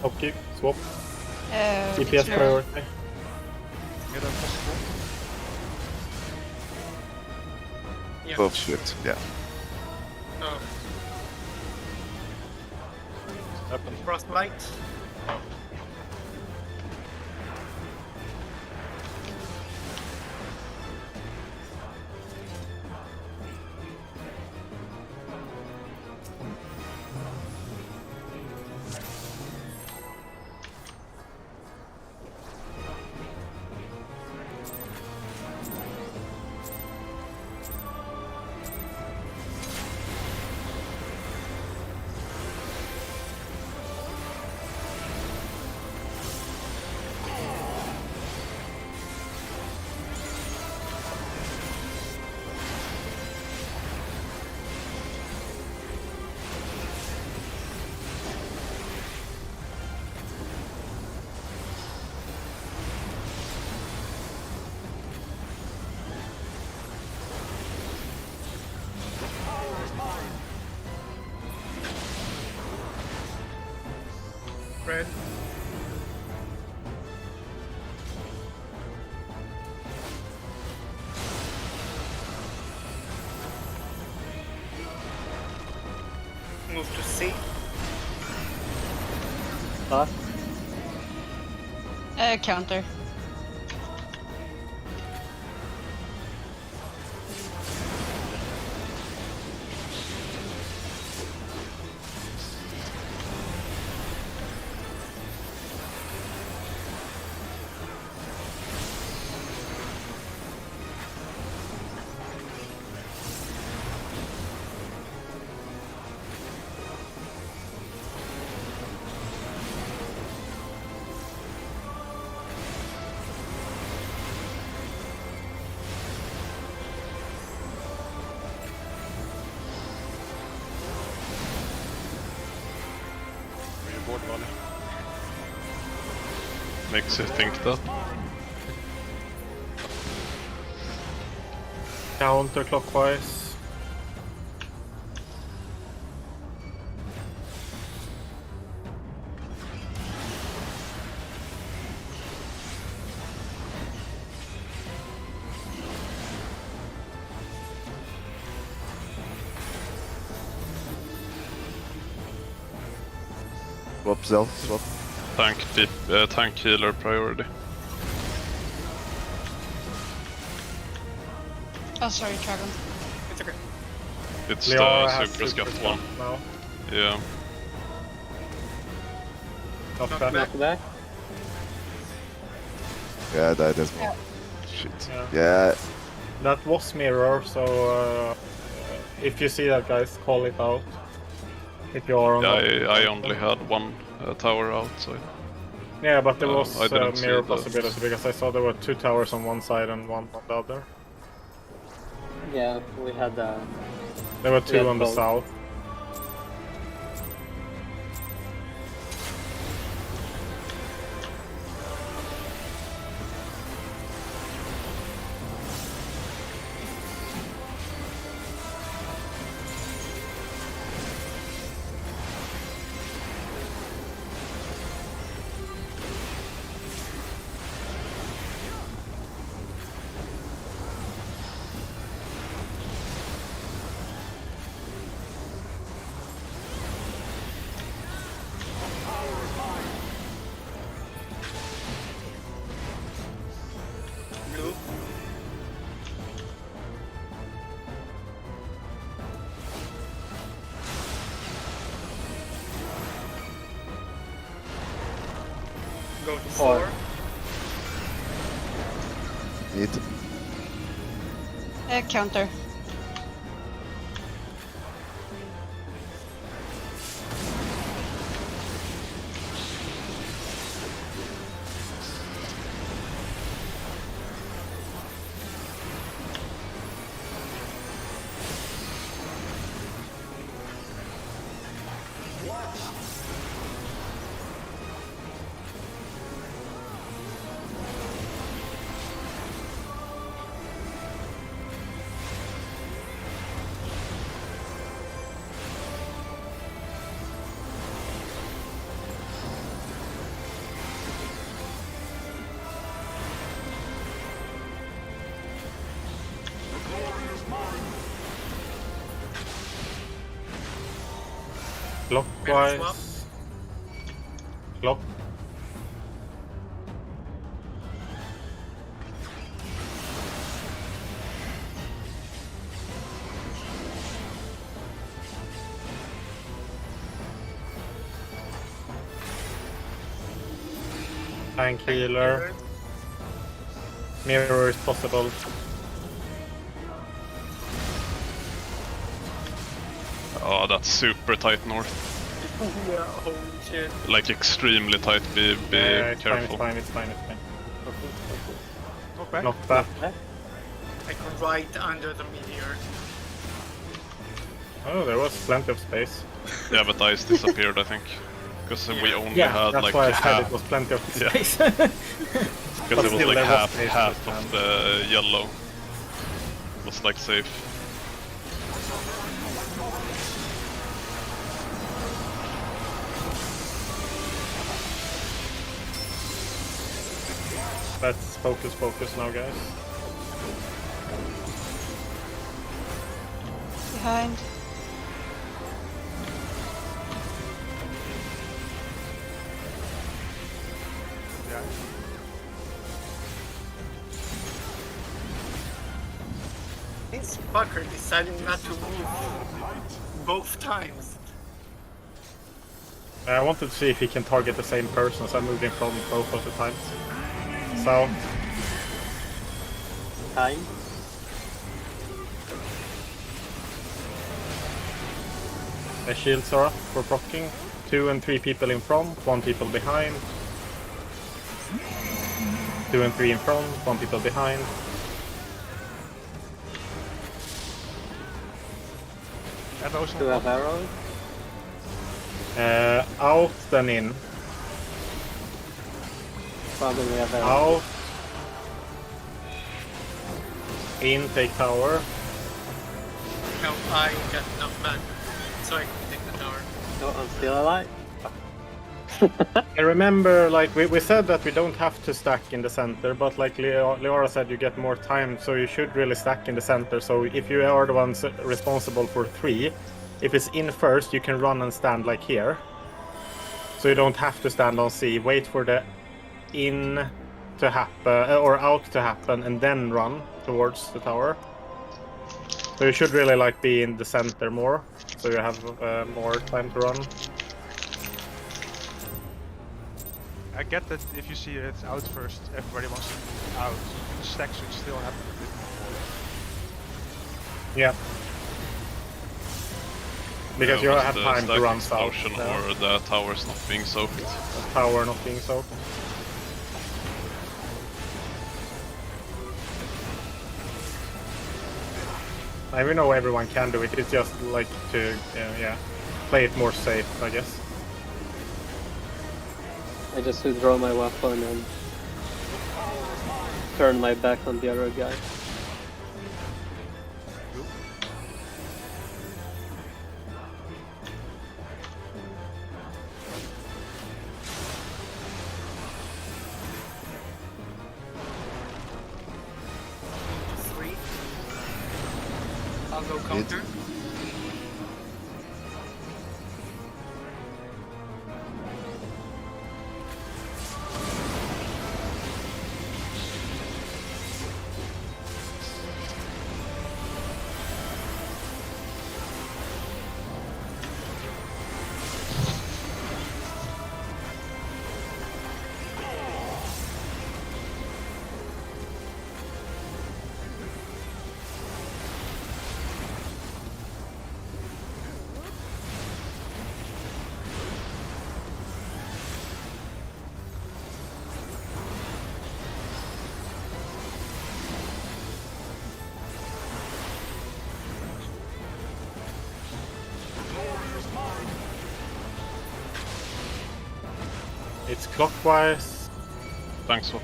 Okay, swap. It's DPS low. priority. Get that possible. Yeah. Oh shit, yeah. Oh, Happened. frostbite. Red. Move to C. Pass. Counter. Board money. Makes you think that. Counterclockwise. Swap Zell, swap. Tank healer priority. Oh, sorry, Dragon. It's okay. It's Liara the has super scat super one. now. Yeah. Not Knock bad. back. Knock back. Yeah, I died as well. Yeah. Shit. Yeah. Yeah, That was mirror, so if you see that, guys, call it out. If you are on. Yeah, I only had one tower out, so Yeah, but there I was didn't see mirror that. possibility because I saw there were 2 towers on one side and 1 on the other. Yeah, we had There were 2 Yeah, on the both. south. Blue. Go to Four. 4. need. Counter. Clockwise. Clock. Tank healer. Mirror is possible. Oh, that's super tight north. Yeah, holy shit. Like extremely tight. Be It's careful. fine, it's fine. Knock back. Not bad. Like right under the meteor. Oh, there was plenty of space. Yeah, but ice disappeared, I think, because we only Yeah, had that's like why I said half. it was plenty of Yeah. space. Because But it was still, like there was space half this of the yellow was like safe. Let's focus now, guys. Behind. Yeah. This fucker decided not to move both times. I wanted to see if he can target the same person, so I moved in front both of the times. So, Time. the shields are up for proccing. 2 and 3 people in front, 1 people behind. 2 and 3 in front, 1 people behind. Arrows Do you have arrows? Out, then in. Probably have arrows. Out. In, take tower. No, I got knocked back, so I can take the tower. Oh, I'm still alive. I remember, like, we said that we don't have to stack in the center, but like Leora said, you get more time, so you should really stack in the center. So if you are the ones responsible for 3, if it's in first, you can run and stand like here. So you don't have to stand on C. Wait for the in to happen, or out to happen, and then run towards the tower. So you should really like be in the center more, so you have more time to run. I get that if you see it's out first, everybody wants to move out. The stack should still happen a bit before. Yeah. Because you was have the time to stack run south. explosion or the towers not being soaked. The tower not being soaked. I know everyone can do it. It's just like to play it more safe, I guess. I just withdraw my weapon and turn my back on the other guy. Three. I'll go counter. It's clockwise. Thanks for.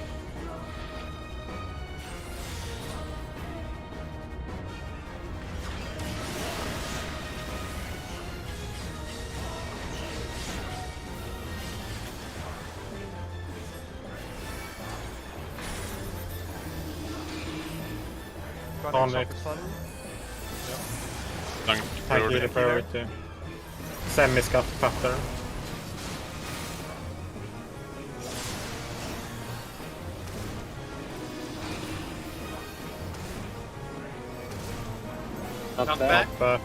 Running Sonic. socket funnel. Tank Tank priority. leader priority. semi-scuff pattern. Not Not bad. bad. But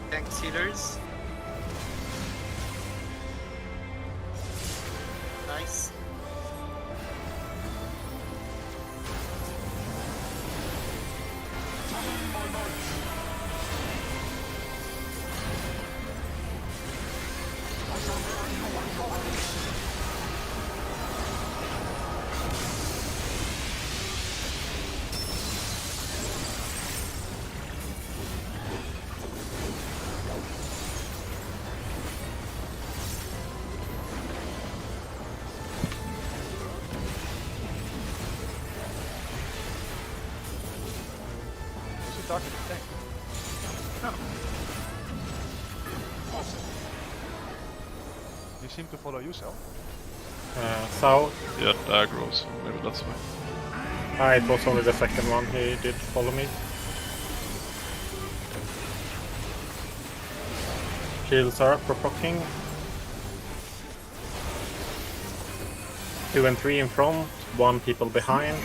Thanks, healers. Nice. Who's he talking to? Tank. No. He seemed to follow you, Sal. south. Yeah, aggro, so maybe that's why. It was only the second one. He did follow me. Shields are up for proccing. 2 and 3 in front, 1 people behind.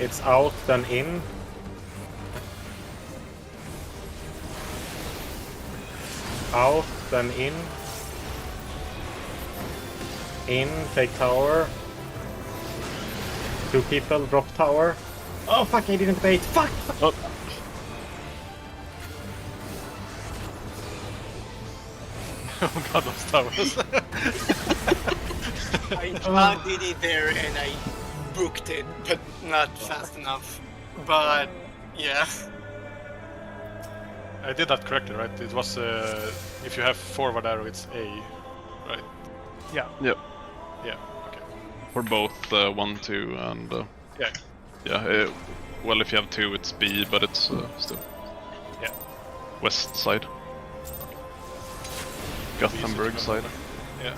It's out, then in. Out, then in. In, take tower. 2 people, drop tower. Oh fuck, I didn't bait. Fuck! Oh, Oh god, those towers. I did it there and I booked it, but not fast enough. But yeah. I did that correctly, right? It was if you have forward arrow, it's A, right? Yeah. yeah. Yeah. Okay. For both 1, 2, and Yeah. yeah. Well, if you have 2, it's B, but it's still Yeah. west side, Gothenburg side. Yeah.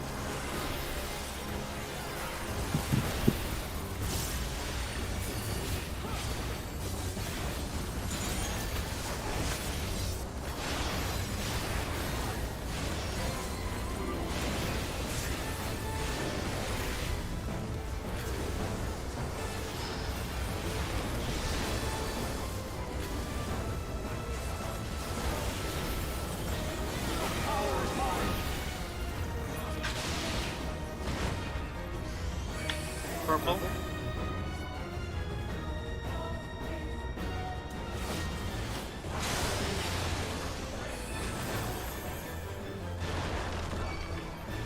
Purple.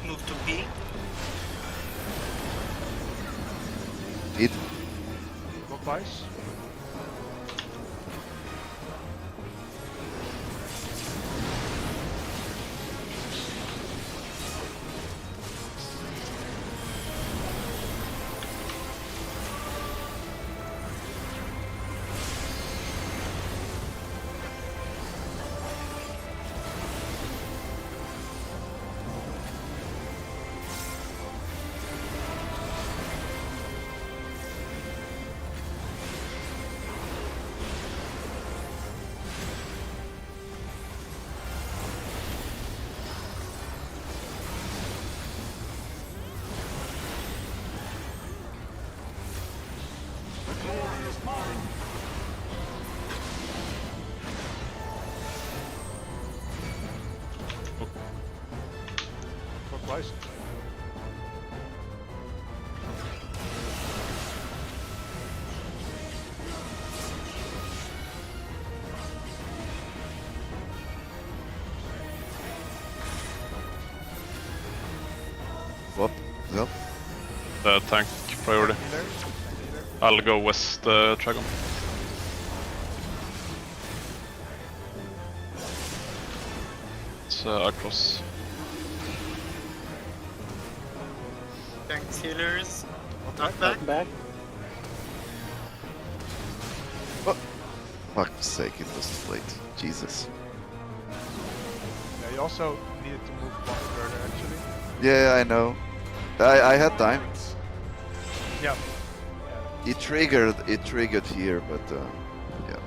Move to B. It Clockwise. Clockwise. what? Yep. Tank priority. Healer. I'll go west, Dragon. It's across. Thanks, healers. Not Not back. Not back. Fuck's sake, it was too late. Jesus. Yeah, you also needed to move one further actually. Yeah, I know. I had time. Yeah. It triggered here, but yeah.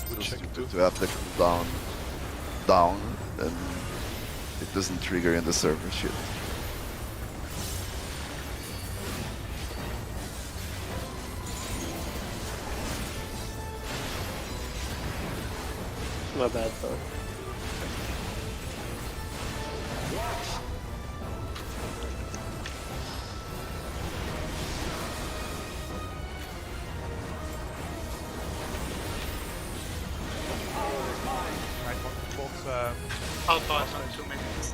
So Check stupid too. to have the cooldown down, and it doesn't trigger in the server shit. My bad, sorry. Right, both I'll pause on 2 minutes.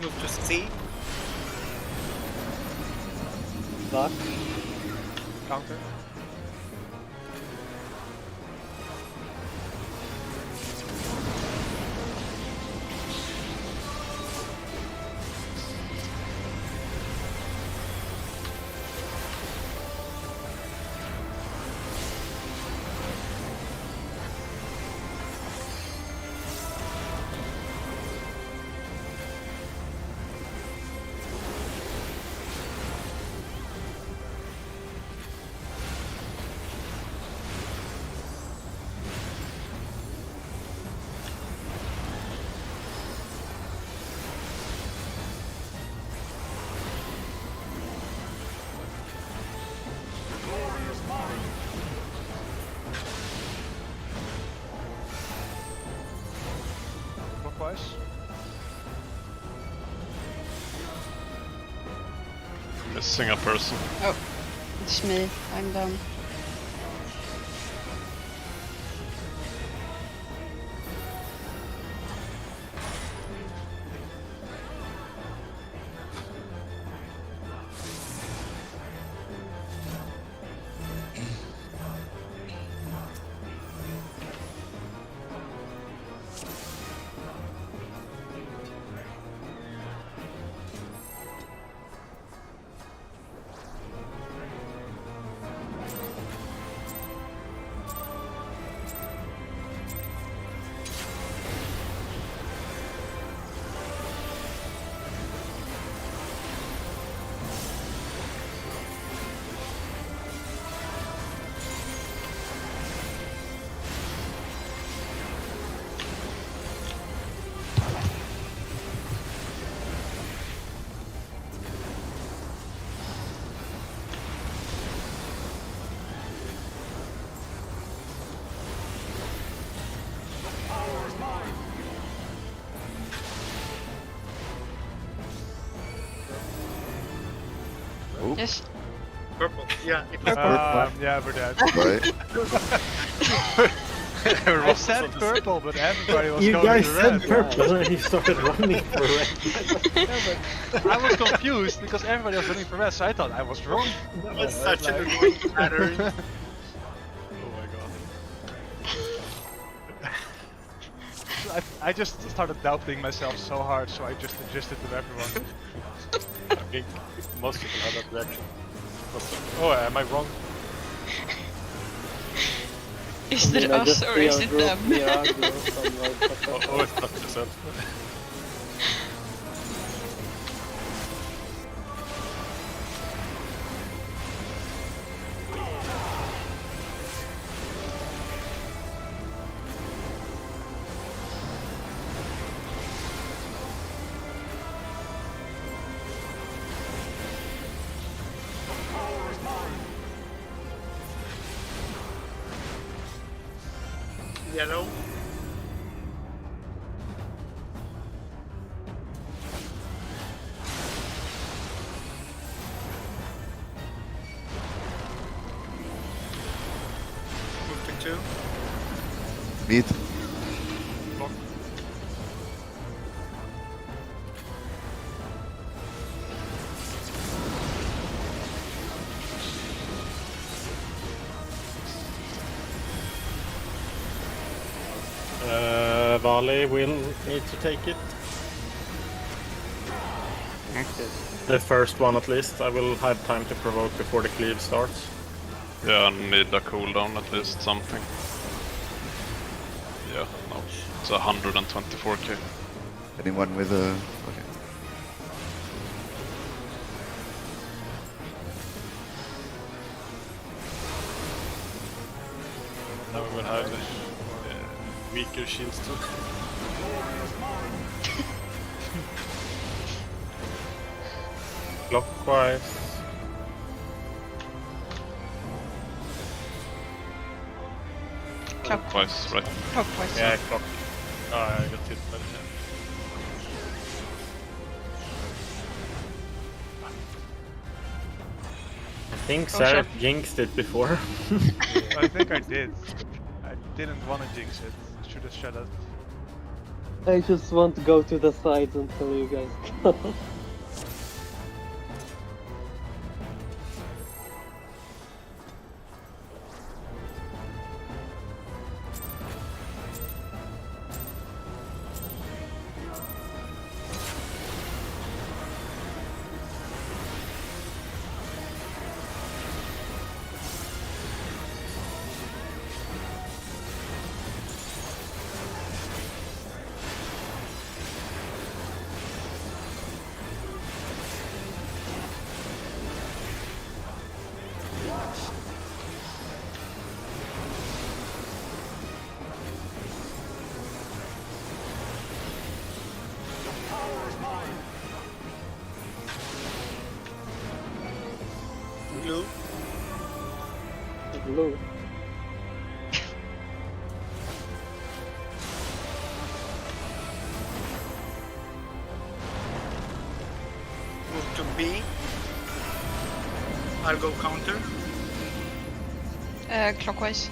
Move to C. Block. counter. Clockwise. Missing a person. Oh, it's me. I'm down. Yes. Purple. Yeah, it was Yeah, we're dead. Right? I said purple, but everybody was You going guys to said red. purple and you started running for red. Yeah, but I was confused because everybody was running for red, so I thought I was wrong. That was such an annoying pattern. Oh my god. I just started doubting myself so hard, so I just adjusted to everyone. I think most people have that reaction. Oh, am I wrong? Is it I us just or is it group them? the aggro from right Oh, oh, it's not yourself. Yellow. Move to 2. Mid. Vale will need to take it. Okay. The first one at least. I will have time to provoke before the cleave starts. Yeah, I need a cooldown at least, something. Yeah, no. It's 124k. Anyone with a... Okay. Now we will have weaker shields too. Clockwise. Clockwise, right? Clockwise. Yeah, clock. Oh, I got hit by the hand. I think Oh, Sarah shit. jinxed it before. I think I did. I didn't want to jinx it. Should have shut it. I just want to go to the sides until you guys go. Blue. Blue. Move to B. I'll go counter. Clockwise.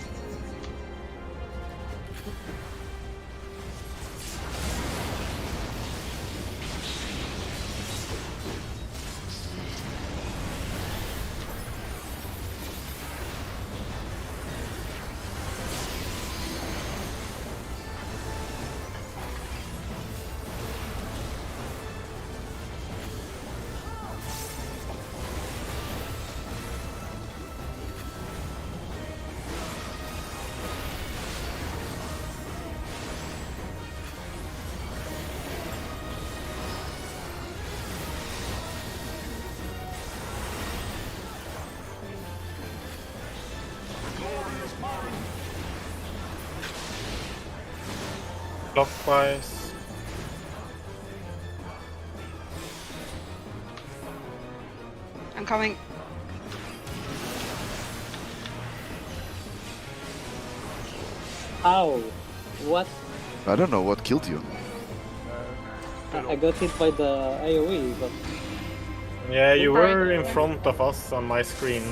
Clockwise. I'm coming. Ow! What? I don't know what killed you. I got hit by the AoE, but Yeah, you were in front of us on my screen.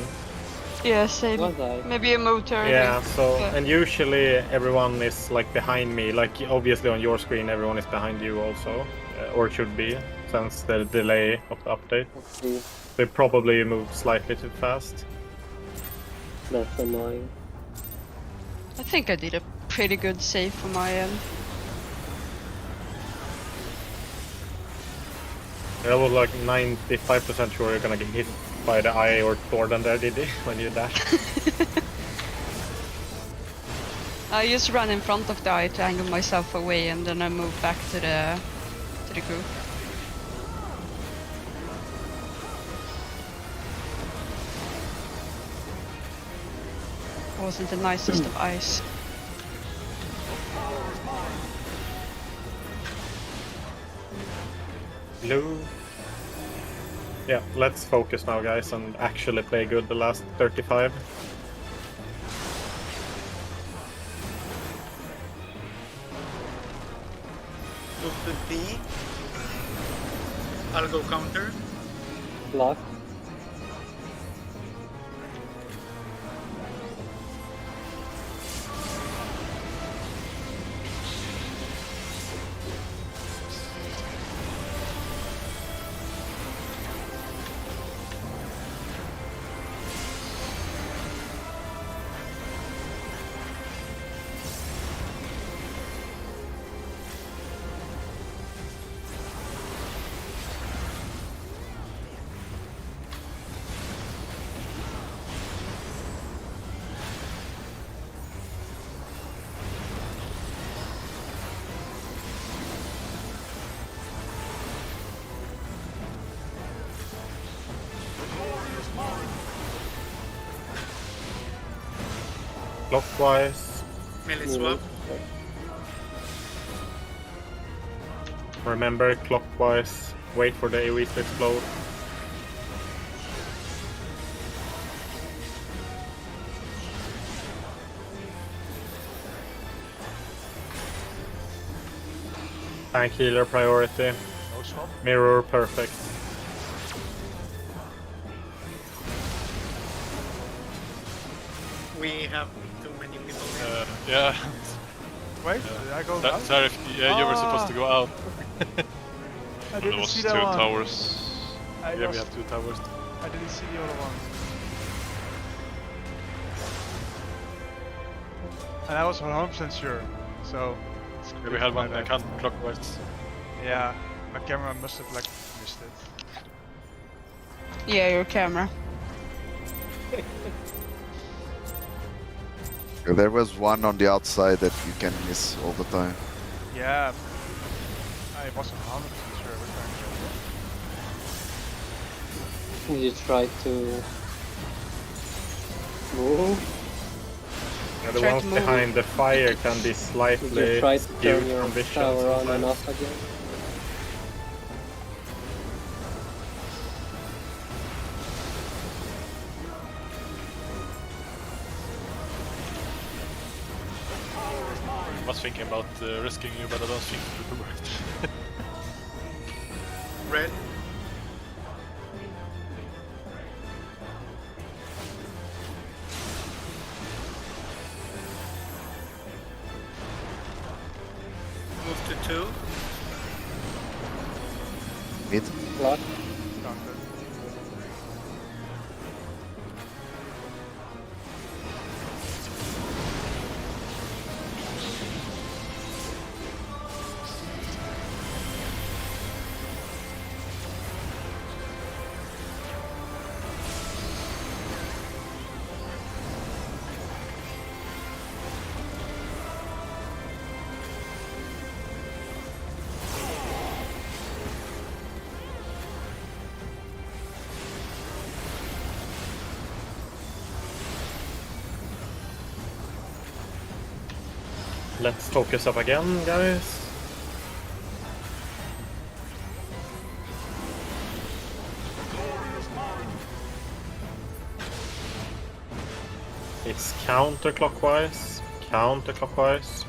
Yeah, same. was I? Maybe you moved early. Yeah, so Yeah. and usually everyone is like behind me. Like obviously on your screen, everyone is behind you also, or should be, since the delay of the update. Let's see. They probably moved slightly too fast. That's annoying. I think I did a pretty good save for my end. I was like 95% sure you're gonna get hit by the eye or Thordan there, did he? When you dash. I just ran in front of the eye to angle myself away, and then I moved back to the group. It wasn't the nicest of eyes. Blue. Yeah, let's focus now, guys, and actually play good the last 35. Move to B. I'll go counter. Block. Clockwise. Melee swap. Remember, clockwise. Wait for the AoEs to explode. Tank healer priority. No swap. Mirror perfect. We have too many people here. Yeah. Wait, did I go out? Sorry, yeah, you were supposed to go out. I There didn't was see two that one. towers. I, Yeah, we lost- have 2 towers. I didn't see the other one. And I was 100% sure. So, it's Yeah, we had my one bad. clockwise. Yeah, my camera must have like missed it. Yeah, your camera. There was one on the outside that you can miss all the time. Yeah, I wasn't 100% sure every time. You try to move. Yeah, the Try ones to move. behind the fire can be Did slightly you try to skewed turn your from vision tower on and sometimes. off again? I was thinking about risking you, but I don't think it would work. Red. Move to 2. Mid. Block. Doctor. Let's focus up again, guys. It's counterclockwise. Counterclockwise.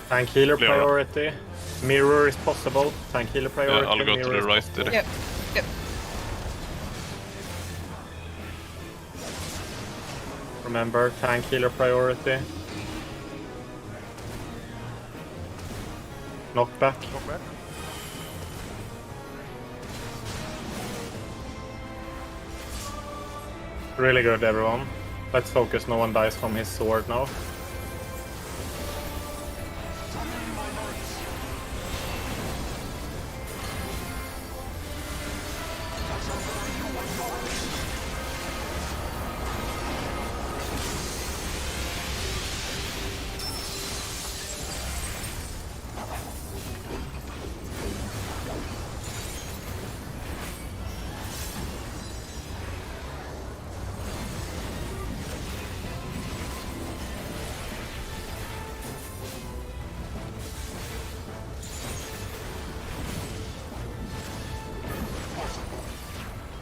Tank healer Clear. priority. Mirror is possible. Tank healer priority. Yeah, I'll go to mirror the is right possible. there. Yep. Yep. Remember, tank healer priority. Knockback. Knock back. Really good, everyone. Let's focus. No one dies from his sword now.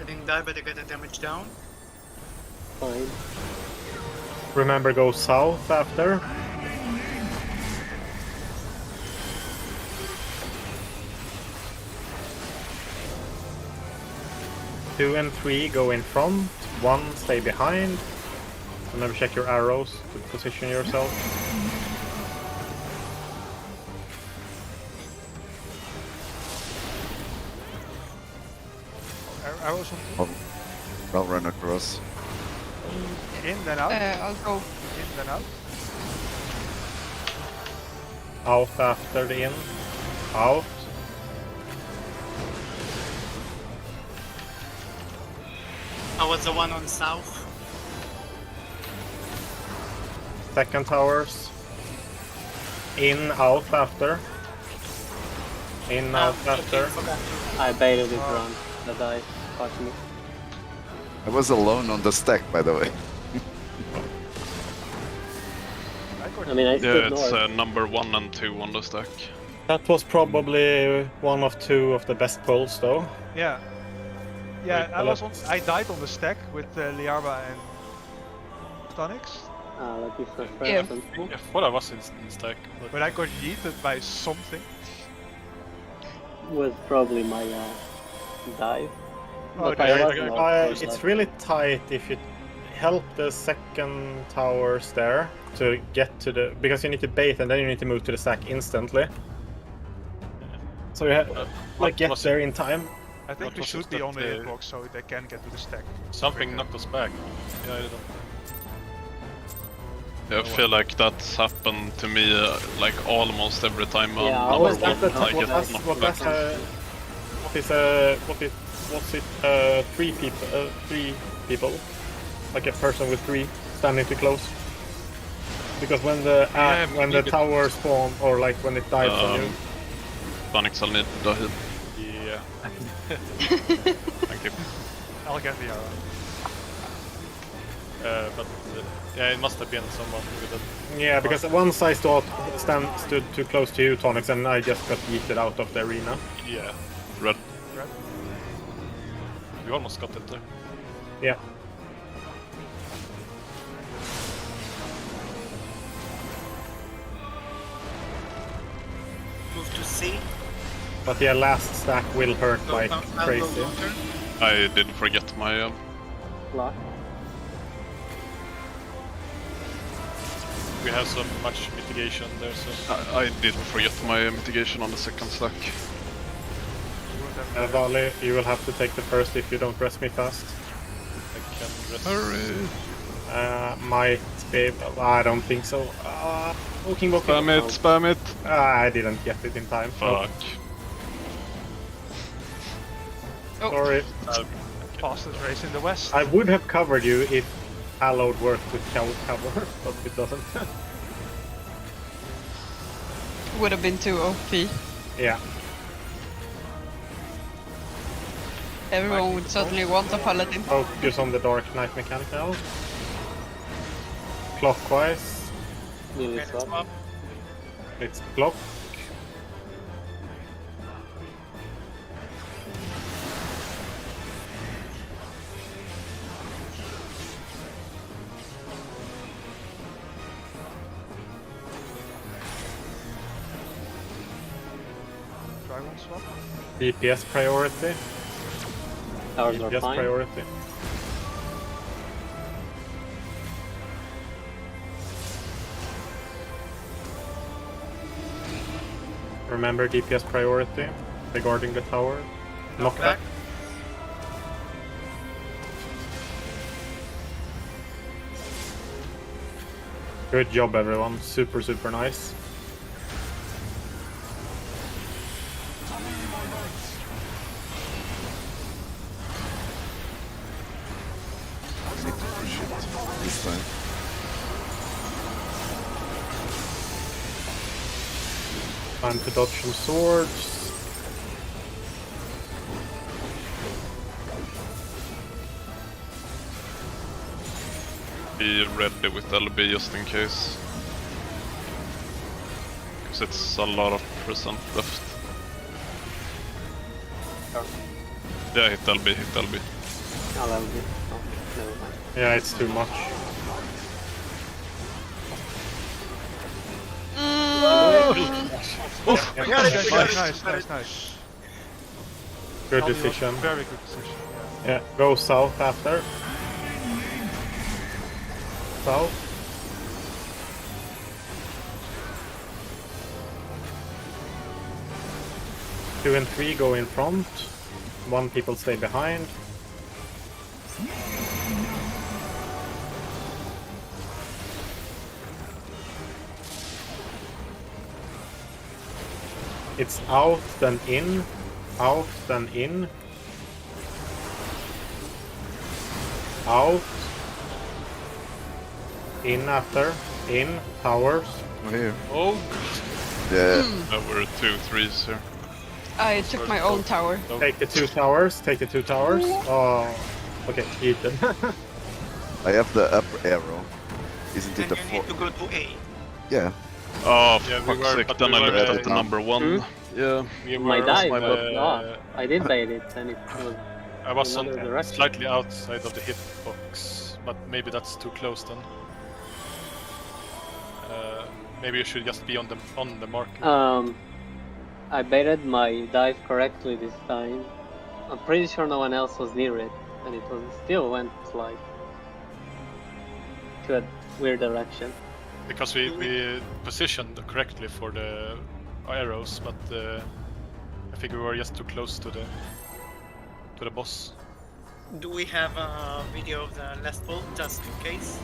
I didn't die, but I got the damage down. Fine. Remember, go south after. Two and 3 go in front. 1 stay behind. Remember, check your arrows to position yourself. Arrows on I'll run across. in, then out. I'll go. In, then out. Out after the in. Out. I was the one on south. Second towers. In, out after. In, out after. I baited it wrong. The dice caught me. I was alone on the stack, by the way. I mean, I stood Yeah, it's north. number 1 and 2 on the stack. That was probably one of two of the best pulls, though. Yeah. Yeah, Wait, I died on the stack with Liarba and Tonix, Let me refresh Yeah. something. I thought I was in stack, but I got yeeted by something. Was probably my dive. Oh, But okay, I okay, was okay. not. It's really tight if you help the second towers there to get to the... Because you need to bait and then you need to move to the stack instantly. So you have, like, get there in time. I think What we was should it be that, on the hitbox so they can get to the stack. something knocked us back. Yeah, I don't. Yeah, I feel like that's happened to me like almost every time. Yeah, number was that one, the- I what get that's- knocked What back. that's three people, like a person with three standing too close. Because when the Yeah, when the maybe- tower spawn or like when it dives on you, Panics, I'll need the heal. Yeah. Thank you. I'll get the arrow. But yeah, it must have been someone with a. yeah, because once I stood too close to you, Tonix, and I just got yeeted out of the arena. Yeah. Red. Red. We almost got it there. Yeah. Move to C. But yeah, last stack will hurt Go like down, I'll crazy. go water. I did forget my Lock. We have so much mitigation there, so. I did forget my mitigation on the second stack. Vali, you will have to take the first if you don't rest me fast. I can rest. Hurry! Might be able, I don't think so. Walking. Spam it, spam it! I didn't get it in time. Fuck. Oh, Sorry. Fastest race in the west. I would have covered you if Hallowed worked with cover, but it doesn't. would have been too OP. Yeah. Everyone would certainly want a paladin. Focus on the Dark Knight mechanic now. Clockwise. Nearly And swap. swap. It's block. Dragon swap. DPS priority. Towers are DPS fine. priority. Remember DPS priority regarding the tower. Knockback. Good job, everyone. Super nice. I need to push it this time. Time to dodge some swords. Be ready with LB just in case. Because it's a lot of percent left. Sure. Yeah, hit LB, hit LB. I'll have it. Oh, never mind. Yeah, it's too much. Nice. Good Aldi was decision. Very good decision. Yeah, go south after. South. Two and three go in front. One people stay behind. It's out, then in. Out, then in. Out. In after. In towers. Here. Oh, Yeah. There were 2 3s here. I took my own tower. Take the 2 towers. Take the 2 towers. Oh, okay, eat them. I have the up arrow. Isn't it And a you 4? need to go to A. Yeah. Oh, Yeah, we fuck's were- sake. but Then we I were, looked at the uh, number 1. Yeah. we My were dive on was the- not. I did bait it, and it was I was on another direction. slightly outside of the hitbox, but maybe that's too close then. Maybe you should just be on the marker. I baited my dive correctly this time. I'm pretty sure no one else was near it, and it was still went like to a weird direction. Because we positioned correctly for the arrows, but I think we were just too close to the boss. Do we have a video of the last pull, just in case?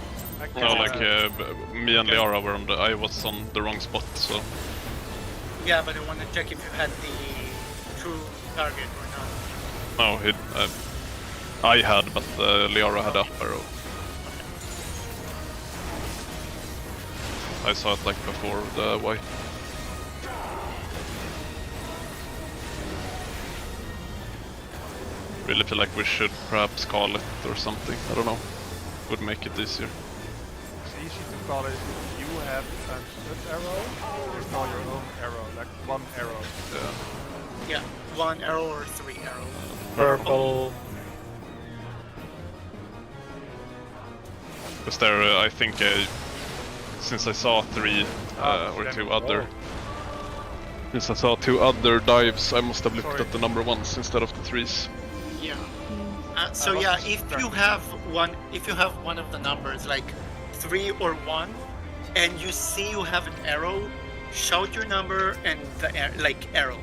No, like me and Liara were I was on the wrong spot, so Yeah, but I want to check if you had the true target or not. no, I had, but Liara had up arrow. I saw it like before the wipe. Really feel like we should perhaps call it or something. I don't know. Would make it easier. It's easy to call it if you have a sub arrow, you call your own arrow, like 1 arrow. Yeah. Yeah, 1 arrow or 3 arrows. Purple. Because there, I think, since I saw 3 or then- 2 other. Since I saw 2 other dives, I must have looked Sorry. at the number 1s instead of the 3s. Yeah. So was yeah, just if you distracted. have one of the numbers like 3 or 1, and you see you have an arrow, shout your number and the arrow,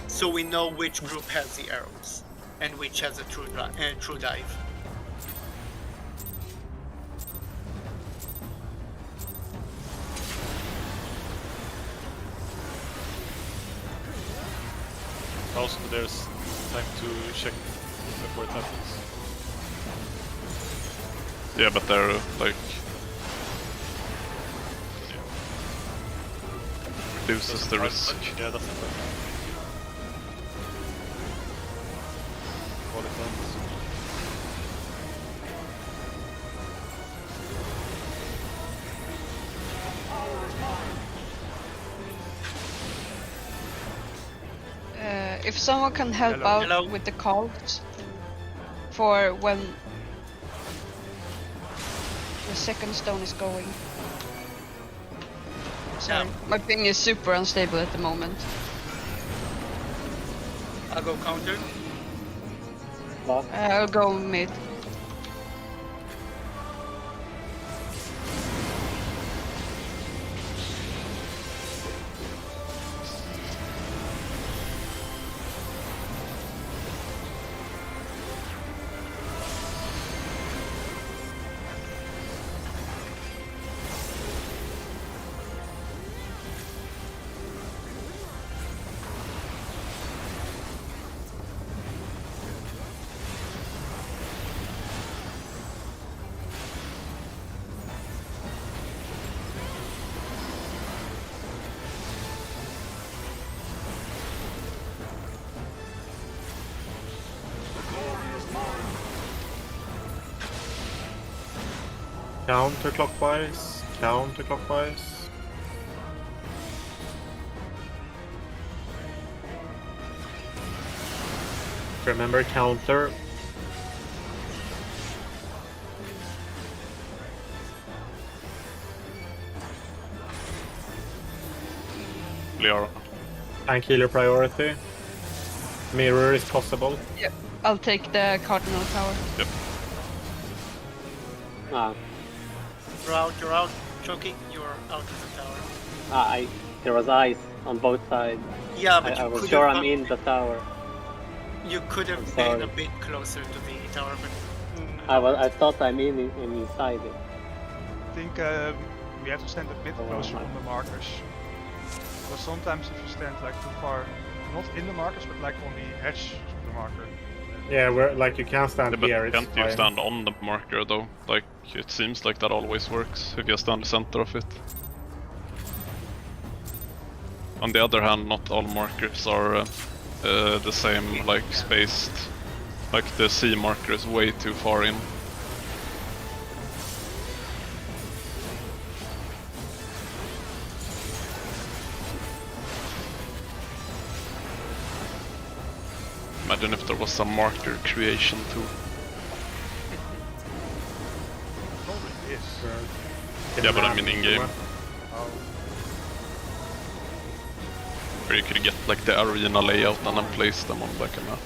so we know which group has the arrows and which has a true dive. Also, there's time to check before it happens. Yeah, but they're like reduces the risk. Yeah, that's not bad. Call it ends. If someone can help Hello. out Hello. with the calls for when the second stone is going. Sorry, my ping is super unstable at the moment. I'll go counter. I'll go mid. Counterclockwise. Counterclockwise. Remember counter. Liara. Tank healer priority. Mirror is possible. Yep. I'll take the cardinal tower. Yep. Ah, You're out. Choki, you're out of the tower. there was ice on both sides. Yeah, but I you was could sure have I'm in the tower. You could have I'm been sorry. a bit closer to the tower, but I thought I'm inside it. I think we have to stand a bit closer on the markers. Because sometimes if you stand like too far, not in the markers, but like on the edge of the marker, then Yeah, we're like you can't stand Yeah, but here. It's can't you fine. stand on the marker though? Like, it seems like that always works if you stand the center of it. On the other hand, not all markers are the same, like, spaced. Like, the C marker is way too far in. Imagine if there was some marker creation tool. Probably is. Yeah, but I mean in-game. Oh, Where you could get like the arena layout and then place them on like a map.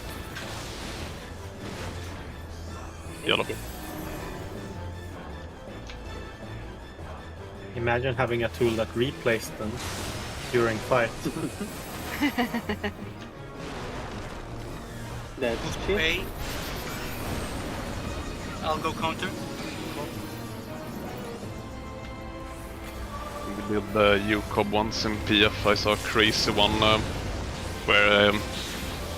Yellow. Imagine having a tool that replaced them during fight. That's shit. Okay. I'll go counter. We did the UCOB once in PF. I saw a crazy one where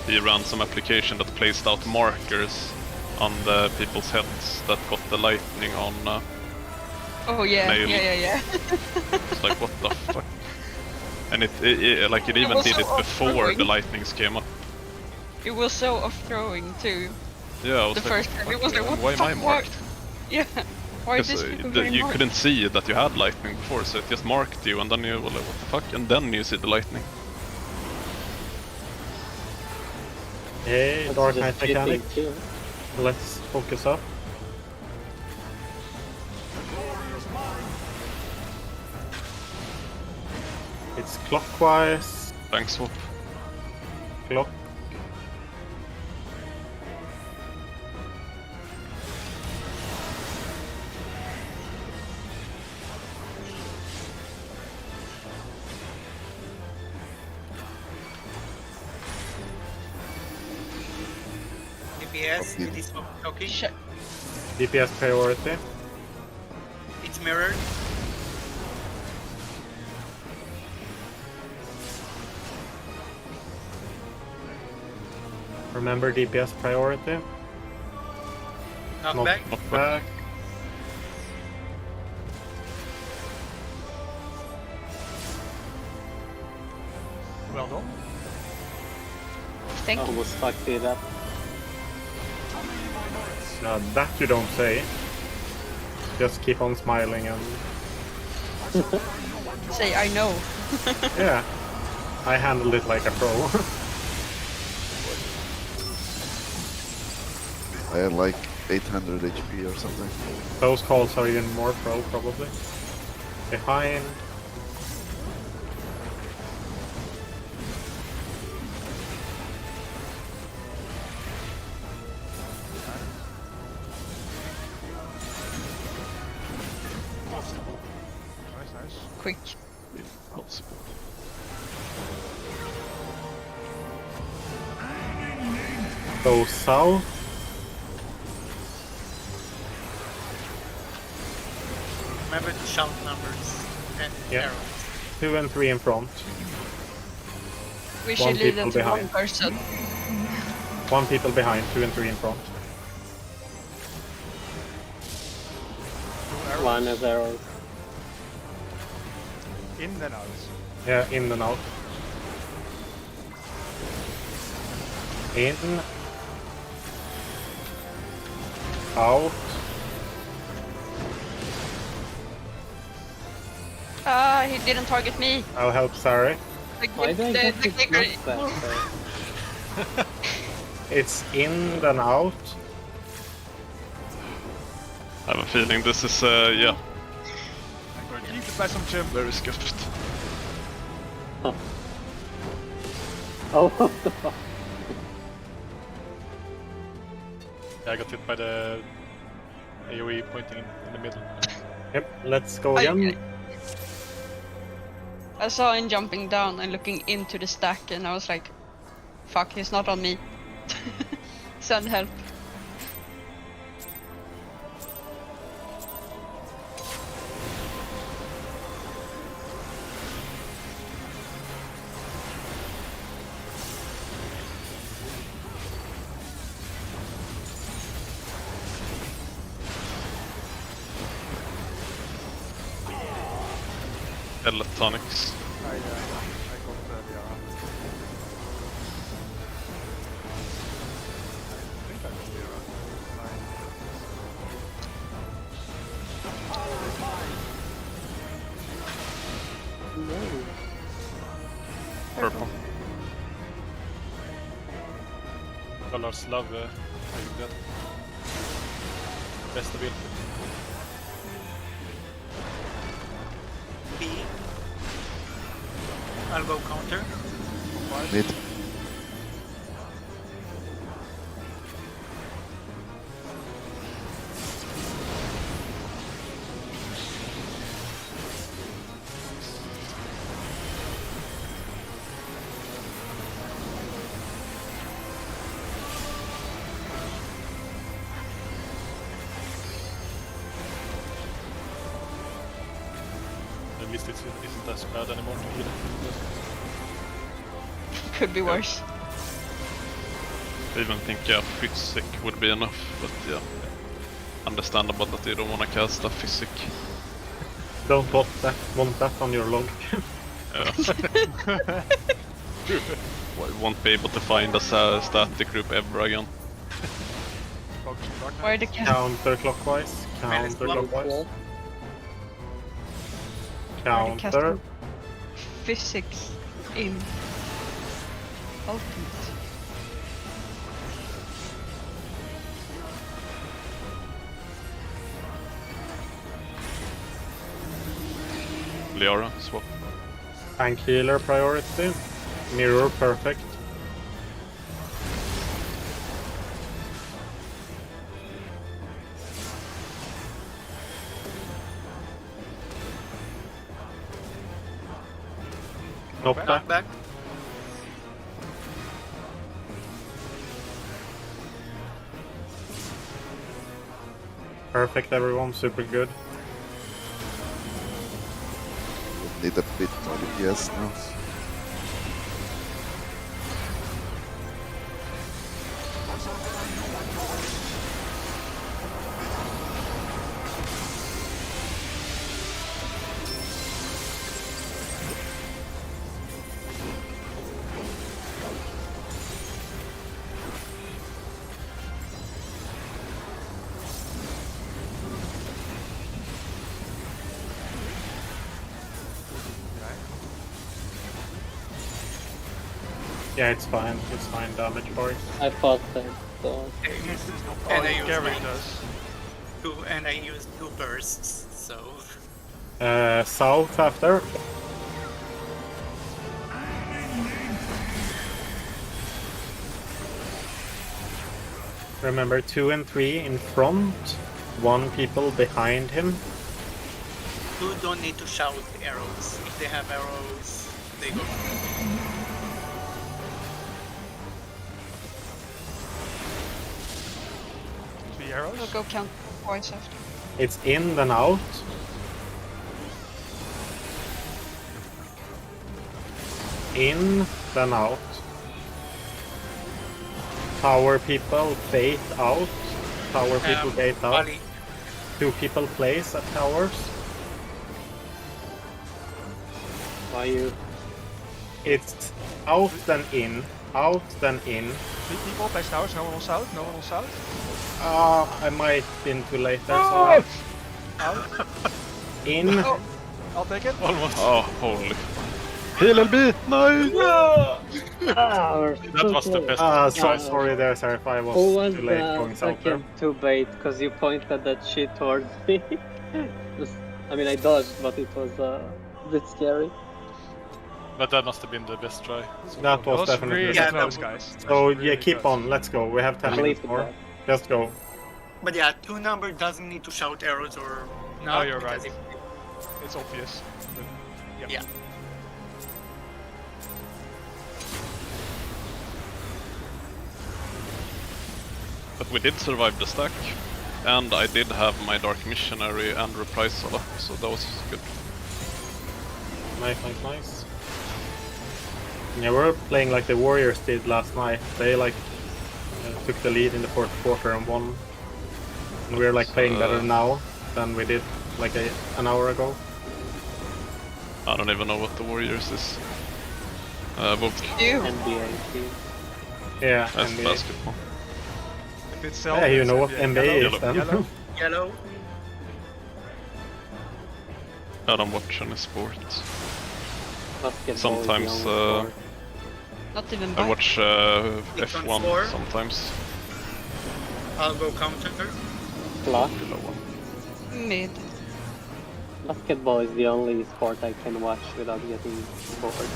he ran some application that placed out markers on the people's heads that got the lightning on. Oh yeah, Nail. yeah. It's like, what the fuck? And it even was did so it before off-throwing. the lightnings came up. It was so off-throwing too. Yeah, I was The like, first time it was like, what why the am I fuck? marked? Yeah. Why is Because this people getting you marked? couldn't see that you had lightning before, so it just marked you, and then you were like, what the fuck? And then you see the lightning. Hey, That's Dark just Knight cheating mechanic. too. Let's focus up. It's clockwise. Thanks, Swap. Clock. DPS, it is okay. Shit. DPS priority. It's mirrored. Remember DPS priority. Knockback. Not back. well done. Thank you. Almost fucked it up. Now that you don't say. Just keep on smiling and Say I know. yeah. I handled it like a pro. I had like 800 HP or something. Those calls are even more pro probably. Behind. Nice. Quick. If possible. Go south. Remember to shout numbers and Yeah. arrows. 2 and 3 in front. We One should leave them people to one behind. person. 1 people behind, 2 and 3 in front. One is arrows. In and out. Yeah, in and out. In. Out. Ah, he didn't target me. I'll help Sari. Why do I get the this kicker. knockback? It's in then out. I have a feeling this is, yeah, You need to buy some gym. very scuffed. Oh, what the fuck? Yeah, I got hit by the AoE pointing in the middle. Yep, let's go I- again. I saw him jumping down and looking into the stack, and I was like, fuck, he's not on me. Send help. electronics. I got the Ara. I think I got the Ara. No. Purple. Colors love having that. Best ability. B. I'll go counter. Mid. At least it isn't as bad anymore to heal. Could be worse. I even think physic would be enough, but yeah. Understandable that you don't want to cast a physic. Don't want that on your log. Well, you won't be able to find a static group ever again. Focus on Dark Knight. Where the cat Counterclockwise. Counterclockwise. Counter. physics in ultimate. Liara, swap. Tank healer priority. Mirror perfect. Knockback. Knockback. Perfect, everyone. Super good. Need a bit more DPS now. Yeah, it's fine. It's fine damage for it. I fought that, so And I Oh, used Gary my does. and I used 2 bursts, so South after. Remember 2 and 3 in front, 1 people behind him. 2 don't need to shout arrows. If they have arrows, they go. 3 arrows. We'll go count twice after. It's in then out. In then out. Tower people bait out. Tower people bait out. Ali, 2 people place at towers. why you? It's out then in. Out then in. 3 people, place towers, no one on south, no one on south. I might been too late there. So Out. in. I'll take it. Almost. Oh, holy. Heal LB! No! That was the best. Sorry there, sir, if I was Who was too late the going south there. second to bait? Because you pointed that shit towards me. I mean, I dodged, but it was a bit scary. But that must have been the best try. That That was was definitely. really Yeah, close, that guys. That So was yeah, really keep close. on. Let's go. We have 10 minutes Sleep more. with Just go. but yeah, 2 number doesn't need to shout arrows or. No, you're because right. It's obvious. But, Yeah. But we did survive the stack, and I did have my Dark Missionary and Reprisal up, so that was good. Nice. Yeah, we're playing like the Warriors did last night. They like took the lead in the 4th quarter and won. And we're like playing better now than we did like an hour ago. I don't even know what the Warriors is. Both You. NBA team. Yeah, that's NBA. basketball. If it's Zelda, Yeah, you it's know what NBA is then. Yellow. Yellow. I don't watch any sports. Basketball Sometimes, is the only sport. Not even I back. watch It's on F1 four. sometimes. I'll go counter. Clock. Below one. Mid. Basketball is the only sport I can watch without getting bored.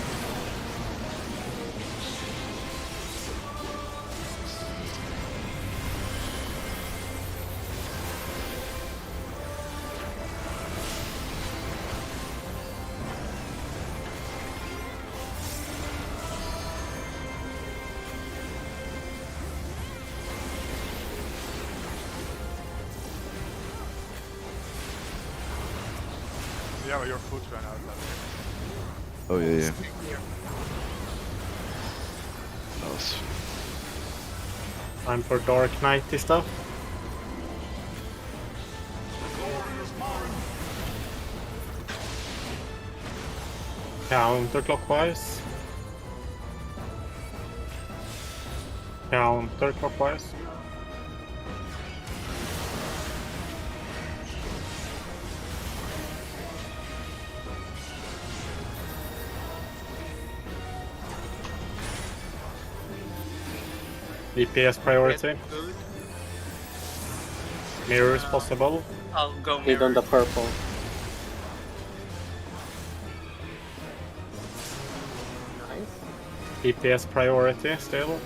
Yeah, well, your food ran out. Oh yeah, yeah. That was Time for Dark Knighty stuff. Counterclockwise. Counterclockwise. DPS priority. Good. Mirrors possible. I'll go Mid on mirror. the purple. Nice. DPS priority still.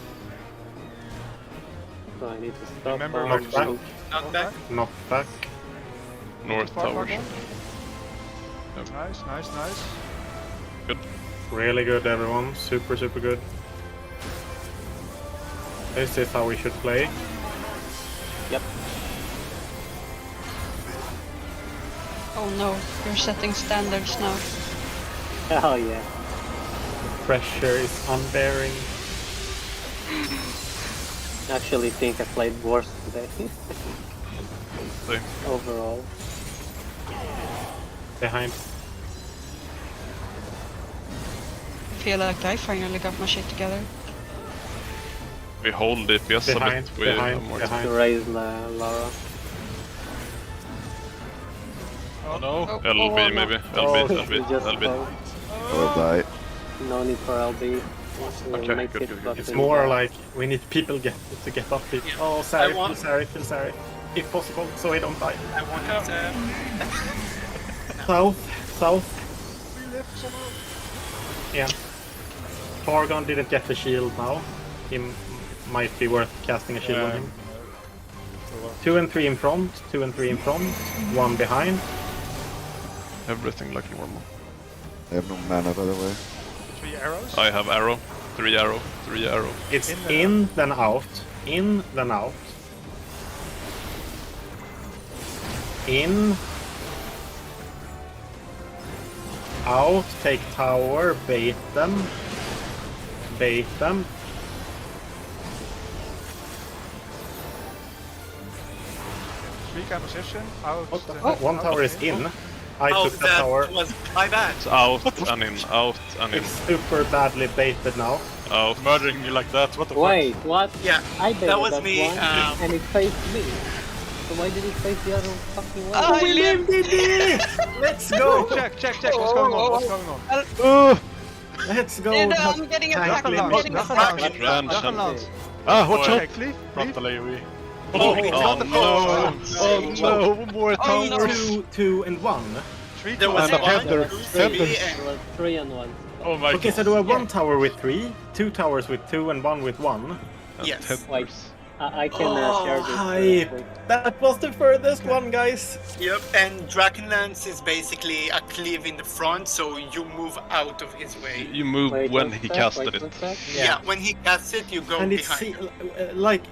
So I need to stop. Remember on where Knock back. shoot. Knock back. Knock back. North Far Tower. back. Nice, nice, nice. Really good, everyone. Super, super good. This is how we should play. Yep. Oh no, you're setting standards now. Hell yeah. Pressure is unbearing. Actually think I played worse today. Same. Overall. Behind. I feel like I finally got my shit together. We hold DPS a Behind, bit. We behind, have more behind. To raise Lara. Oh no. Oh, LB oh, maybe. Oh, LB, We just LB. spoke. Or die. No need for LB. We'll Okay, make good, it good, good. but It's in more the- like we need people to get up it. Yeah. Oh, I Sarif, want- kill Sarif, kill Sarif. If possible, so he don't die. I want South. Yeah. Targon didn't get the shield now. He might be worth casting a shield on him. 2 and 3 in front, 2 and 3 in front, 1 behind. Everything like normal. I have no mana, by the way. 3 arrows. I have arrow. 3 arrow. 3 arrow. It's In in, then out. In, then out. In. Out, take tower, bait them. Bait them. Three kind position. Out. What the then fuck? One out, tower is okay. in. I Oh, took that tower. was my bad. It's out and in. Out and in. It's super badly baited now. Out. Murdering me like that. What the Wait, what? Yeah, I baited that was that me. one, and it faced me. So why did it face the other fucking way? Oh, I lived! Let's go! Check. What's going on? What's going on? Let's go! Dude, I'm getting attacked. I'm Tackling. getting attacked. Advantage. Ah, watch Okay, out! Cleave. Frontal AoE. Oh, Oh no! No more oh, towers! 2 and 1. Three There was towers. one, Heather. two, It three, and was 3 and 1. Oh my Okay, god. so do I 1 tower with 3, 2 towers with 2, and 1 with 1? yes. Wait, I can share this. hype. That was the furthest one, guys. Yep, and Dragonlance is basically a cleave in the front, so you move out of his way. You moved Wait, when what's he that? casted Wait, it. what's that? Yeah, when he casts it, you go And it behind. like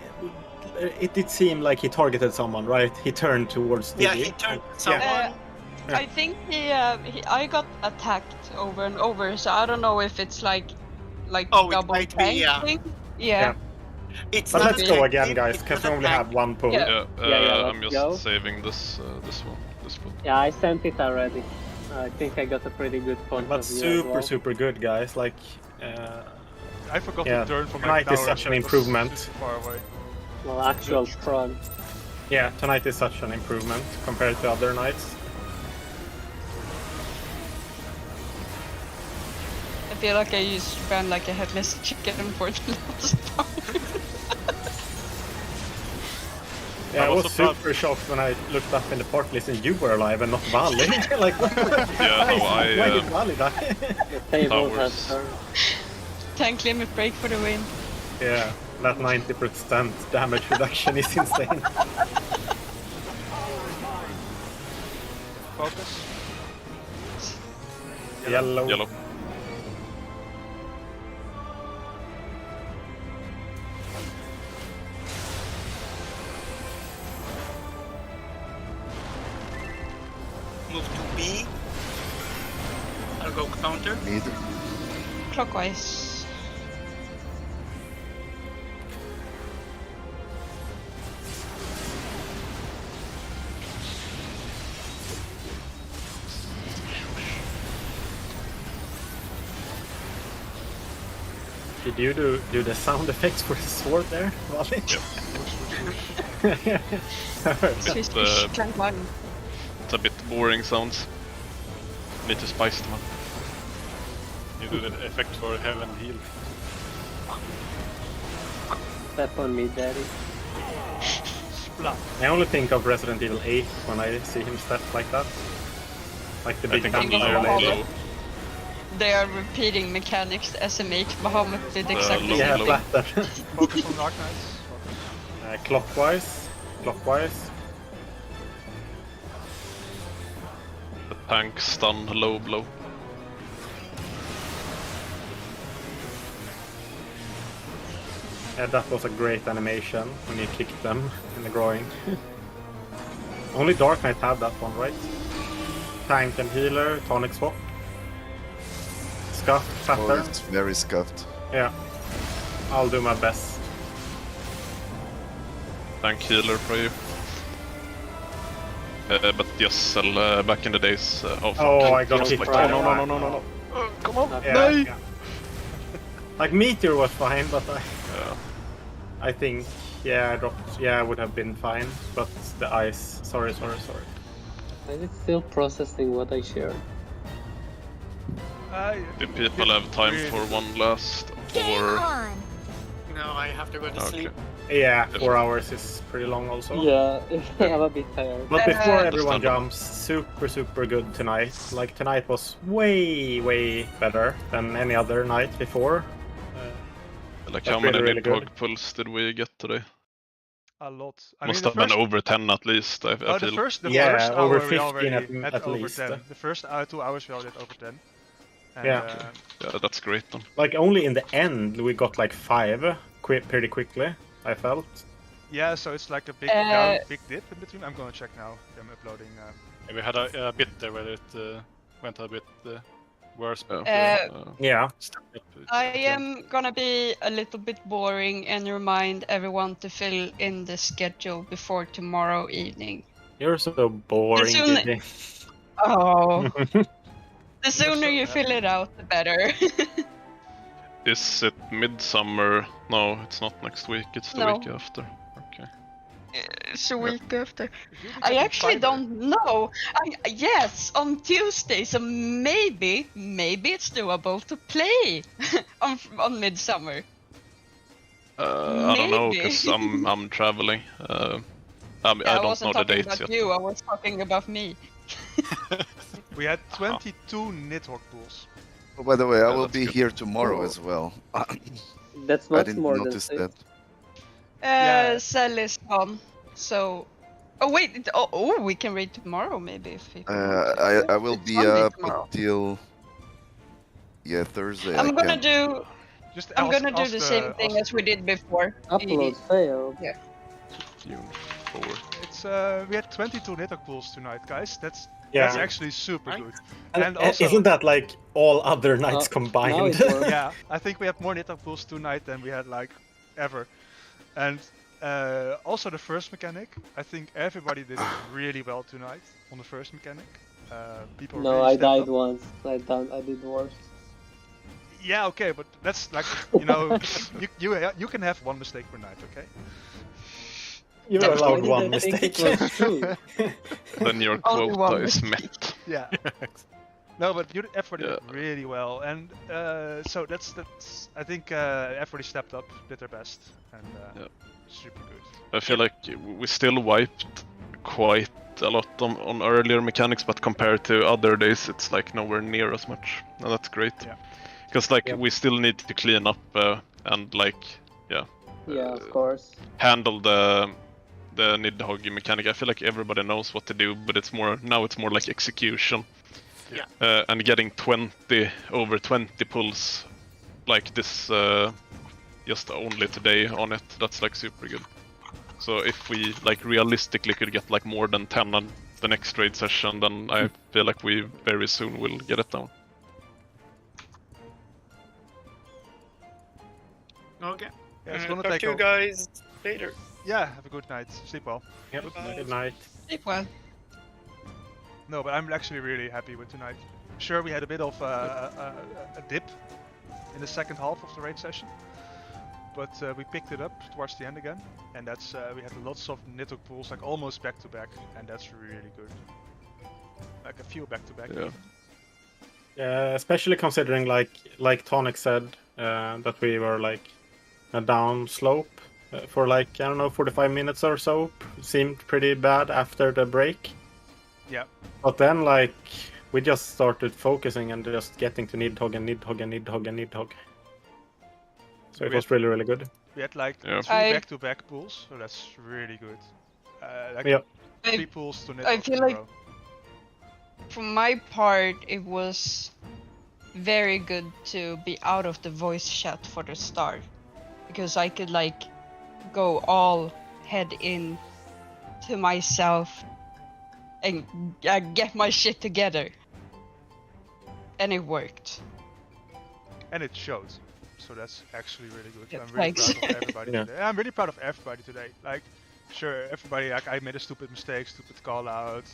it did seem like he targeted someone, right? He turned towards Yeah, Diddy. he turned Yeah. someone. I think I got attacked over and over, so I don't know if it's like Oh, it double might be, yeah. tanking. Yeah. Yeah. It's But not let's a go tank again, team, guys, it's because not we a only have tank. one pull. Yeah. Yeah, Yeah, I'm let's just go. saving this one. This one. Yeah, I sent it already. I think I got a pretty good point But of view as super, well. super good, guys. Like, I forgot Yeah, to turn for my tonight tower. is such an that was improvement. super far away. Well, actual Prog. yeah, tonight is such an improvement compared to other nights. I feel like I just ran like a headless chicken for the last time. Yeah, I I was was so proud. super shocked when I looked up in the port list and you were alive and not Valley. Like, Yeah, no, why did Valley die? The table has Towers. turned. Tank limit break for the win. Yeah, that 90% damage reduction is insane. Focus. Yellow. Yellow. Move to B. I'll go counter. Mid. Clockwise. Did you do the sound effects for the sword there, Valley? Swish, It's, swish, clank, clank. it's a bit boring sounds. Need to spice them up. You do the effect for heaven heal. Step on me, daddy. Splat. I only think of Resident Evil 8 when I see him step like that. Like the I big think I'm vampire low, lady. low. They are repeating mechanics. SMH Bahamut did exactly low, the Yeah, same. low. flatter. Focus on Dark Knights. Focus. Clockwise. Clockwise. The tank stun low blow. Yeah, that was a great animation when you kicked them in the groin. Only Dark Knight had that one, right? Tank and healer, tonic swap. Scuff, Oh, flatter. it's very scuffed. Yeah. I'll do my best. Tank healer for you. But yes, back in the days. Oh, fuck. Oh, I got Just kicked like, by oh, the no, no, no, no, no, no. Come on. Yeah, No. yeah. Like Meteor was fine, but Yeah. I think I dropped. Yeah, I would have been fine, but the ice. Sorry. Is it still processing what I shared? Do people have time for one last? Or No, I have to go to okay. sleep. Yeah, 4 hours is pretty long also. Yeah, I'm a bit tired. But before Uh, everyone Understandable. jumps, super good tonight. Like tonight was way better than any other night before. Like That's how many really mid good. prog pulls did we get today? A lot. I Must mean, have been over 10 at least. I the feel. first Yeah, first over hour we 15 already at had over least. 10. The first 2 hours we already had over 10. And, Yeah. Yeah, that's great then. Like only in the end we got like 5 pretty quickly. I felt. yeah, so it's like a big big dip in between. I'm gonna check now. I'm uploading. And we had a bit there where it went a bit worse. Yeah. But, Yeah. stepped up, I yeah. am gonna be a little bit boring and remind everyone to fill in the schedule before tomorrow evening. You're so boring, Soon- Diddy. Oh, the sooner so you fill it out, the better. Is it midsummer? No, it's not next week. It's the No. week after. Okay. It's a week after. You'll be I getting actually fiber. don't know. Yes, on Tuesday, so maybe it's doable to play on Midsummer. I don't know Maybe. because I'm traveling. I I don't wasn't know the talking dates about yet. you. I was talking about me. We had 22 network pools. Oh, by the way, I Yeah, will that's be good. here tomorrow Oh. as well. That's I much didn't more than notice 6. that. Yeah. Cell is gone. So. Oh wait! We can raid tomorrow maybe if people. want to. I will It's be Sunday up tomorrow. until Thursday. I'm I gonna can't. do. Just I'm ask- gonna do ask the same thing ask as we did before. Upload failed. June 4. It's we had 22 network pools tonight, guys. That's Yeah. actually super Right. good. And, And also, isn't that like all other nights now combined? it works. yeah, I think we have more network pools tonight than we had like ever. And also the first mechanic, I think everybody did really well tonight on the first mechanic. people. No, really I stepped died up. once. I did worse. Yeah, okay, but that's like you can have one mistake per night, okay? You're That's allowed Why one did I think mistake. it was true? Then your Only quota one is mistake. met. Yeah. No, but everybody Yeah. did really well, and so that's I think everybody stepped up, did their best, and Yeah. super good. I feel like we still wiped quite a lot on earlier mechanics, but compared to other days, it's like nowhere near as much, and that's great. Yeah. Because like Yep. we still need to clean up and like Yeah, of course. handle the Nidhogg mechanic. I feel like everybody knows what to do, but it's more like execution. Yeah. And getting over 20 pulls like this just only today on it, that's like super good. So if we like realistically could get like more than 10 on the next trade session, then I feel like we very soon will get it down. Okay. Yeah, it's gonna Talk take to you guys later. Yeah, have a good night. Sleep well. Yep. Goodbye. Good night. Sleep well. No, but I'm actually really happy with tonight. Sure, we had a bit of a dip in the second half of the raid session, but we picked it up towards the end again, and that's we had lots of Nidhogg pools, like almost back to back, and that's really good. Like a few back to back. Yeah. Yeah, especially considering like Tonic said that we were like a down slope for like I don't know 45 minutes or so. Seemed pretty bad after the break. Yeah. But then like we just started focusing and just getting to Nidhogg and Nidhogg and Nidhogg and Nidhogg. So it was really good. We had like Yeah. 3 back to back pools, so that's really good. Like Yeah. 3 pools to Nidhogg I feel in a like- row. For my part, it was very good to be out of the voice chat for the start, because I could like go all head in to myself and get my shit together, and it worked. And it showed. So that's actually really good. Yeah, I'm really thanks. proud of everybody Yeah. today. I'm really proud of everybody today. Like, sure, everybody, like, I made a stupid mistake, stupid call out.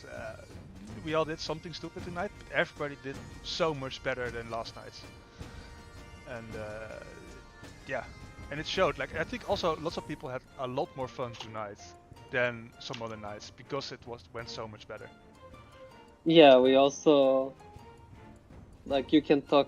We all did something stupid tonight, but everybody did so much better than last night. And yeah, and it showed. Like, I think also lots of people had a lot more fun tonight than some other nights because it went so much better. Yeah, we also like you can talk